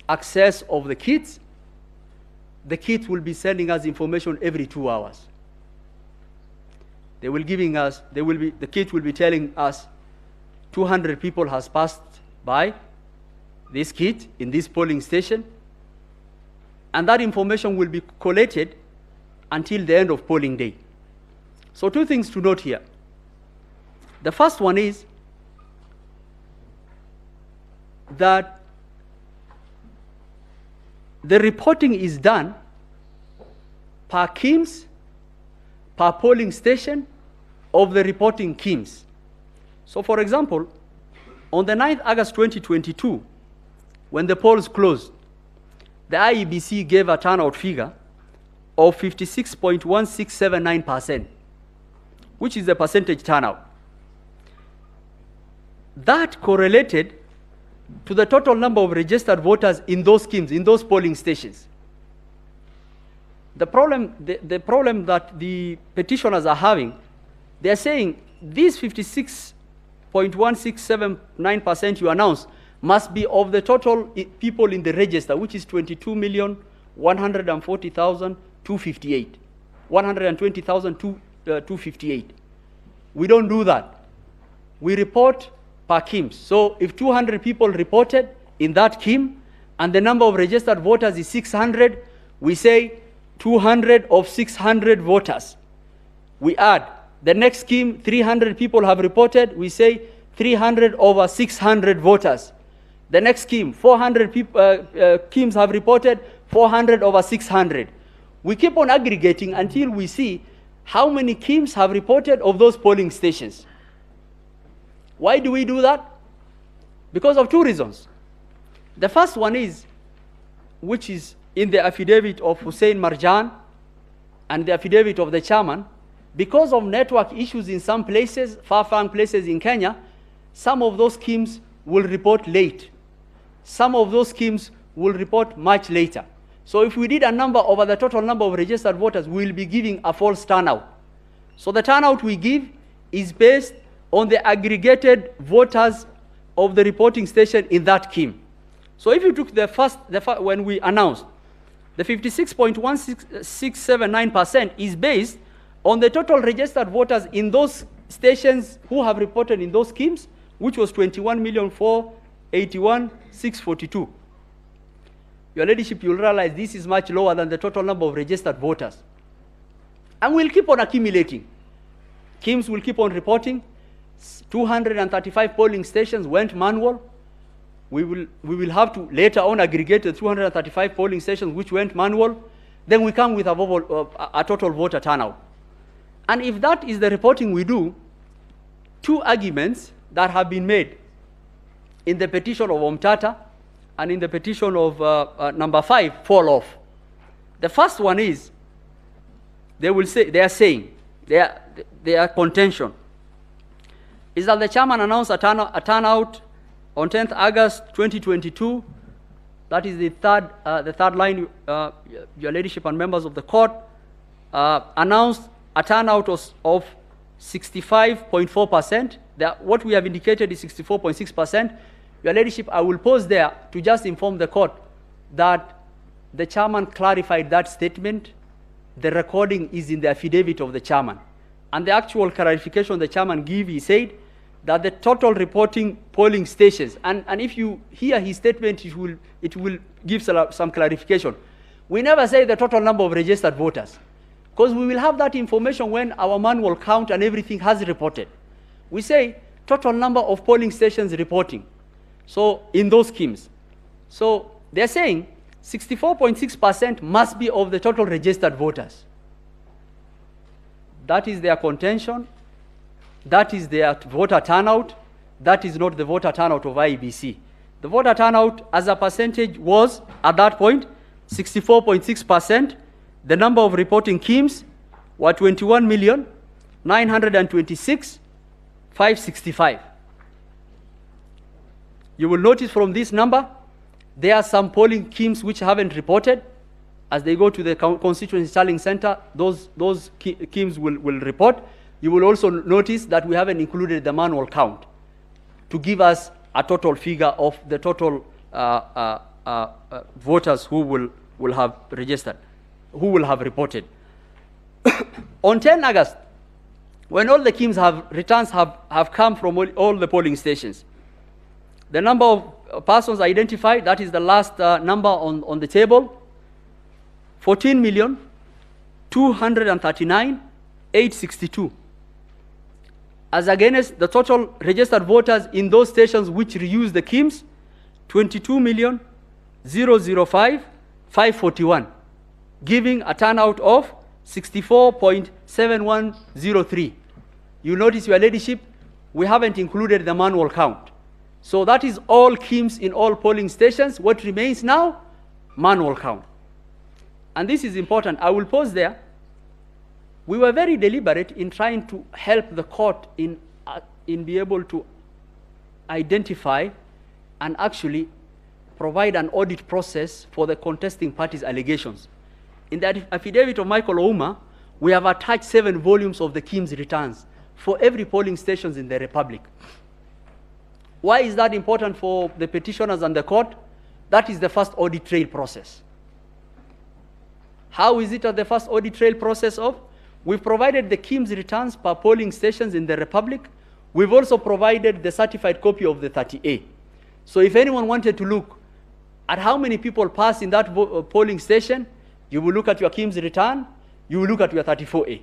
access of the kits will be sending us information every 2 hours. The kit will be telling us 200 people has passed by this kit in this polling station, and that information will be collated until the end of polling day. So 2 things to note here. The first one is that the reporting is done per KIMS, per polling station of the reporting KIMS. So for example, on the 9th August 2022, when the polls closed, the IEBC gave a turnout figure of 56.1679%, which is the percentage turnout. That correlated to the total number of registered voters in those schemes, in those polling stations. The problem that the petitioners are having, they are saying these 56.1679% you announced must be of the total people in the register, which is 22,140,258. 120,258. We don't do that. We report per KIMS. So if 200 people reported in that KIM and the number of registered voters is 600, we say 200 of 600 voters. We add the next KIM, 300 people have reported, we say 300 over 600 voters. The next KIM, 400 KIMs have reported, 400 over 600. We keep on aggregating until we see how many KIMs have reported of those polling stations. Why do we do that? Because of 2 reasons. The first one is, which is in the affidavit of Hussein Marjan and the affidavit of the chairman, because of network issues in some places, far-flung places in Kenya, some of those KIMs will report late. Some of those KIMs will report much later. So if we did a number over the total number of registered voters, we'll be giving a false turnout. So the turnout we give is based on the aggregated voters of the reporting station in that KIM. So if you took when we announced, the 56.1679% is based on the total registered voters in those stations who have reported in those KIMs, which was 21,481,642. Your Ladyship, you'll realize this is much lower than the total number of registered voters. And we'll keep on accumulating. KIMs will keep on reporting. 235 polling stations went manual. We will have to later on aggregate the 235 polling stations which went manual. Then we come with a total voter turnout. And if that is the reporting we do, 2 arguments that have been made in the petition of Omtata and in the petition of number 5 fall off. The first one is, their contention is that the chairman announced a turnout on 10th August 2022. That is the third line, Your Ladyship and members of the court, announced a turnout of 65.4%. What we have indicated is 64.6%. Your Ladyship, I will pause there to just inform the court that the chairman clarified that statement. The recording is in the affidavit of the chairman. And the actual clarification the chairman gave, he said that the total reporting polling stations, and if you hear his statement, it will give some clarification. We never say the total number of registered voters, because we will have that information when our manual count and everything has reported. We say total number of polling stations reporting. So in those schemes. So they're saying 64.6% must be of the total registered voters. That is their contention. That is their voter turnout. That is not the voter turnout of IEBC. The voter turnout as a percentage was, at that point, 64.6%. The number of reporting KIMs were 21,926,565. You will notice from this number, there are some polling KIMs which haven't reported. As they go to the constituency tallying center, those KIMs will report. you will also notice that we haven't included the manual count to give us a total figure of the total voters who will have registered, who will have reported. On 10 August, when all the KIMS returns have come from all the polling stations, the number of persons identified, that is the last number on the table, 14,239,862. As against the total registered voters in those stations which reuse the KIMS, 22,005,541, giving a turnout of 64.7103. You notice, Your Ladyship, we haven't included the manual count. So that is all KIMS in all polling stations. What remains now? Manual count. And this is important. I will pause there. We were very deliberate in trying to help the court in be able to identify and actually provide an audit process for the contesting parties' allegations. In the affidavit of Michael Ouma, we have attached 7 volumes of the KIMS returns for every polling stations in the Republic. Why is that important for the petitioners and the court? That is the first audit trail process. How is it the first audit trail process of? We've provided the KIMS returns per polling stations in the Republic. We've also provided the certified copy of the 30A. So if anyone wanted to look at how many people pass in that polling station, you will look at your KIMS return, you will look at your 34A.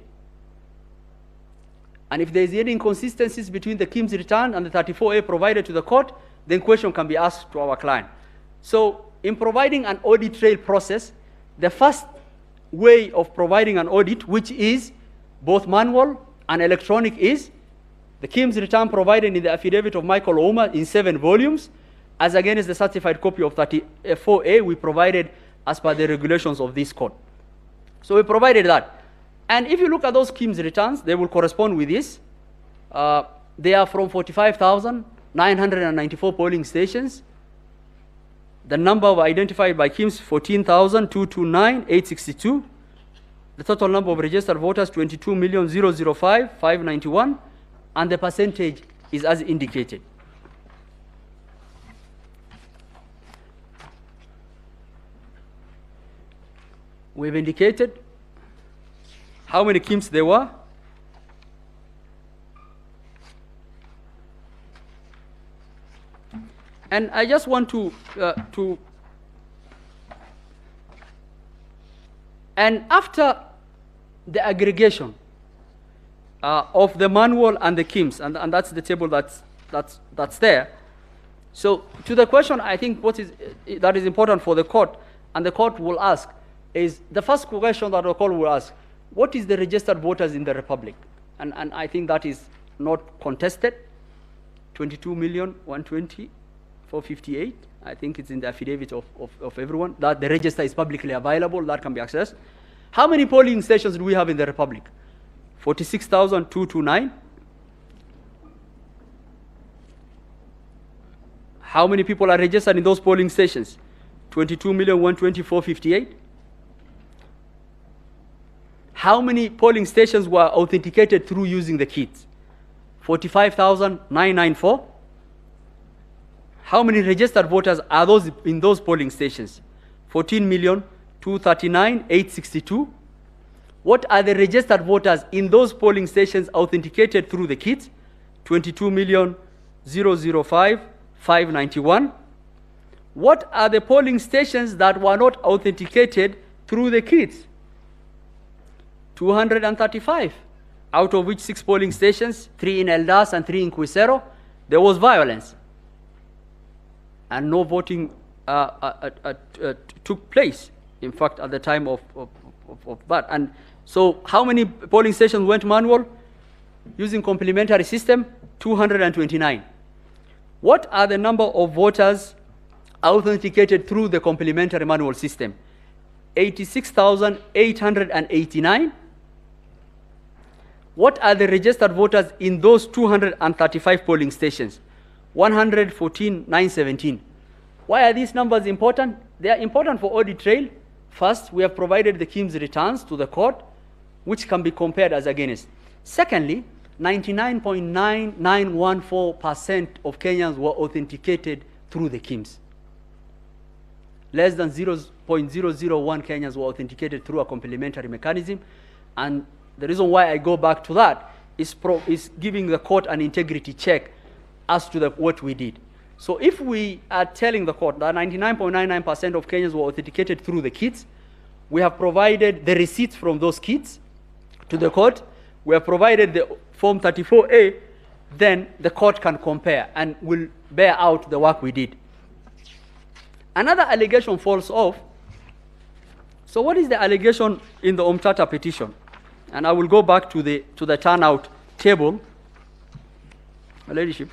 And if there is any inconsistencies between the KIMS return and the 34A provided to the court, then question can be asked to our client. So in providing an audit trail process, the first way of providing an audit, which is both manual and electronic, is the KIMS return provided in the affidavit of Michael Ouma in 7 volumes, as against the certified copy of 34A we provided as per the regulations of this court. So we provided that. And if you look at those KIMS returns, they will correspond with this. They are from 45,994 polling stations. The number identified by KIMS, 14,229,862. The total number of registered voters, 22,005,591. And the percentage is as indicated. We've indicated how many KIMS there were. And I just want and after the aggregation of the manual and the KIMS, and that's the table that's there. So to the question, I think that is important for the court, and the court will ask, is the first question that the court will ask, what is the registered voters in the Republic? And I think that is not contested. 22,120,458. I think it's in the affidavit of everyone, that the register is publicly available, that can be accessed. How many polling stations do we have in the Republic? 46,229. How many people are registered in those polling stations? 22,120,458. How many polling stations were authenticated through using the kits? 45,994. How many registered voters are those in those polling stations? 14,239,862. What are the registered voters in those polling stations authenticated through the kits? 22,005,591. What are the polling stations that were not authenticated through the kits? 235, out of which 6 polling stations, 3 in Eldas and 3 in Quisero, there was violence. And no voting took place, in fact, at the time of that. And so how many polling stations went manual? Using complementary system, 229. What are the number of voters authenticated through the complementary manual system? 86,889. What are the registered voters in those 235 polling stations? 114,917. Why are these numbers important? They are important for audit trail. First, we have provided the KIMS returns to the court, which can be compared as against. Secondly, 99.9914% of Kenyans were authenticated through the KIMS. Less than 0.001 Kenyans were authenticated through a complementary mechanism. And the reason why I go back to that is giving the court an integrity check as to what we did. So if we are telling the court that 99.99% of Kenyans were authenticated through the kits, we have provided the receipts from those kits to the court, we have provided the Form 34A, then the court can compare and will bear out the work we did. Another allegation falls off. So what is the allegation in the Umtata petition? And I will go back to the turnout table. Your Ladyship.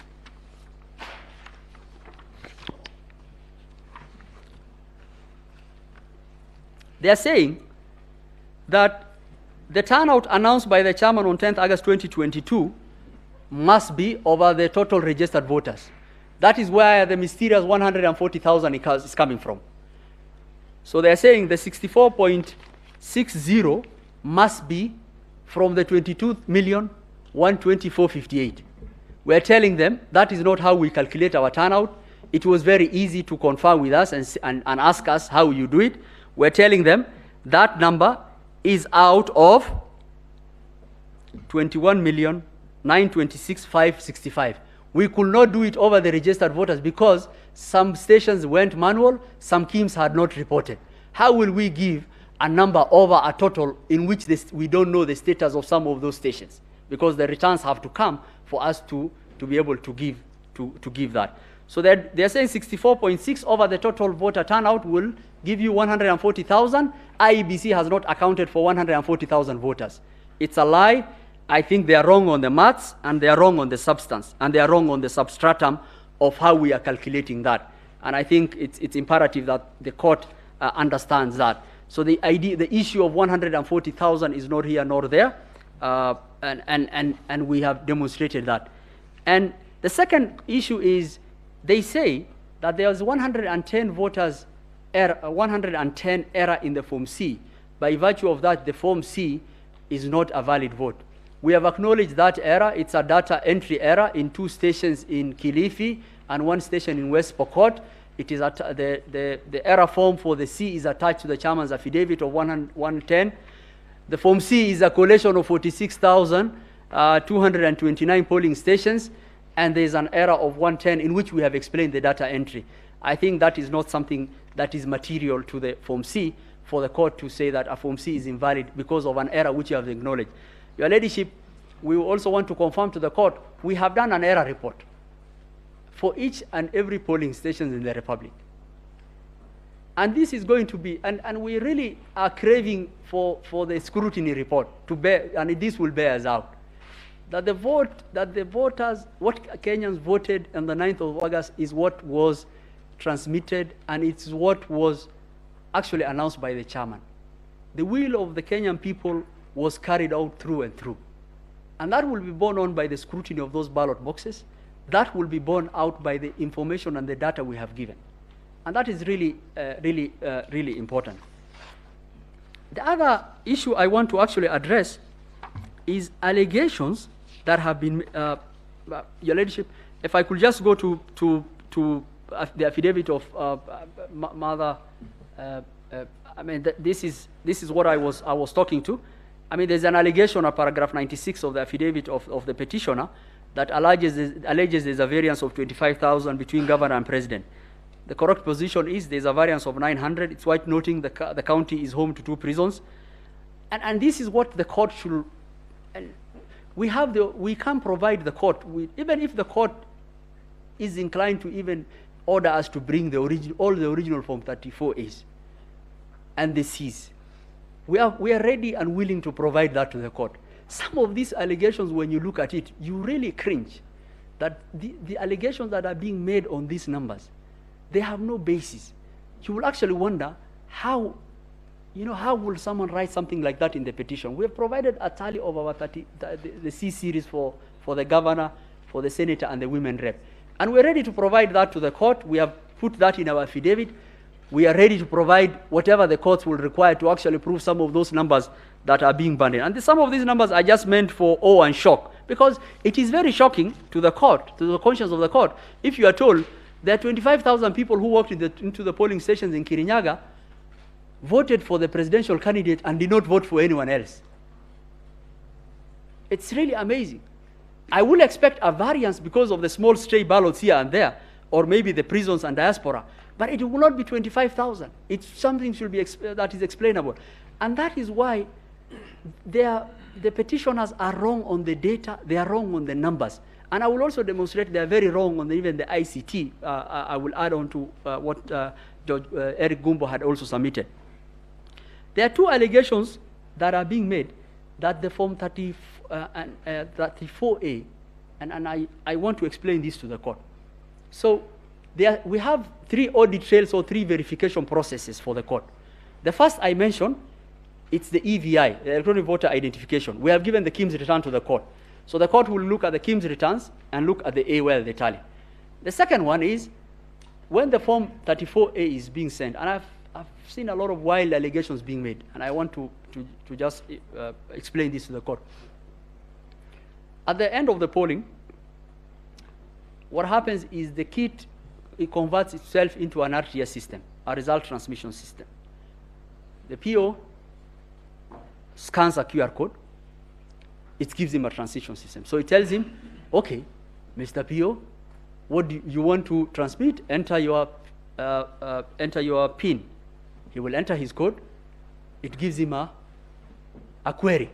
They are saying that the turnout announced by the chairman on 10th August 2022 must be over the total registered voters. That is where the mysterious 140,000 is coming from. So they are saying the 64.60 must be from the 22,124,058. We are telling them that is not how we calculate our turnout. It was very easy to confirm with us and ask us how you do it. We're telling them that number is out of 21,926,565. We could not do it over the registered voters because some stations went manual, some KIMS had not reported. How will we give a number over a total in which we don't know the status of some of those stations? Because the returns have to come for us to be able to give that. So they're saying 64.6 over the total voter turnout will give you 140,000. IEBC has not accounted for 140,000 voters. It's a lie. I think they are wrong on the maths, and they are wrong on the substance, and they are wrong on the substratum of how we are calculating that. And I think it's imperative that the court understands that. So the issue of 140,000 is not here nor there, and we have demonstrated that. And the second issue is they say that there was 110 voters error, 110 error in the Form C. By virtue of that, the Form C is not a valid vote. We have acknowledged that error. It's a data entry error in 2 stations in Kilifi and 1 station in West Pokot. It is the error form for the C is attached to the chairman's affidavit of 110. The Form C is a collation of 46,229 polling stations, and there is an error of 110 in which we have explained the data entry. I think that is not something that is material to the Form C for the court to say that a Form C is invalid because of an error which you have acknowledged. Your Ladyship, we also want to confirm to the court, we have done an error report for each and every polling station in the Republic. And this is going to be, and we really are craving for the scrutiny report to bear, and this will bear us out. That the voters, what Kenyans voted on the 9th of August is what was transmitted, and it's what was actually announced by the chairman. The will of the Kenyan people was carried out through and through. And that will be borne on by the scrutiny of those ballot boxes. That will be borne out by the information and the data we have given. And that is really, really important. The other issue I want to actually address is allegations that have been, Your Ladyship, if I could just go to the affidavit of Mother, I mean, this is what I was talking to. I mean, there's an allegation of paragraph 96 of the affidavit of the petitioner that alleges there's a variance of 25,000 between governor and president. The correct position is there's a variance of 900. It's worth noting the county is home to 2 prisons. And this is what the court should, we can provide the court with, even if the court is inclined to even order us to bring all the original Form 34As and the Cs. We are ready and willing to provide that to the court. Some of these allegations, when you look at it, you really cringe that the allegations that are being made on these numbers, they have no basis. You will actually wonder how will someone write something like that in the petition? We have provided a tally of our the C series for the governor, for the senator, and the women rep. And we're ready to provide that to the court. We have put that in our affidavit. We are ready to provide whatever the courts will require to actually prove some of those numbers that are being banded. And some of these numbers are just meant for awe and shock, because it is very shocking to the court, to the conscience of the court, if you are told there are 25,000 people who walked into the polling stations in Kirinyaga, voted for the presidential candidate and did not vote for anyone else. It's really amazing. I will expect a variance because of the small stray ballots here and there, or maybe the prisons and diaspora, but it will not be 25,000. It's something should be that is explainable. And that is why the petitioners are wrong on the data, they are wrong on the numbers. And I will also demonstrate they are very wrong on even the ICT. I will add on to what Judge Eric Gumbo had also submitted. There are two allegations that are being made that the Form 34A, and I want to explain this to the court. So we have 3 audit trails or 3 verification processes for the court. The first I mentioned, it's the EVI, the electronic voter identification. We have given the KIMS return to the court. So the court will look at the KIMS returns and look at the AOL, the tally. The second one is when the Form 34A is being sent, and I've seen a lot of wild allegations being made, and I want to just explain this to the court. At the end of the polling, what happens is the kit, it converts itself into an RTS system, a result transmission system. The PO scans a QR code, it gives him a transition system. So it tells him, okay, Mr. PO, what do you want to transmit? Enter your PIN. He will enter his code. It gives him a query.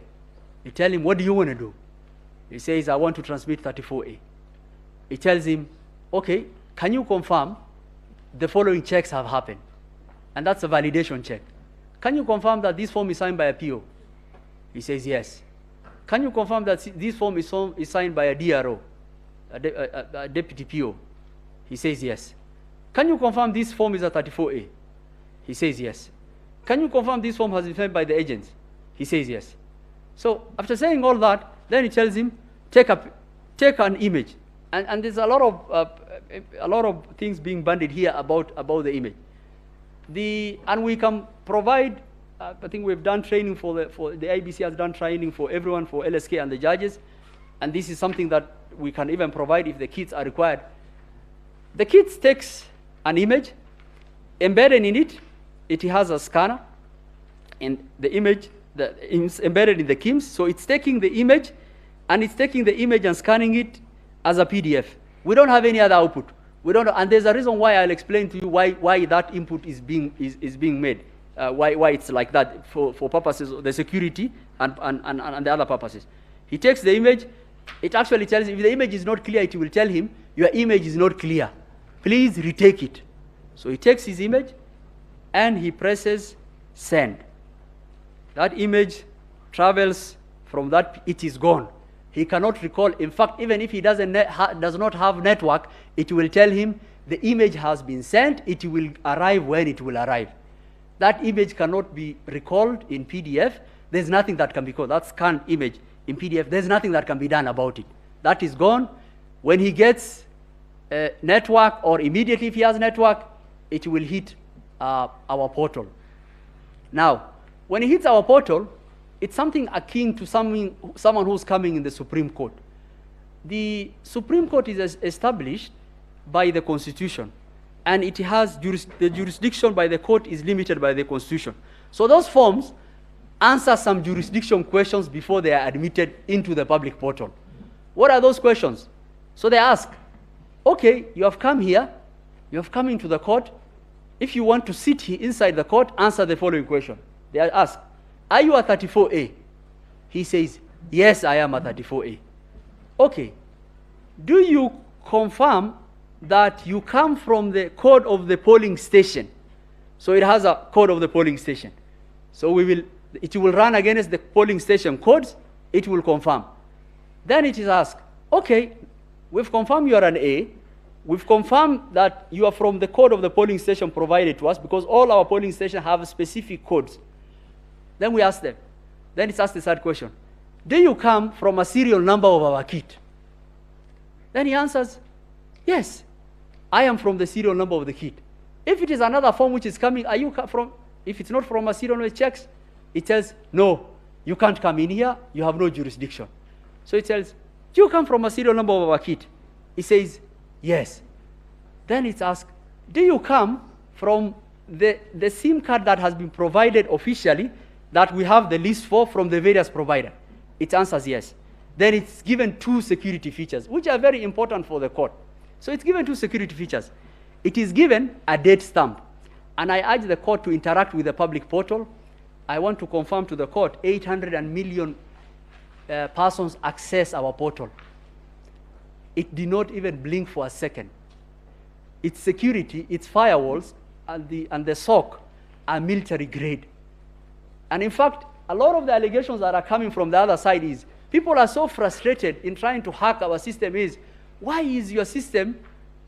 You tell him, what do you want to do? He says, I want to transmit 34A. It tells him, okay, can you confirm the following checks have happened? And that's a validation check. Can you confirm that this form is signed by a PO? He says, yes. Can you confirm that this form is signed by a DRO, a deputy PO? He says, yes. Can you confirm this form is a 34A? He says, yes. Can you confirm this form has been signed by the agents? He says, yes. So after saying all that, then he tells him, take an image. And there's a lot of things being bandied here about the image. And we can provide, I think we've done training for the IEBC has done training for everyone, for LSK and the judges, and this is something that we can even provide if the kits are required. The kit takes an image, embedded in it, it has a scanner, and the image is embedded in the KIMS, so it's taking the image, and it's taking the image and scanning it as a PDF. We don't have any other output. We don't, and there's a reason why I'll explain to you why that input is being made. Why it's like that for purposes of the security and the other purposes. He takes the image, it actually tells him, if the image is not clear, it will tell him, your image is not clear. Please retake it. So he takes his image and he presses send. That image travels from that, it is gone. He cannot recall. In fact, even if he does not have network, it will tell him the image has been sent, it will arrive when it will arrive. That image cannot be recalled in PDF. There's nothing that can be called. That scanned image in PDF, there's nothing that can be done about it. That is gone. When he gets network, or immediately if he has network, it will hit our portal. Now, when it hits our portal, it's something akin to someone who's coming in the Supreme Court. The Supreme Court is established by the Constitution, and it has the jurisdiction by the court is limited by the Constitution. So those forms answer some jurisdiction questions before they are admitted into the public portal. What are those questions? So they ask, okay, you have come here, you have come into the court. If you want to sit here inside the court, answer the following question. They ask, are you a 34A? He says, yes, I am a 34A. Okay, do you confirm that you come from the code of the polling station? So it has a code of the polling station. So it will run against the polling station codes, it will confirm. Then it is asked, okay, we've confirmed you are an A, we've confirmed that you are from the code of the polling station provided to us, because all our polling stations have specific codes. Then we ask them, then it's asked the third question, do you come from a serial number of our kit? Then he answers, yes, I am from the serial number of the kit. If it is another form which is coming, are you from, if it's not from a serial number, it checks, it says, no, you can't come in here, you have no jurisdiction. So it tells, do you come from a serial number of our kit? He says, yes. Then it's asked, do you come from the SIM card that has been provided officially that we have the list for from the various providers? It answers yes. Then it's given 2 security features, which are very important for the court. So it's given 2 security features. It is given a date stamp. And I urge the court to interact with the public portal. I want to confirm to the court 800 million persons access our portal. It did not even blink for a second. Its security, its firewalls, and the SOC are military grade. And in fact, a lot of the allegations that are coming from the other side is, people are so frustrated in trying to hack our system is, why is your system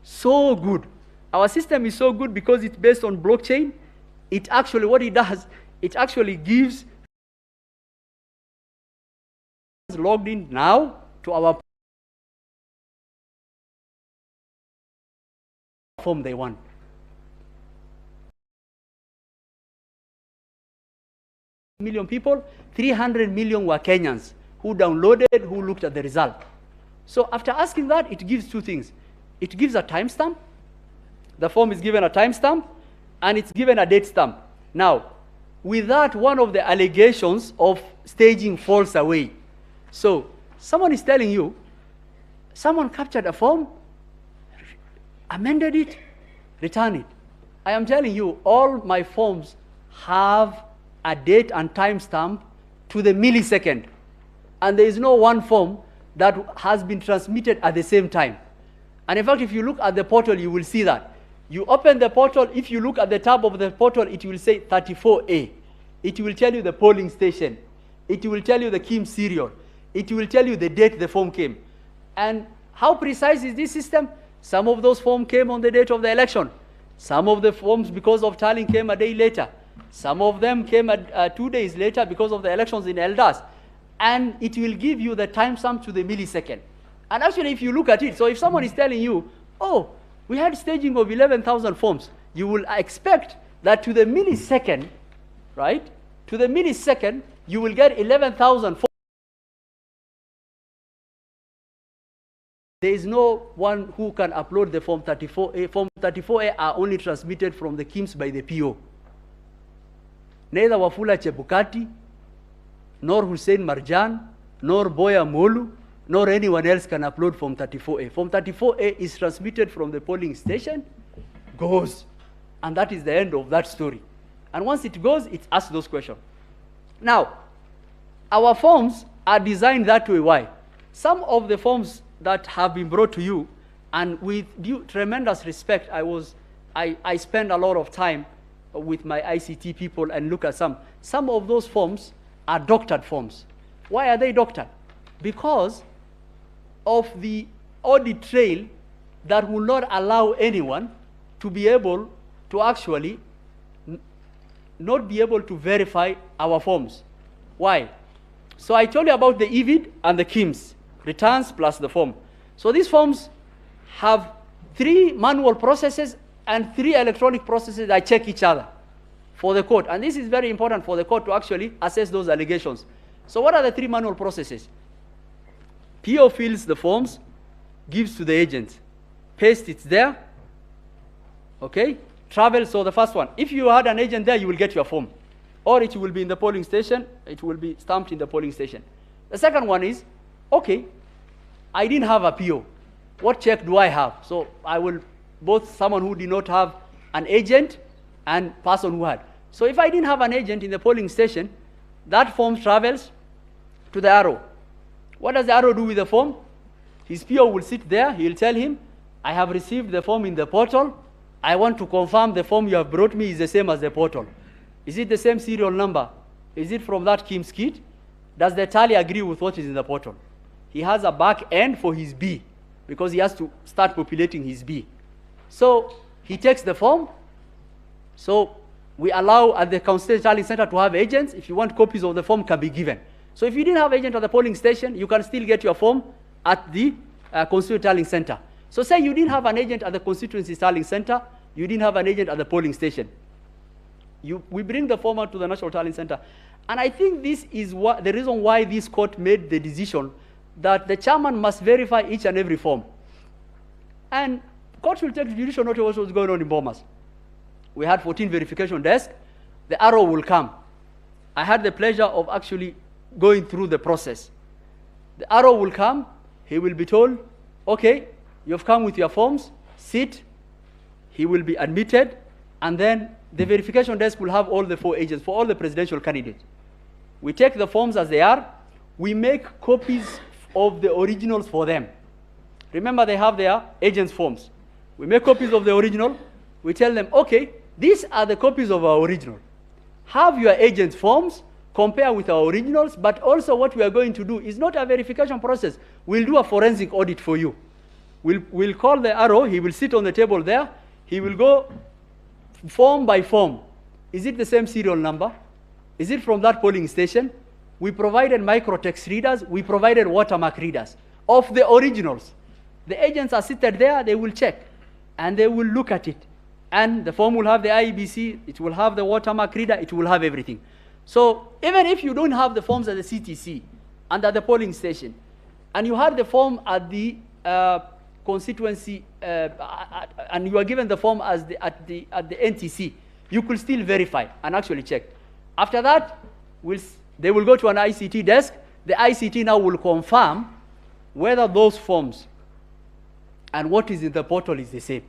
so good? Our system is so good because it's based on blockchain. It actually, what it does, it actually gives logged in now to our form they want. Million people, 300 million were Kenyans who downloaded, who looked at the result. So after asking that, it gives 2 things. It gives a timestamp. The form is given a timestamp, and it's given a date stamp. Now, with that, one of the allegations of staging falls away. So someone is telling you, someone captured a form, amended it, returned it. I am telling you, all my forms have a date and timestamp to the millisecond. And there is no one form that has been transmitted at the same time. And in fact, if you look at the portal, you will see that. You open the portal, if you look at the tab of the portal, it will say 34A. It will tell you the polling station. It will tell you the KIM serial. It will tell you the date the form came. And how precise is this system? Some of those forms came on the date of the election. Some of the forms, because of tallying, came a day later. Some of them came 2 days later because of the elections in Eldas. And it will give you the timestamp to the millisecond. And actually, if you look at it, so if someone is telling you, oh, we had staging of 11,000 forms, you will expect that to the millisecond, right? To the millisecond, you will get 11,000 forms. There is no one who can upload the Form 34A. Form 34A are only transmitted from the KIMS by the PO. Neither Wafula Chebukati, nor Hussein Marjan, nor Boya Molu, nor anyone else can upload Form 34A. Form 34A is transmitted from the polling station, goes, and that is the end of that story. And once it goes, it asks those questions. Now, our forms are designed that way. Why? Some of the forms that have been brought to you, and with due tremendous respect, I spend a lot of time with my ICT people and look at some. Some of those forms are doctored forms. Why are they doctored? Because of the audit trail that will not allow anyone to be able to actually not be able to verify our forms. Why? So I told you about the EVID and the KIMS, returns plus the form. So these forms have 3 manual processes and 3 electronic processes that check each other for the court. And this is very important for the court to actually assess those allegations. So what are the 3 manual processes? PO fills the forms, gives to the agent, paste it there, okay? Travel, so the first one. If you had an agent there, you will get your form. Or it will be in the polling station, it will be stamped in the polling station. The second one is, okay, I didn't have a PO. What check do I have? So I will, both someone who did not have an agent and person who had. So if I didn't have an agent in the polling station, that form travels to the arrow. What does the arrow do with the form? His PO will sit there, he'll tell him, I have received the form in the portal, I want to confirm the form you have brought me is the same as the portal. Is it the same serial number? Is it from that KIMS kit? Does the tally agree with what is in the portal? He has a back end for his B, because he has to start populating his B. So he takes the form. So we allow at the Constitutional Tallying Center to have agents. If you want copies of the form, can be given. So if you didn't have agent at the polling station, you can still get your form at the Constitutional Tallying Center. So say you didn't have an agent at the Constituency Tallying Center, you didn't have an agent at the polling station. We bring the form out to the National Tallying Center. And I think this is the reason why this court made the decision that the chairman must verify each and every form. And court will take judicial notice of what's going on in Bomas. We had 14 verification desks. The arrow will come. I had the pleasure of actually going through the process. The arrow will come. He will be told, okay, you've come with your forms, sit. He will be admitted, and then the verification desk will have all the 4 agents for all the presidential candidates. We take the forms as they are. We make copies of the originals for them. Remember, they have their agents' forms. We make copies of the original. We tell them, okay, these are the copies of our original. Have your agents' forms, compare with our originals, but also what we are going to do is not a verification process. We'll do a forensic audit for you. We'll call the arrow. He will sit on the table there. He will go form by form. Is it the same serial number? Is it from that polling station? We provided microtext readers. We provided watermark readers of the originals. The agents are seated there. They will check, and they will look at it. And the form will have the IEBC. It will have the watermark reader. It will have everything. So even if you don't have the forms at the CTC and at the polling station, and you had the form at the constituency, and you are given the form as at the NTC, you could still verify and actually check. After that, they will go to an ICT desk. The ICT now will confirm whether those forms and what is in the portal is the same.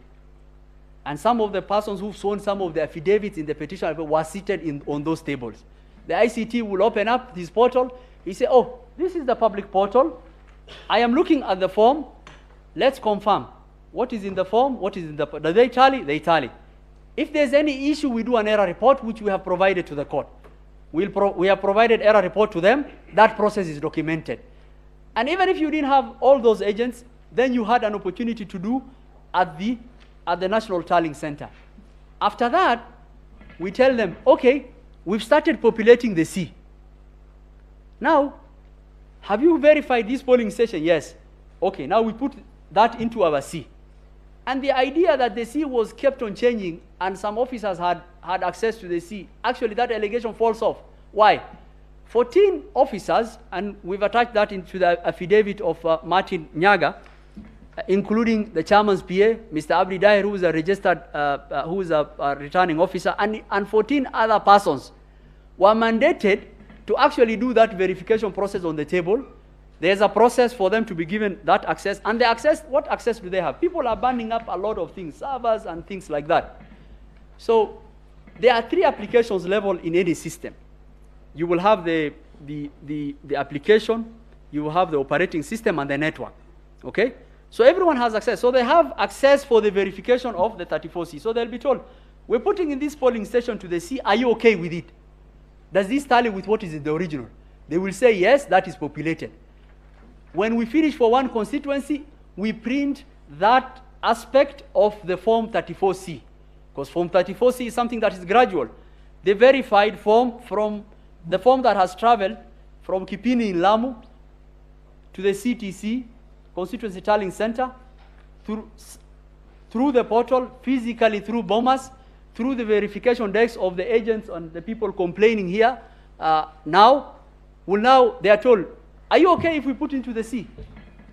And some of the persons who've sworn some of the affidavits in the petition were seated on those tables. The ICT will open up his portal. He say, oh, this is the public portal. I am looking at the form. Let's confirm what is in the form, what is in the, do they tally? They tally. If there's any issue, we do an error report, which we have provided to the court. We have provided error report to them. That process is documented. And even if you didn't have all those agents, then you had an opportunity to do at the National Tallying Center. After that, we tell them, okay, we've started populating the C. Now, have you verified this polling station? Yes. Okay, now we put that into our C. And the idea that the C was kept on changing and some officers had access to the C, actually that allegation falls off. Why? 14 officers, and we've attached that into the affidavit of Martin Nyaga, including the chairman's PA, Mr. Abdi Daher, who is a registered, who is a returning officer, and 14 other persons were mandated to actually do that verification process on the table. There's a process for them to be given that access. And the access, what access do they have? People are burning up a lot of things, servers and things like that. So there are 3 applications level in any system. You will have the application, you will have the operating system and the network. Okay? So everyone has access. So they have access for the verification of the 34C. So they'll be told, we're putting in this polling station to the C, are you okay with it? Does this tally with what is in the original? They will say, yes, that is populated. When we finish for one constituency, we print that aspect of the Form 34C, because Form 34C is something that is gradual. The verified form from the form that has traveled from Kipini in Lamu to the CTC, Constituency Tallying Center, through the portal, physically through Bomas, through the verification desks of the agents and the people complaining here, now they are told, are you okay if we put into the C?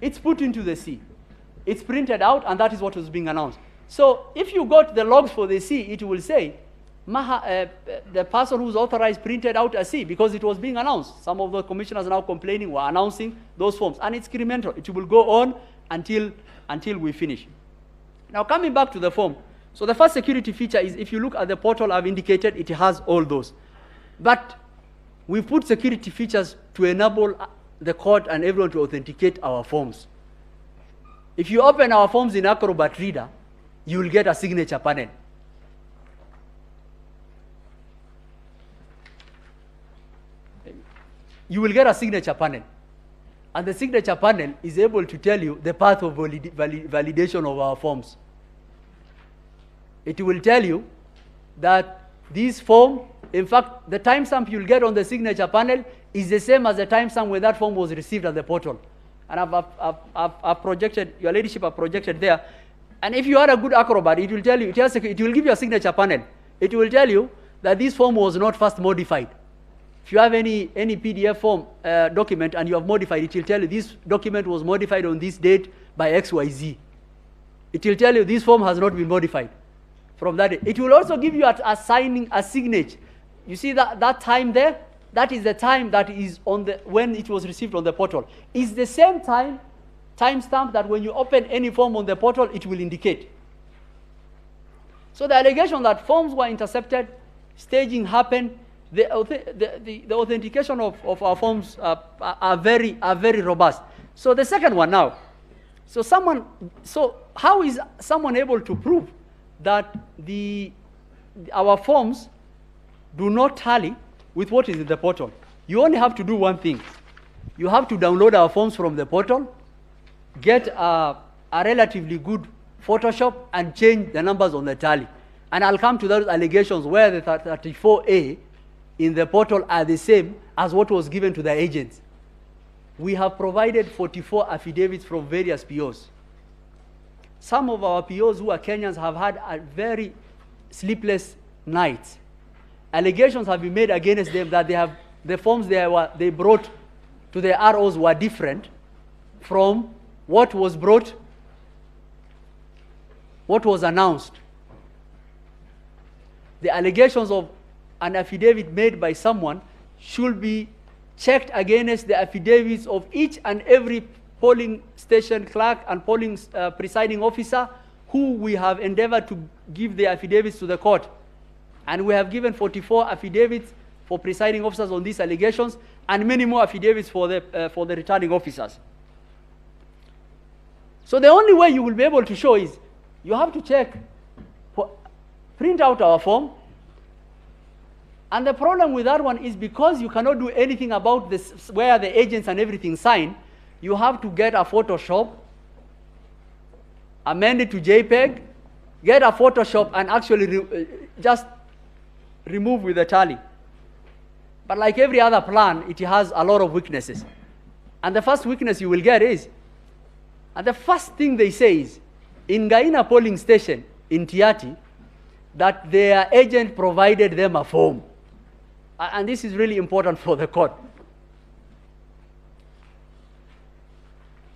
It's put into the C. It's printed out, and that is what was being announced. So if you got the logs for the C, it will say, the person who's authorized printed out a C, because it was being announced. Some of the commissioners now complaining were announcing those forms, and it's incremental. It will go on until we finish. Now coming back to the form. So the first security feature is, if you look at the portal I've indicated, it has all those. But we've put security features to enable the court and everyone to authenticate our forms. If you open our forms in Acrobat Reader, you will get a signature panel. You will get a signature panel. And the signature panel is able to tell you the path of validation of our forms. It will tell you that this form, in fact, the timestamp you'll get on the signature panel is the same as the timestamp when that form was received at the portal. And I've projected, your ladyship have projected there. And if you are a good Acrobat, it will tell you, it will give you a signature panel. It will tell you that this form was not first modified. If you have any PDF form document and you have modified, it will tell you this document was modified on this date by XYZ. It will tell you this form has not been modified from that date. It will also give you a signature. You see that time there? That is the time that is on the when it was received on the portal. It's the same timestamp that when you open any form on the portal, it will indicate. So the allegation that forms were intercepted, staging happened, the authentication of our forms are very robust. So the second one now. So how is someone able to prove that our forms do not tally with what is in the portal? You only have to do one thing. You have to download our forms from the portal, get a relatively good Photoshop, and change the numbers on the tally. And I'll come to those allegations where the 34A in the portal are the same as what was given to the agents. We have provided 44 affidavits from various POs. Some of our POs who are Kenyans have had a very sleepless nights. Allegations have been made against them that the forms they brought to the ROs were different from what was announced. The allegations of an affidavit made by someone should be checked against the affidavits of each and every polling station clerk and polling presiding officer who we have endeavored to give the affidavits to the court. And we have given 44 affidavits for presiding officers on these allegations and many more affidavits for the returning officers. So the only way you will be able to show is you have to check, print out our form. And the problem with that one is because you cannot do anything about this, where the agents and everything sign, you have to get a Photoshop, amend it to JPEG, get a Photoshop, and actually just remove with the tally. But like every other plan, it has a lot of weaknesses. And the first weakness you will get is, and the first thing they say is, in Gaina polling station in Tiati, that their agent provided them a form. And this is really important for the court.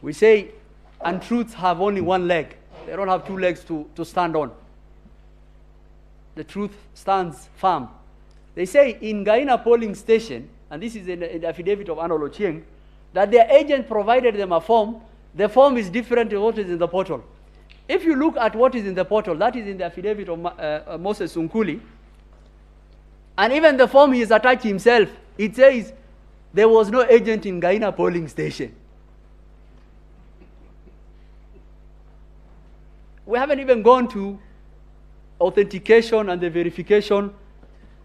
We say untruths have only one leg. They don't have two legs to stand on. The truth stands firm. They say in Gaina polling station, and this is in the affidavit of Arnold Ochieng, that their agent provided them a form. The form is different to what is in the portal. If you look at what is in the portal, that is in the affidavit of Moses Sunkuli, and even the form he has attached himself, it says there was no agent in Gaina polling station. We haven't even gone to authentication and the verification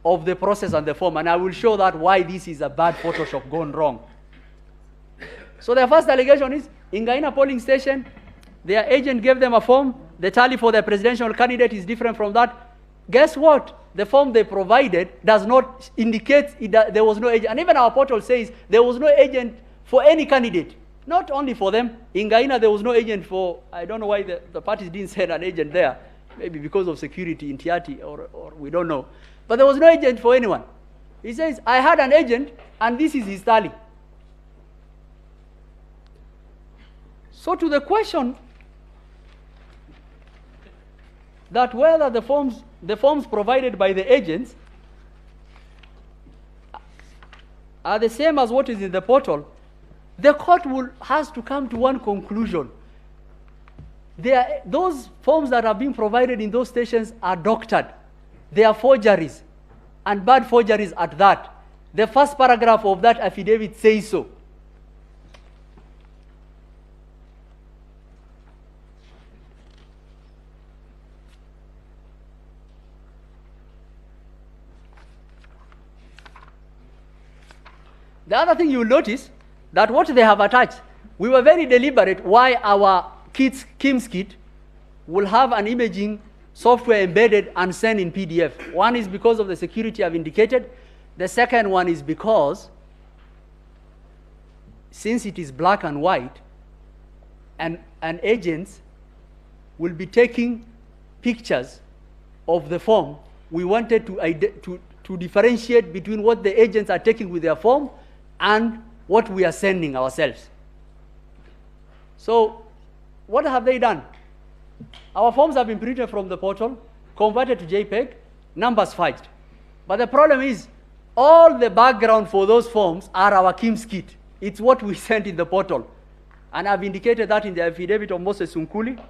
of the process and the form, and I will show that why this is a bad Photoshop gone wrong. So the first allegation is, in Gaina polling station, their agent gave them a form. The tally for the presidential candidate is different from that. Guess what? The form they provided does not indicate there was no agent. And even our portal says there was no agent for any candidate, not only for them. In Gaina, there was no agent for, I don't know why the parties didn't send an agent there. Maybe because of security in Tiati, or we don't know. But there was no agent for anyone. He says, I had an agent, and this is his tally. So to the question that whether the forms provided by the agents are the same as what is in the portal, the court has to come to one conclusion. Those forms that are being provided in those stations are doctored. They are forgeries, and bad forgeries at that. The first paragraph of that affidavit says so. The other thing you will notice, that what they have attached, we were very deliberate why our KIMS kit will have an imaging software embedded and sent in PDF. One is because of the security I've indicated. The second one is because, since it is black and white, and agents will be taking pictures of the form, we wanted to differentiate between what the agents are taking with their form and what we are sending ourselves. So what have they done? Our forms have been printed from the portal, converted to JPEG, numbers fudged. But the problem is, all the background for those forms are our KIMS kit. It's what we sent in the portal. And I've indicated that in the affidavit of Moses Sunkuli.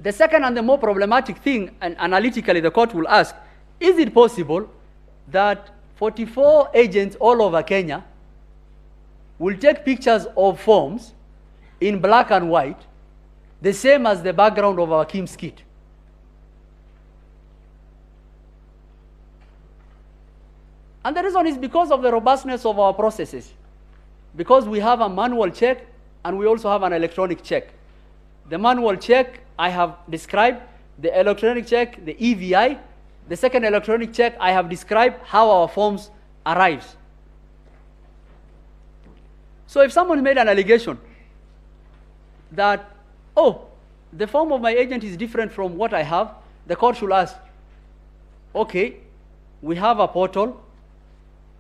The second and the more problematic thing, and analytically the court will ask, is it possible that 44 agents all over Kenya will take pictures of forms in black and white, the same as the background of our KIMS kit? And the reason is because of the robustness of our processes. Because we have a manual check and we also have an electronic check. The manual check I have described, the electronic check, the EVI. The second electronic check, I have described how our forms arrives. So if someone made an allegation that, oh, the form of my agent is different from what I have, the court should ask, okay, we have a portal,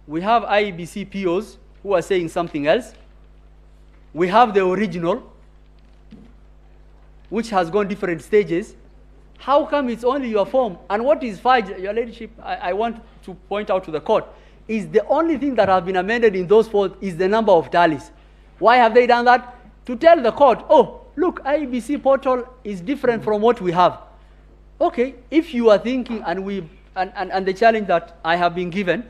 we have IEBC POs who are saying something else, we have the original, which has gone different stages. How come it's only your form? And what is fudged, Your Ladyship, I want to point out to the court, is the only thing that has been amended in those four is the number of tallies. Why have they done that? To tell the court, oh, look, IEBC portal is different from what we have. Okay, if you are thinking, and the challenge that I have been given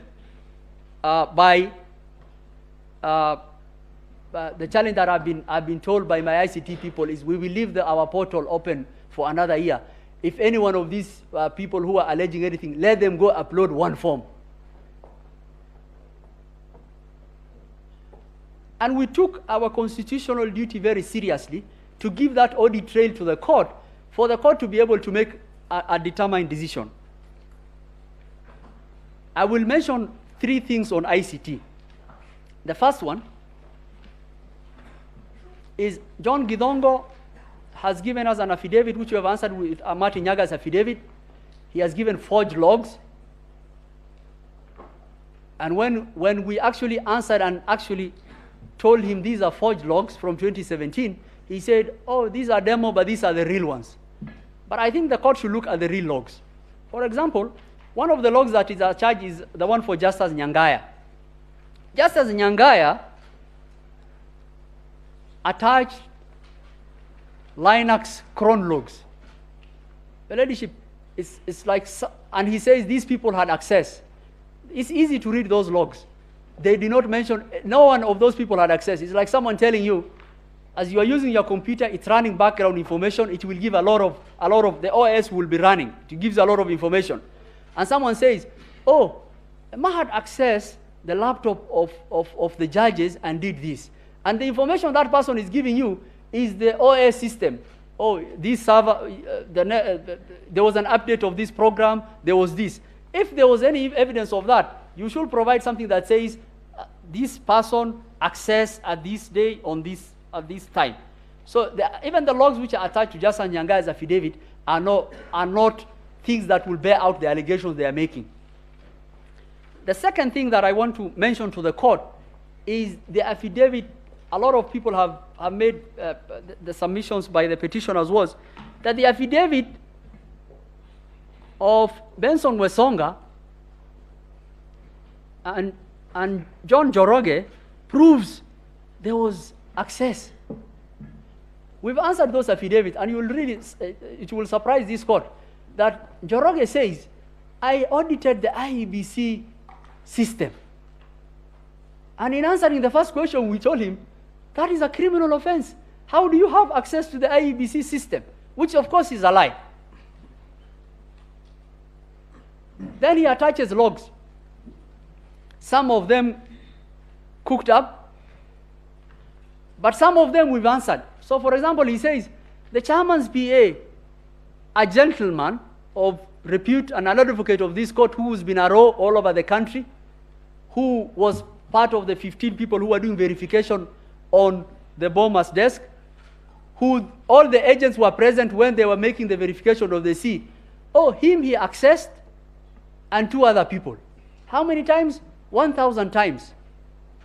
the challenge that I've been told by my ICT people is we will leave our portal open for another year. If any one of these people who are alleging anything, let them go upload one form. And we took our constitutional duty very seriously to give that audit trail to the court for the court to be able to make a determined decision. I will mention 3 things on ICT. The first one is John Gidongo has given us an affidavit, which we have answered with Martin Nyaga's affidavit. He has given forged logs. And when we actually answered and actually told him these are forged logs from 2017, he said, oh, these are demo, but these are the real ones. But I think the court should look at the real logs. For example, one of the logs that is charged is the one for Justice Nyangaya. Justice Nyangaya attached Linux cron logs. The ladyship, it's like, and he says these people had access. It's easy to read those logs. They did not mention, no one of those people had access. It's like someone telling you, as you are using your computer, it's running background information, it will give a lot of, the OS will be running. It gives a lot of information. And someone says, oh, Emma had accessed the laptop of the judges and did this. And the information that person is giving you is the OS system. Oh, this server, there was an update of this program, there was this. If there was any evidence of that, you should provide something that says, this person accessed at this day on this, at this time. So even the logs which are attached to Justice Nyangaya's affidavit are not things that will bear out the allegations they are making. The second thing that I want to mention to the court is the affidavit. A lot of people have made the submissions by the petitioners was that the affidavit of Benson Wesonga and John Joroge proves there was access. We've answered those affidavits, and you will read it, it will surprise this court, that Joroge says, I audited the IEBC system. And in answering the first question, we told him, that is a criminal offense. How do you have access to the IEBC system? Which, of course, is a lie. Then he attaches logs. Some of them cooked up, but some of them we've answered. So, for example, he says, the chairman's PA, a gentleman of repute and an advocate of this court who's been a row all over the country, who was part of the 15 people who were doing verification on the bomber's desk, who all the agents were present when they were making the verification of the C, oh, him he accessed and 2 other people. How many times? 1,000 times.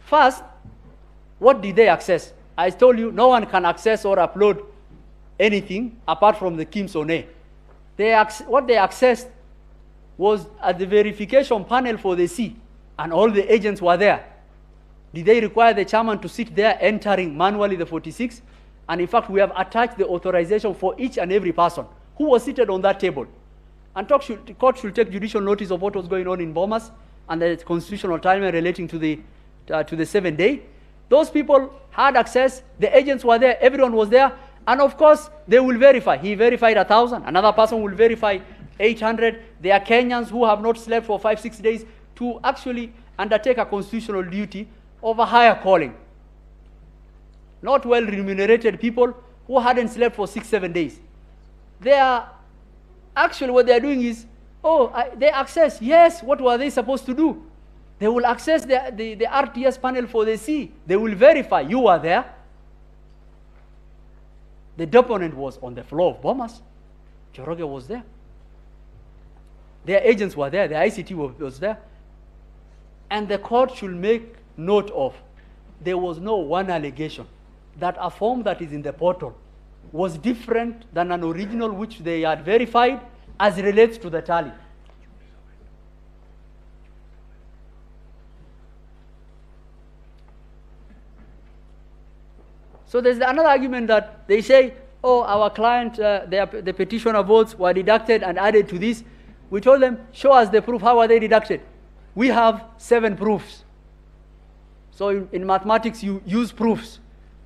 First, what did they access? I told you no one can access or upload anything apart from the Kim Sone. What they accessed was at the verification panel for the C, and all the agents were there. Did they require the chairman to sit there entering manually the 46? And in fact, we have attached the authorization for each and every person who was seated on that table. And the court should take judicial notice of what was going on in Bomas and the constitutional timeline relating to the 7-day. Those people had access, the agents were there, everyone was there, and of course, they will verify. He verified 1,000, another person will verify 800. There are Kenyans who have not slept for 5-6 days to actually undertake a constitutional duty of a higher calling. Not well remunerated people who hadn't slept for 6-7 days. They are actually, what they are doing is, they access. Yes, what were they supposed to do? They will access the RTS panel for the C. They will verify you were there. The deponent was on the floor of Bomas. Joroge was there. Their agents were there. The ICT was there. And the court should make note of, there was no one allegation that a form that is in the portal was different than an original which they had verified as relates to the tally. So there's another argument that they say, oh, our client, the petitioner votes were deducted and added to this. We told them, show us the proof. How are they deducted? We have 7 proofs. So in mathematics, you use proofs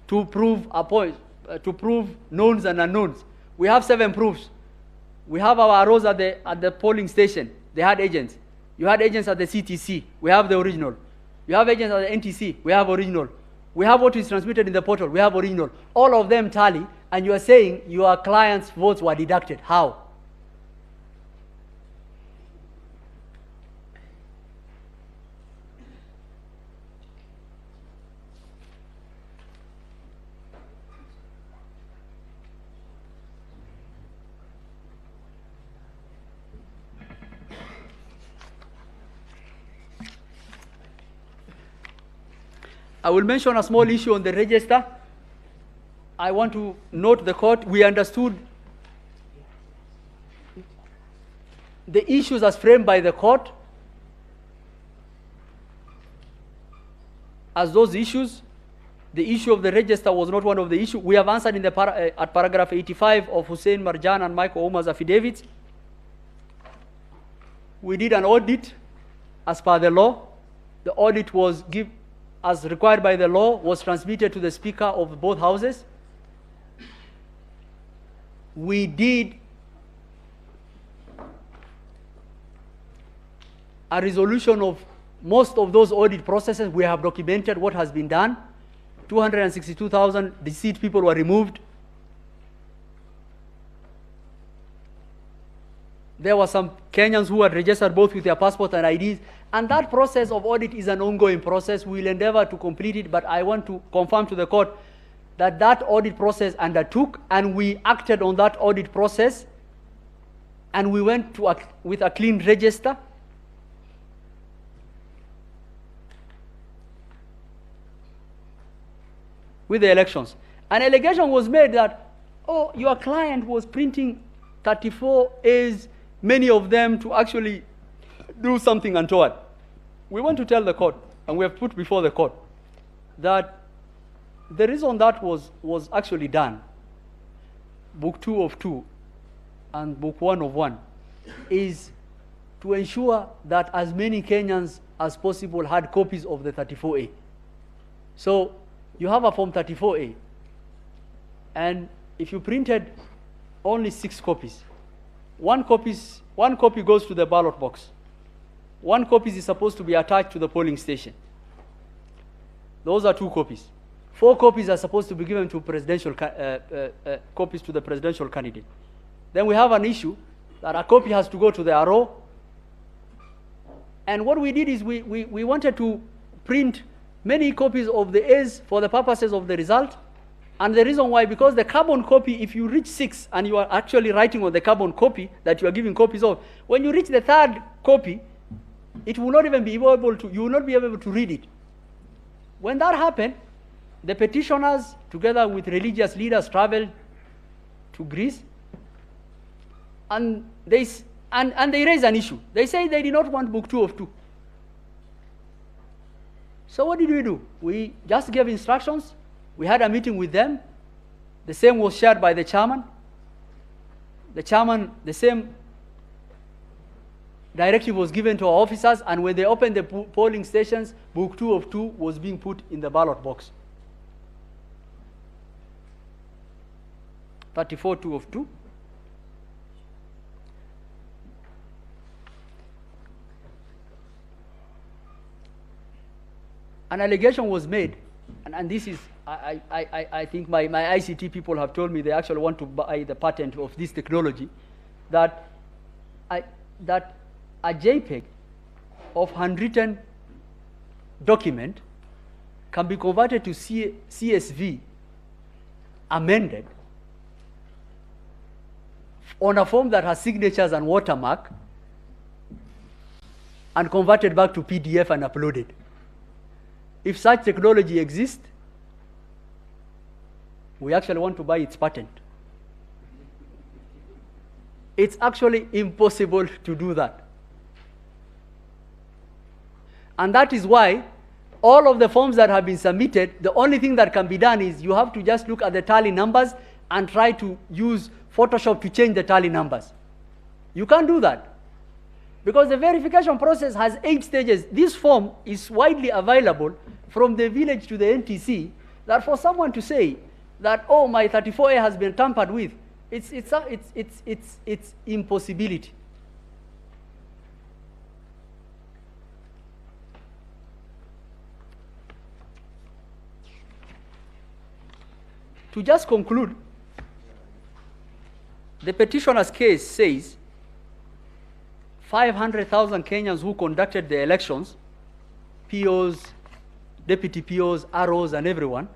to prove a point, to prove knowns and unknowns. We have 7 proofs. We have our rows at the polling station. They had agents. You had agents at the CTC. We have the original. You have agents at the NTC. We have original. We have what is transmitted in the portal. We have original. All of them tally, and you are saying your client's votes were deducted. How? I will mention a small issue on the register. I want to note the court. We understood the issues as framed by the court as those issues. The issue of the register was not one of the issues. We have answered in the at paragraph 85 of Hussein Marjan and Michael Omar's affidavits. We did an audit as per the law. The audit was as required by the law, was transmitted to the Speaker of both houses. We did a resolution of most of those audit processes. We have documented what has been done. 262,000 deceased people were removed. There were some Kenyans who had registered both with their passport and IDs. And that process of audit is an ongoing process. We will endeavor to complete it, but I want to confirm to the court that that audit process undertook, and we acted on that audit process, and we went to with a clean register. With the elections. An allegation was made that, oh, your client was printing 34 A's, many of them to actually do something untoward. We want to tell the court, and we have put before the court, that the reason that was actually done, book 2 of 2 and book 1 of 1, is to ensure that as many Kenyans as possible had copies of the 34A. So you have a form 34A, and if you printed only 6 copies, one copy goes to the ballot box. 1 copy is supposed to be attached to the polling station. Those are 2 copies. 4 copies are supposed to be given to presidential copies to the presidential candidate. Then we have an issue that a copy has to go to the RO. And what we did is we wanted to print many copies of the A's for the purposes of the result, And the reason why, because the carbon copy, if you reach 6 and you are actually writing on the carbon copy that you are giving copies of, when you reach the 3rd copy, it will not even be able to, you will not be able to read it. When that happened, the petitioners, together with religious leaders, traveled to Greece, and they raised an issue. They say they did not want book 2 of 2. So what did we do? We just gave instructions. We had a meeting with them. The same was shared by the chairman. The chairman, the same directive was given to our officers, and when they opened the polling stations, book 2 of 2 was being put in the ballot box. 34 2 of 2. An allegation was made, and this is, I think my ICT people have told me they actually want to buy the patent of this technology, that a JPEG of handwritten document can be converted to CSV, amended, on a form that has signatures and watermark, and converted back to PDF and uploaded. If such technology exists, we actually want to buy its patent. It's actually impossible to do that. And that is why all of the forms that have been submitted, the only thing that can be done is you have to just look at the tally numbers and try to use Photoshop to change the tally numbers. You can't do that, because the verification process has 8 stages. This form is widely available from the village to the NTC, that for someone to say that, oh, my 34A has been tampered with, it's impossibility. To just conclude, the petitioner's case says 500,000 Kenyans who conducted the elections, POs, deputy POs, ROs, and everyone,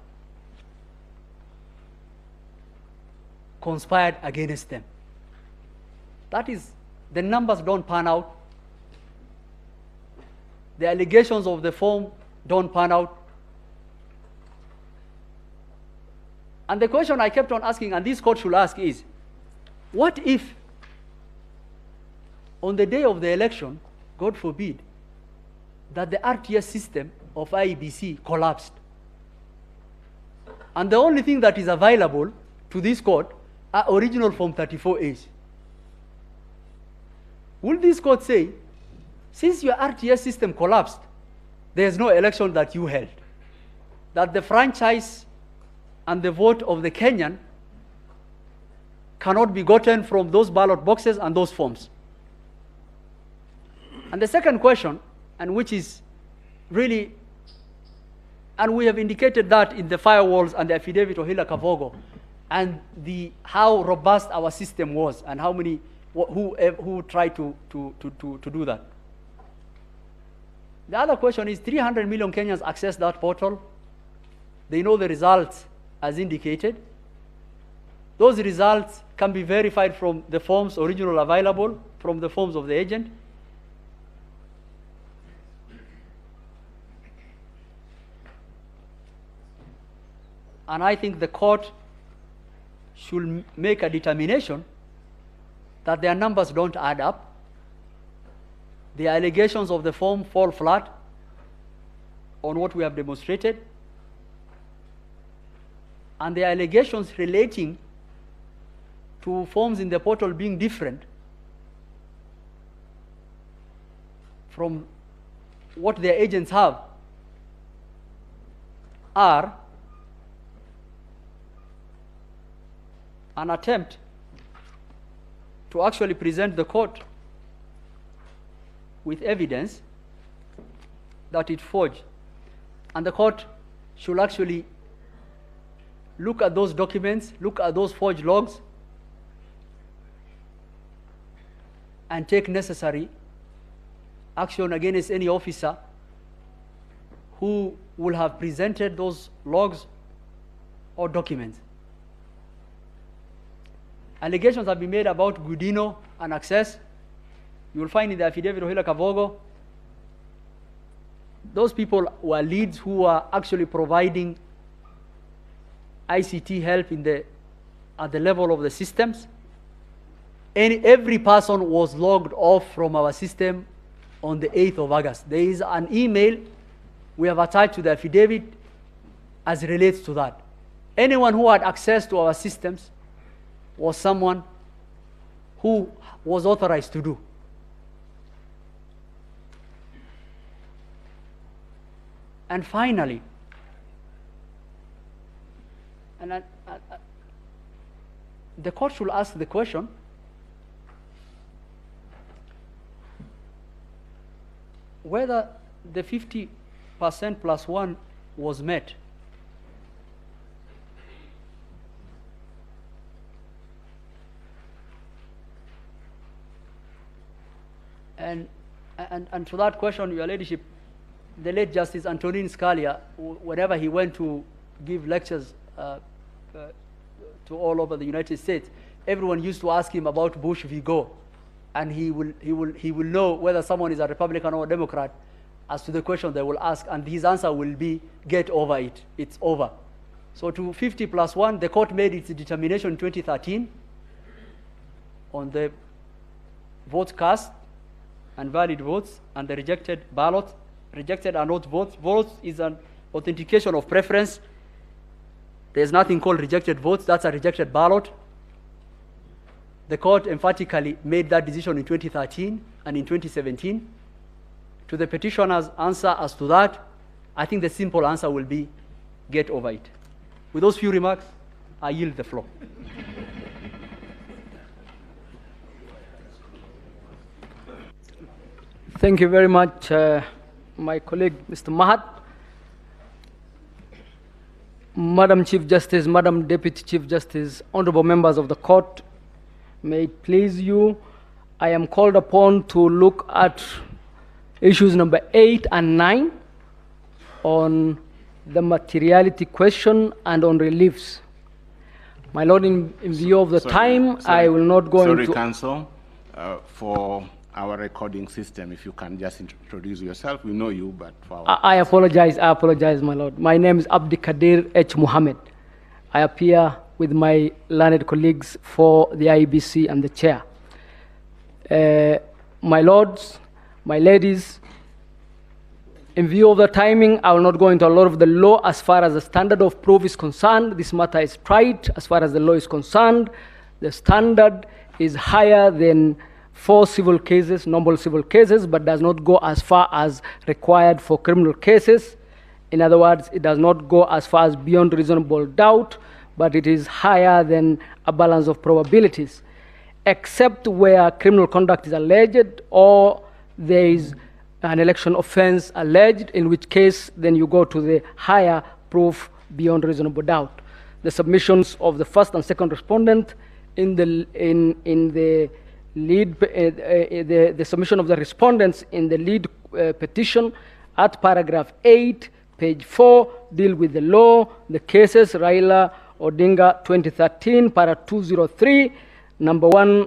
conspired against them. That is, the numbers don't pan out. The allegations of the form don't pan out. And the question I kept on asking, and this court should ask, is, what if on the day of the election, God forbid, that the RTS system of IEBC collapsed, and the only thing that is available to this court are original Form 34As? Will this court say, since your RTS system collapsed, there is no election that you held, that the franchise and the vote of the Kenyan cannot be gotten from those ballot boxes and those forms? And the second question, and which is really, and we have indicated that in the firewalls and the affidavit of Hila Kavogo, and how robust our system was, and how many who tried to do that. The other question is, 300 million Kenyans access that portal. They know the results as indicated. Those results can be verified from the forms original available, from the forms of the agent. And I think the court should make a determination that their numbers don't add up. The allegations of the form fall flat on what we have demonstrated. And the allegations relating to forms in the portal being different from what their agents have are an attempt to actually present the court with evidence that it forged. And the court should actually look at those documents, look at those forged logs, and take necessary action against any officer who will have presented those logs or documents. Allegations have been made about Gudino and access. You will find in the affidavit of Hila Kavogo, those people were leads who were actually providing ICT help at the level of the systems. And every person was logged off from our system on the 8th of August. There is an email we have attached to the affidavit as relates to that. Anyone who had access to our systems was someone who was authorized to do. And finally, the court should ask the question, whether the 50% plus one was met. And to that question, Your Ladyship, the late Justice Antonin Scalia, whenever he went to give lectures to all over the United States, everyone used to ask him about Bush v. Gore, and he will know whether someone is a Republican or a Democrat as to the question they will ask, and his answer will be, get over it, it's over. So to 50 plus 1, the court made its determination in 2013 on the votes cast and valid votes and the rejected ballot. Rejected are not votes. Votes is an authentication of preference. There's nothing called rejected votes. That's a rejected ballot. The court emphatically made that decision in 2013 and in 2017. To the petitioner's answer as to that, I think the simple answer will be, get over it. With those few remarks, I yield the floor. Thank you very much, my colleague, Mr. Mahat. Madam Chief Justice, Madam Deputy Chief Justice, honorable members of the court, may it please you, I am called upon to look at issues number 8 and 9 on the materiality question and on reliefs. My Lord, in view of the time, I will not go into... Sorry, Counsel, for our recording system, if you can just introduce yourself. We know you, but for our... I apologize, my Lord. My name is Abdi Kadir H. Muhammad. I appear with my learned colleagues for the IEBC and the chair. My lords, my ladies, in view of the timing, I will not go into a lot of the law as far as the standard of proof is concerned. This matter is tried as far as the law is concerned. The standard is higher than 4 civil cases, normal civil cases, but does not go as far as required for criminal cases. In other words, it does not go as far as beyond reasonable doubt, but it is higher than a balance of probabilities, except where criminal conduct is alleged or there is an election offense alleged, in which case then you go to the higher proof beyond reasonable doubt. The submissions of the first and second respondent in the lead, the submission of the respondents in the lead petition at paragraph 8, page 4, deal with the law, the cases, RAILA, Odinga 2013, para 203, number 1,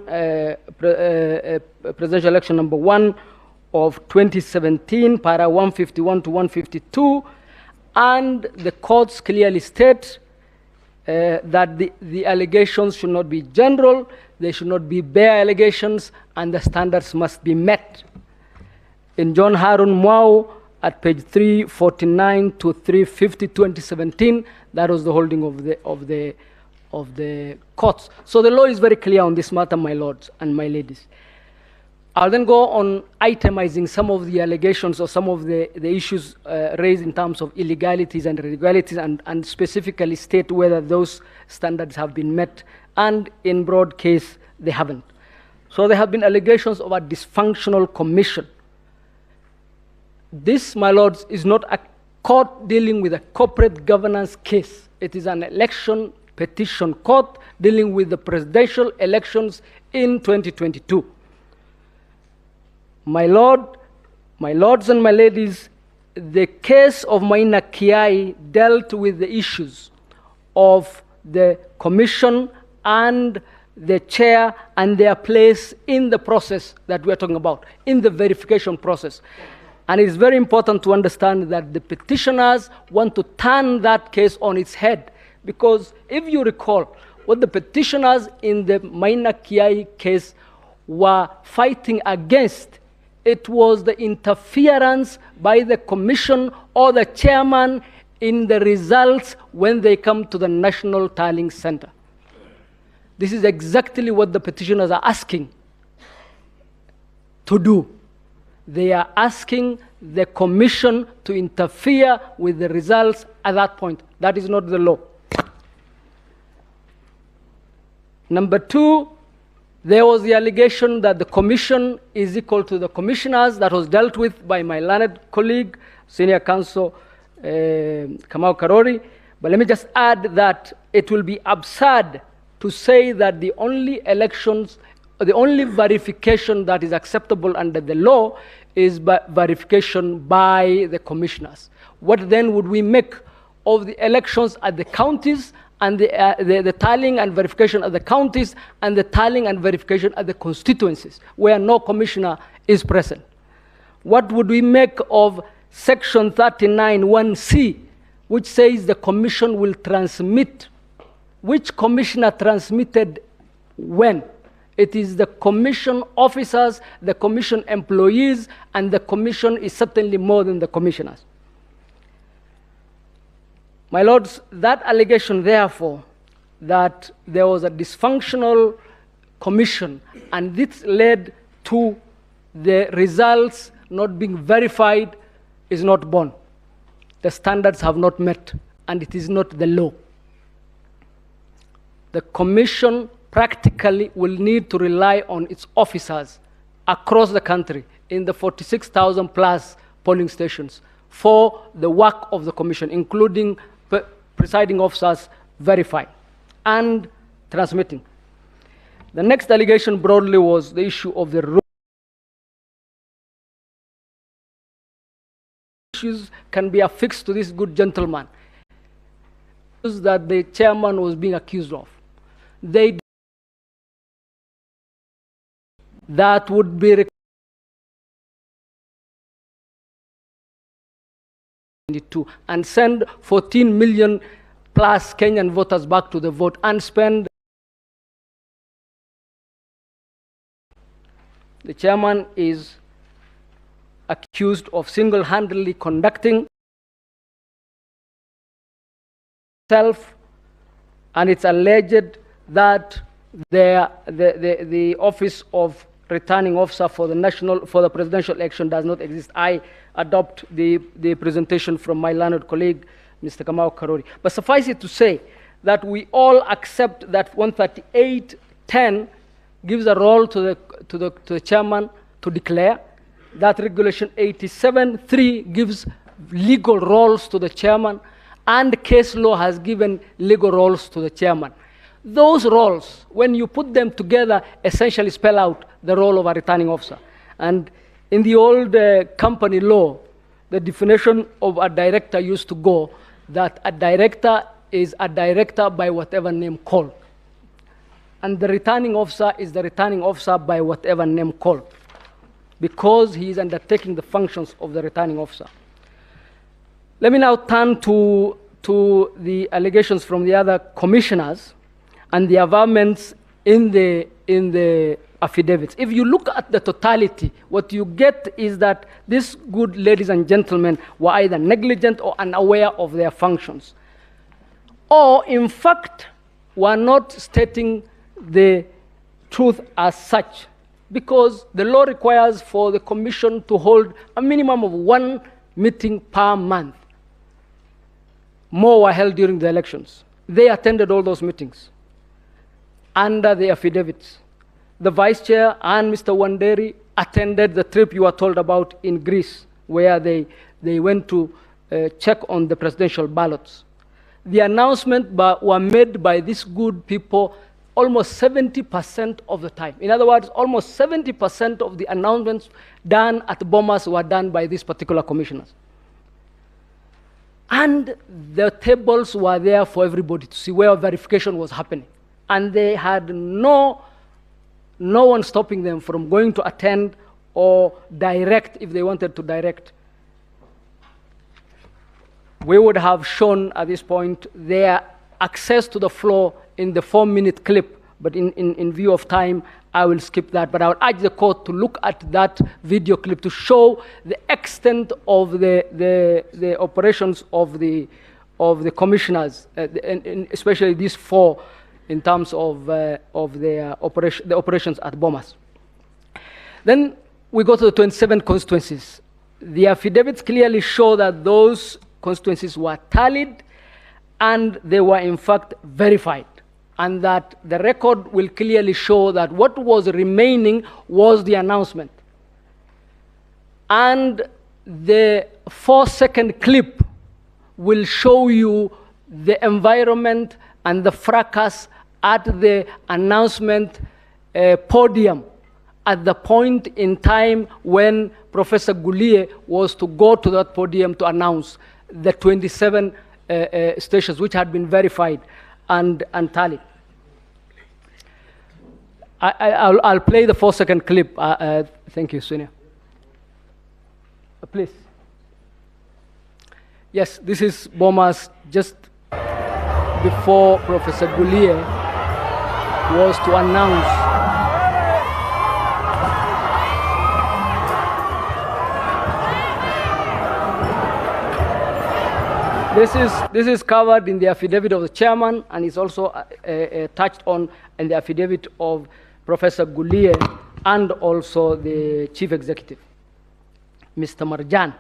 presidential election number 1 of 2017, para 151 to 152, and the courts clearly state that the allegations should not be general, they should not be bare allegations, and the standards must be met. In John Harun Mwau, at page 349 to 350, 2017, that was the holding of the courts. So the law is very clear on this matter, my lords and my ladies. I'll then go on itemizing some of the allegations or some of the issues raised in terms of illegalities and irregularities, and specifically state whether those standards have been met, and in broad case, they haven't. So there have been allegations of a dysfunctional commission. This, my lords, is not a court dealing with a corporate governance case. It is an election petition court dealing with the presidential elections in 2022. My lords and my ladies, the case of Maina Kiai dealt with the issues of the commission and the chair and their place in the process that we are talking about, in the verification process. And it is very important to understand that the petitioners want to turn that case on its head, because if you recall, what the petitioners in the Maina Kiai case were fighting against, it was the interference by the commission or the chairman in the results when they come to the National Tallying Center. This is exactly what the petitioners are asking to do. They are asking the commission to interfere with the results at that point. That is not the law. Number two, there was the allegation that the commission is equal to the commissioners. That was dealt with by my learned colleague, Senior Counsel Kamau Karori. But let me just add that it will be absurd to say that the only elections, the only verification that is acceptable under the law is verification by the commissioners. What then would we make of the elections at the counties and the tallying and verification at the counties and the tallying and verification at the constituencies where no commissioner is present? What would we make of Section 39(1)(c), which says the commission will transmit? Which commissioner transmitted when? It is the commission officers, the commission employees, and the commission is certainly more than the commissioners. My lords, that allegation, therefore, that there was a dysfunctional commission and this led to the results not being verified is not borne. The standards have not met, and it is not the law. The commission practically will need to rely on its officers across the country in the 46,000 plus polling stations for the work of the commission, including presiding officers verifying and transmitting. The next allegation broadly was the issue of the rule. Issues can be affixed to this good gentleman that the chairman was being accused of. That would be and send 14 million plus Kenyan voters back to the vote and spend. The chairman is accused of single-handedly conducting self, and it's alleged that the office of returning officer for the presidential election does not exist. I adopt the presentation from my learned colleague, Mr. Kamau Karori. But suffice it to say that we all accept that 138.10 gives a role to the chairman to declare. That regulation 87.3 gives legal roles to the chairman, and case law has given legal roles to the chairman. Those roles, when you put them together, essentially spell out the role of a returning officer. And in the old company law, the definition of a director used to go that a director is a director by whatever name called. And the returning officer is the returning officer by whatever name called, because he is undertaking the functions of the returning officer. Let me now turn to the allegations from the other commissioners and the averments in the affidavits. If you look at the totality, what you get is that these good ladies and gentlemen were either negligent or unaware of their functions, or in fact were not stating the truth as such, because the law requires for the commission to hold a minimum of 1 meeting per month. More were held during the elections. They attended all those meetings under the affidavits. The vice chair and Mr. Wanderi attended the trip you are told about in Greece, where they went to check on the presidential ballots. The announcements were made by these good people almost 70% of the time. In other words, almost 70% of the announcements done at Bomas were done by these particular commissioners. And the tables were there for everybody to see where verification was happening. And they had no one stopping them from going to attend or direct if they wanted to direct. We would have shown at this point their access to the floor in the 4-minute clip, but in view of time, I will skip that. But I would urge the court to look at that video clip to show the extent of the operations of the commissioners, and especially these 4, in terms of the operations at Bomas. Then we go to the 27 constituencies. The affidavits clearly show that those constituencies were tallied and they were in fact verified, and that the record will clearly show that what was remaining was the announcement. And the 4-second clip will show you the environment and the fracas at the announcement podium at the point in time when Professor Gulie was to go to that podium to announce the 27 stations which had been verified and tallied. I'll play the 4-second clip. Thank you, Sonia. Please. Yes, this is Bomas just before Professor Gulie was to announce. This is covered in the affidavit of the chairman, and is also touched on in the affidavit of Professor Gulie and also the chief executive, Mr. Marjan.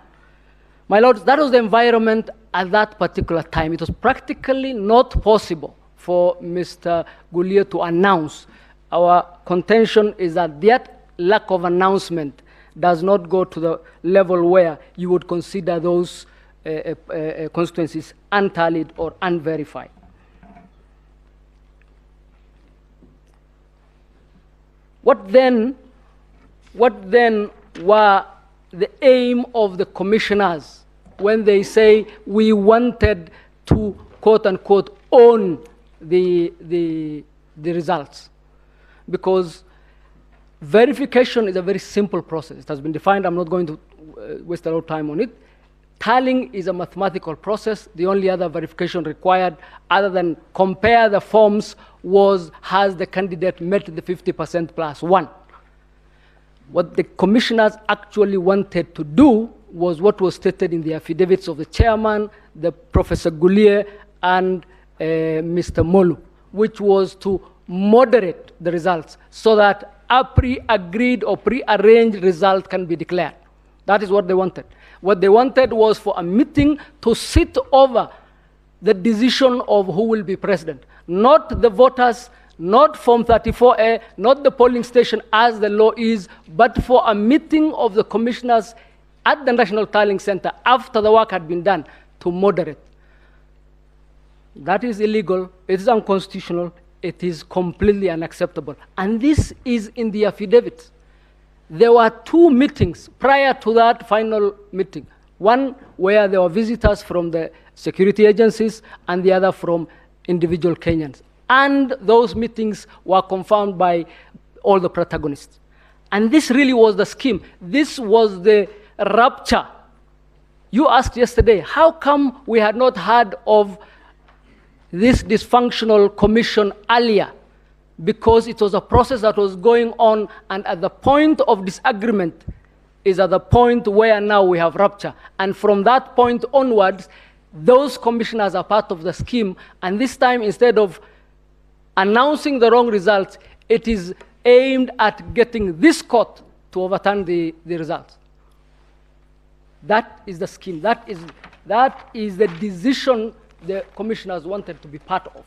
My lords, that was the environment at that particular time. It was practically not possible for Mr. Gulie to announce. Our contention is that that lack of announcement does not go to the level where you would consider those constituencies untallied or unverified. What then were the aim of the commissioners when they say we wanted to, quote unquote, own the results? Because verification is a very simple process. It has been defined. I'm not going to waste a lot of time on it. Tallying is a mathematical process. The only other verification required, other than compare the forms, was has the candidate met the 50% plus 1. What the commissioners actually wanted to do was what was stated in the affidavits of the chairman, the Professor Gulie, and Mr. Molu, which was to moderate the results so that a pre-agreed or pre-arranged result can be declared. That is what they wanted. What they wanted was for a meeting to sit over the decision of who will be president, not the voters, not Form 34A, not the polling station as the law is, but for a meeting of the commissioners at the National Tallying Center after the work had been done to moderate. That is illegal, it is unconstitutional, it is completely unacceptable. And this is in the affidavits. There were 2 meetings prior to that final meeting. One where there were visitors from the security agencies and the other from individual Kenyans. And those meetings were confirmed by all the protagonists. And this really was the scheme. This was the rupture. You asked yesterday, how come we had not heard of this dysfunctional commission earlier? Because it was a process that was going on, and at the point of disagreement is at the point where now we have rupture. And from that point onwards, those commissioners are part of the scheme, and this time instead of announcing the wrong results, it is aimed at getting this court to overturn the results. That is the scheme. That is the decision the commissioners wanted to be part of.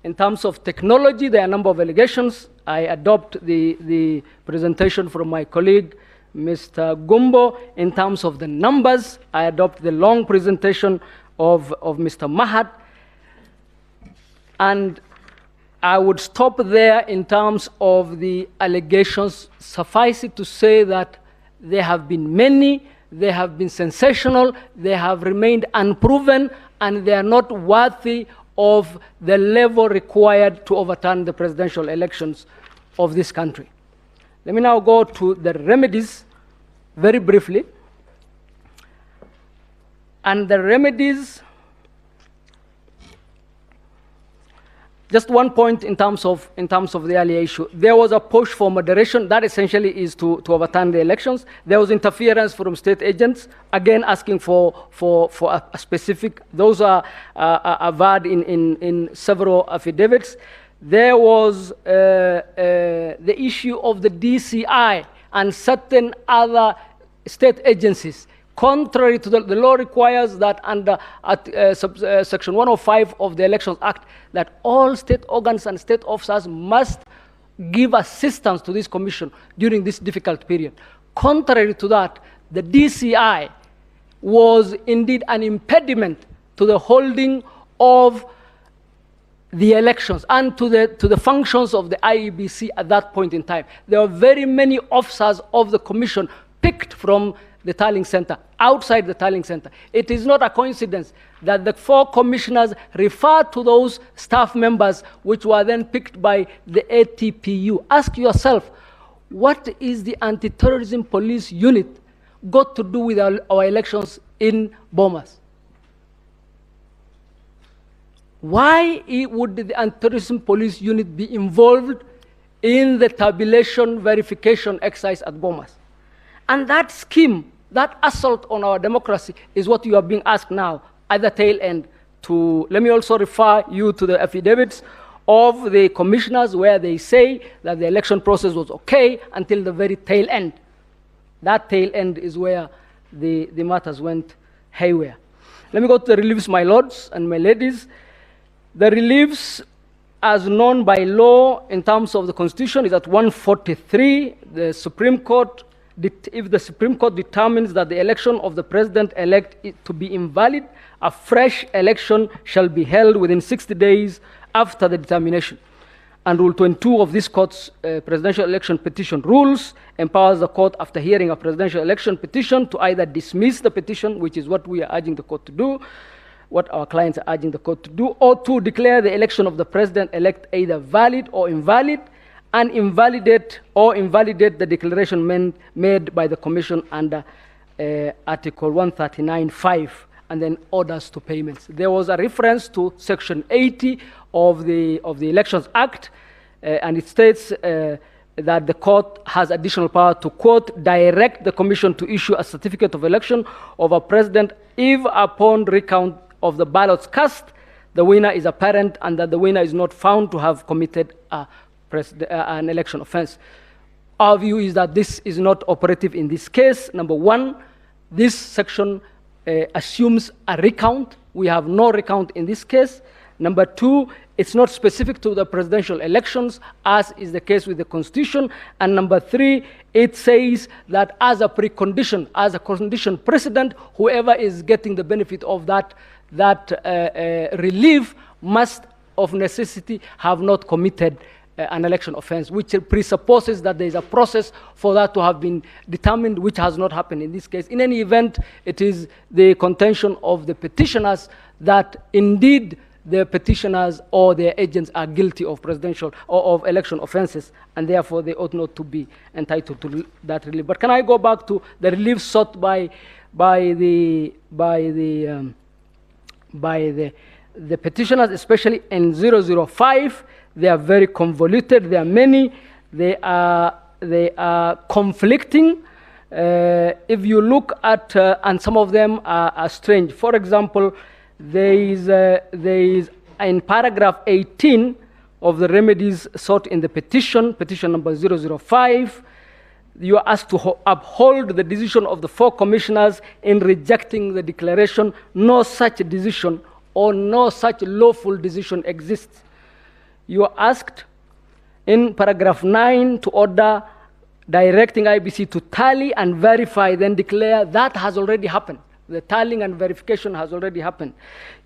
In terms of technology, there are a number of allegations. I adopt the presentation from my colleague, Mr. Gumbo. In terms of the numbers, I adopt the long presentation of Mr. Mahat. And I would stop there in terms of the allegations. Suffice it to say that there have been many they have been sensational, they have remained unproven, and they are not worthy of the level required to overturn the presidential elections of this country. Let me now go to the remedies very briefly. And the remedies, just one point in terms of the earlier issue. There was a push for moderation. That essentially is to overturn the elections. There was interference from state agents, again asking for a specific. Those are averred in several affidavits. There was the issue of the DCI and certain other state agencies. Contrary to the law requires that under Section 105 of the Elections Act, that all state organs and state officers must give assistance to this commission during this difficult period. Contrary to that, the DCI was indeed an impediment to the holding of the elections and to the functions of the IEBC at that point in time. There were very many officers of the commission picked from the tallying center, outside the tallying center. It is not a coincidence that the 4 commissioners referred to those staff members which were then picked by the ATPU. Ask yourself, what is the anti-terrorism police unit got to do with our elections in Bomas? Why would the anti-terrorism police unit be involved in the tabulation verification exercise at Bomas? And that scheme, that assault on our democracy is what you are being asked now at the tail end to. Let me also refer you to the affidavits of the commissioners where they say that the election process was okay until the very tail end. That tail end is where the matters went haywire. Let me go to the reliefs, my lords and my ladies. The reliefs as known by law in terms of the Constitution is at 143. The Supreme Court, if the Supreme Court determines that the election of the president-elect is to be invalid, a fresh election shall be held within 60 days after the determination. And Rule 22 of this court's presidential election petition rules empowers the court, after hearing a presidential election petition, to either dismiss the petition, which is what we are urging the court to do, what our clients are urging the court to do, or to declare the election of the president-elect either valid or invalid, and invalidate the declaration made by the commission under Article 139(5), and then orders to payments. There was a reference to Section 80 of the Elections Act, and it states that the court has additional power to, quote, direct the commission to issue a certificate of election of a president if upon recount of the ballots cast, the winner is apparent and that the winner is not found to have committed an election offense. Our view is that this is not operative in this case. Number one, this section assumes a recount. We have no recount in this case. Number two, it's not specific to the presidential elections, as is the case with the Constitution. And number three, it says that as a precondition, as a condition precedent, whoever is getting the benefit of that relief must, of necessity, have not committed an election offense, which presupposes that there is a process for that to have been determined, which has not happened in this case. In any event, it is the contention of the petitioners that indeed the petitioners or their agents are guilty of presidential or of election offenses, and therefore they ought not to be entitled to that relief. But can I go back to the relief sought by the petitioners, especially in 005? They are very convoluted. There are many. They are conflicting. If you look at, and some of them are strange. For example, there is in paragraph 18 of the remedies sought in the petition number 005, you are asked to uphold the decision of the 4 commissioners in rejecting the declaration. No such decision or no such lawful decision exists. You are asked in paragraph 9 to order directing IEBC to tally and verify, then declare. That has already happened. The tallying and verification has already happened.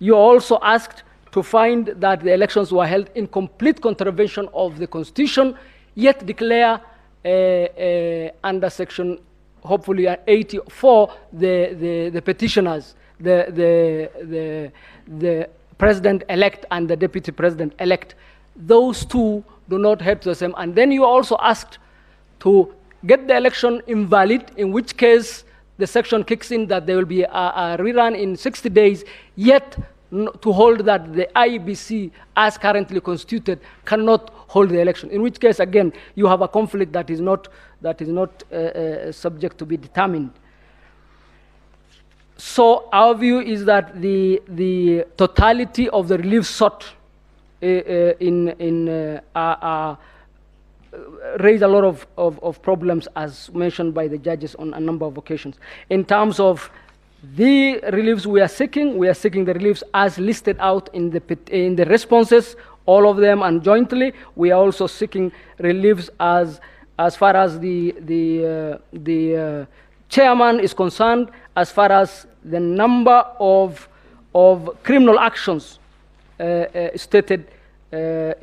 You are also asked to find that the elections were held in complete contravention of the Constitution, yet declare under Section hopefully 84, the petitioners, the president-elect and the deputy president-elect, those two do not head to the same. And then you also asked to get the election invalid, in which case the section kicks in that there will be a rerun in 60 days, yet to hold that the IEBC, as currently constituted, cannot hold the election, in which case, again, you have a conflict that is not subject to be determined. So our view is that the totality of the relief sought raise a lot of problems, as mentioned by the judges on a number of occasions. In terms of the reliefs we are seeking the reliefs as listed out in the responses, all of them, and jointly. We are also seeking reliefs as far as the chairman is concerned, as far as the number of criminal actions stated or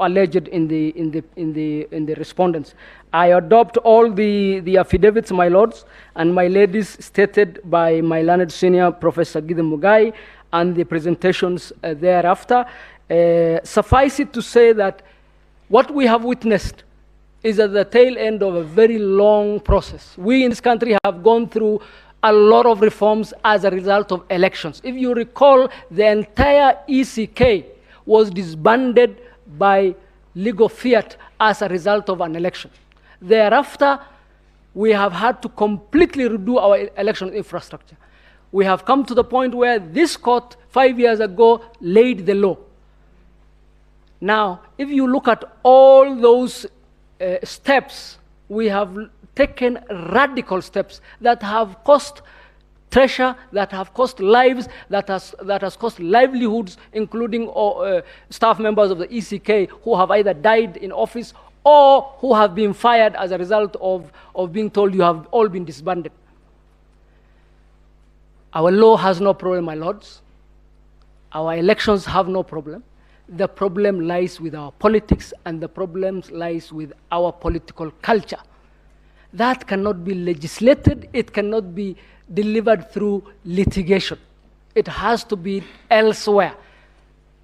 alleged in the respondents. I adopt all the affidavits, my lords and my ladies, stated by my learned senior Professor Gideon Mugai, and the presentations thereafter. Suffice it to say that what we have witnessed is at the tail end of a very long process. We in this country have gone through a lot of reforms as a result of elections. If you recall, the entire ECK was disbanded by legal fiat as a result of an election. Thereafter, we have had to completely redo our election infrastructure. We have come to the point where this court 5 years ago laid the law. Now, if you look at all those steps, we have taken radical steps that have cost treasure, that have cost lives, that has cost livelihoods, including staff members of the ECK who have either died in office or who have been fired as a result of being told you have all been disbanded. Our law has no problem, my lords. Our elections have no problem. The problem lies with our politics, and the problem lies with our political culture. That cannot be legislated. It cannot be delivered through litigation. It has to be elsewhere.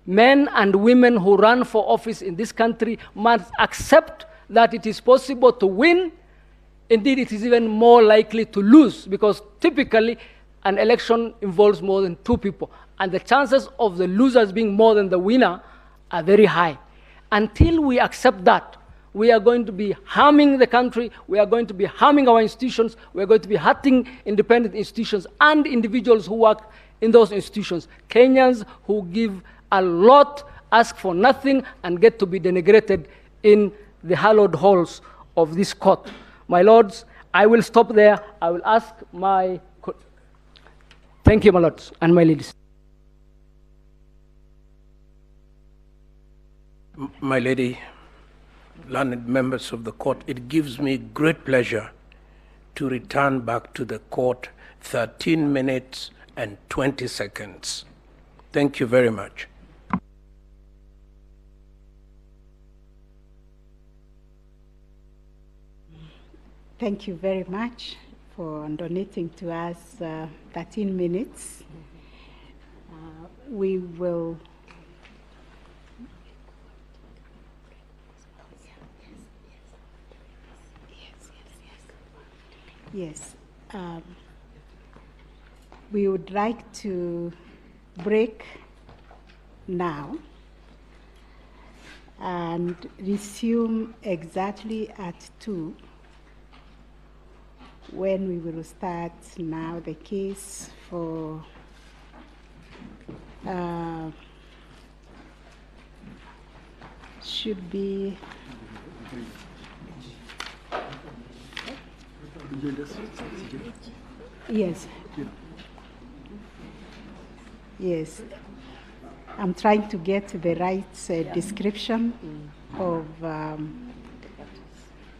Men and women who run for office in this country must accept that it is possible to win. Indeed, it is even more likely to lose, because typically an election involves more than two people, and the chances of the losers being more than the winner are very high. Until we accept that, we are going to be harming the country, we are going to be harming our institutions, we are going to be hurting independent institutions and individuals who work in those institutions. Kenyans who give a lot, ask for nothing, and get to be denigrated in the hallowed halls of this court. My lords, I will stop there. I will ask my... Thank you, my lords and my ladies. My lady, learned members of the court, it gives me great pleasure to return back to the court 13 minutes and 20 seconds. Thank you very much. Thank you very much for donating to us 13 minutes. We will... Yes. We would like to break now and resume exactly at 2, when we will start now the case for should be yes. Yes. I'm trying to get the right description of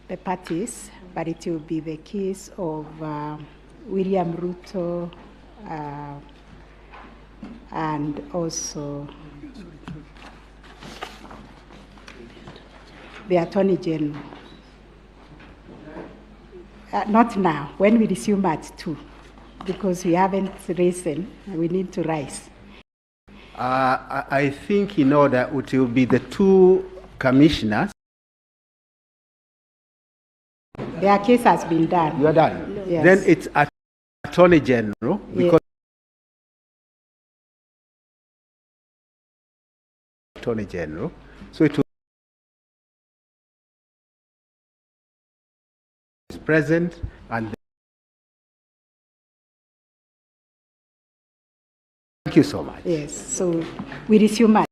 the parties, but it will be the case of William Ruto and also the Attorney General. Not now, when we resume at 2, because we haven't risen, we need to rise. I think in order it will be the 2 commissioners. Their case has been done. You are done? Yes. Then it's Attorney General, because Attorney General. So it is present and thank you so much. Yes, so we resume at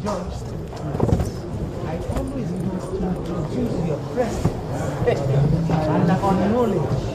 I always must introduce your president and acknowledge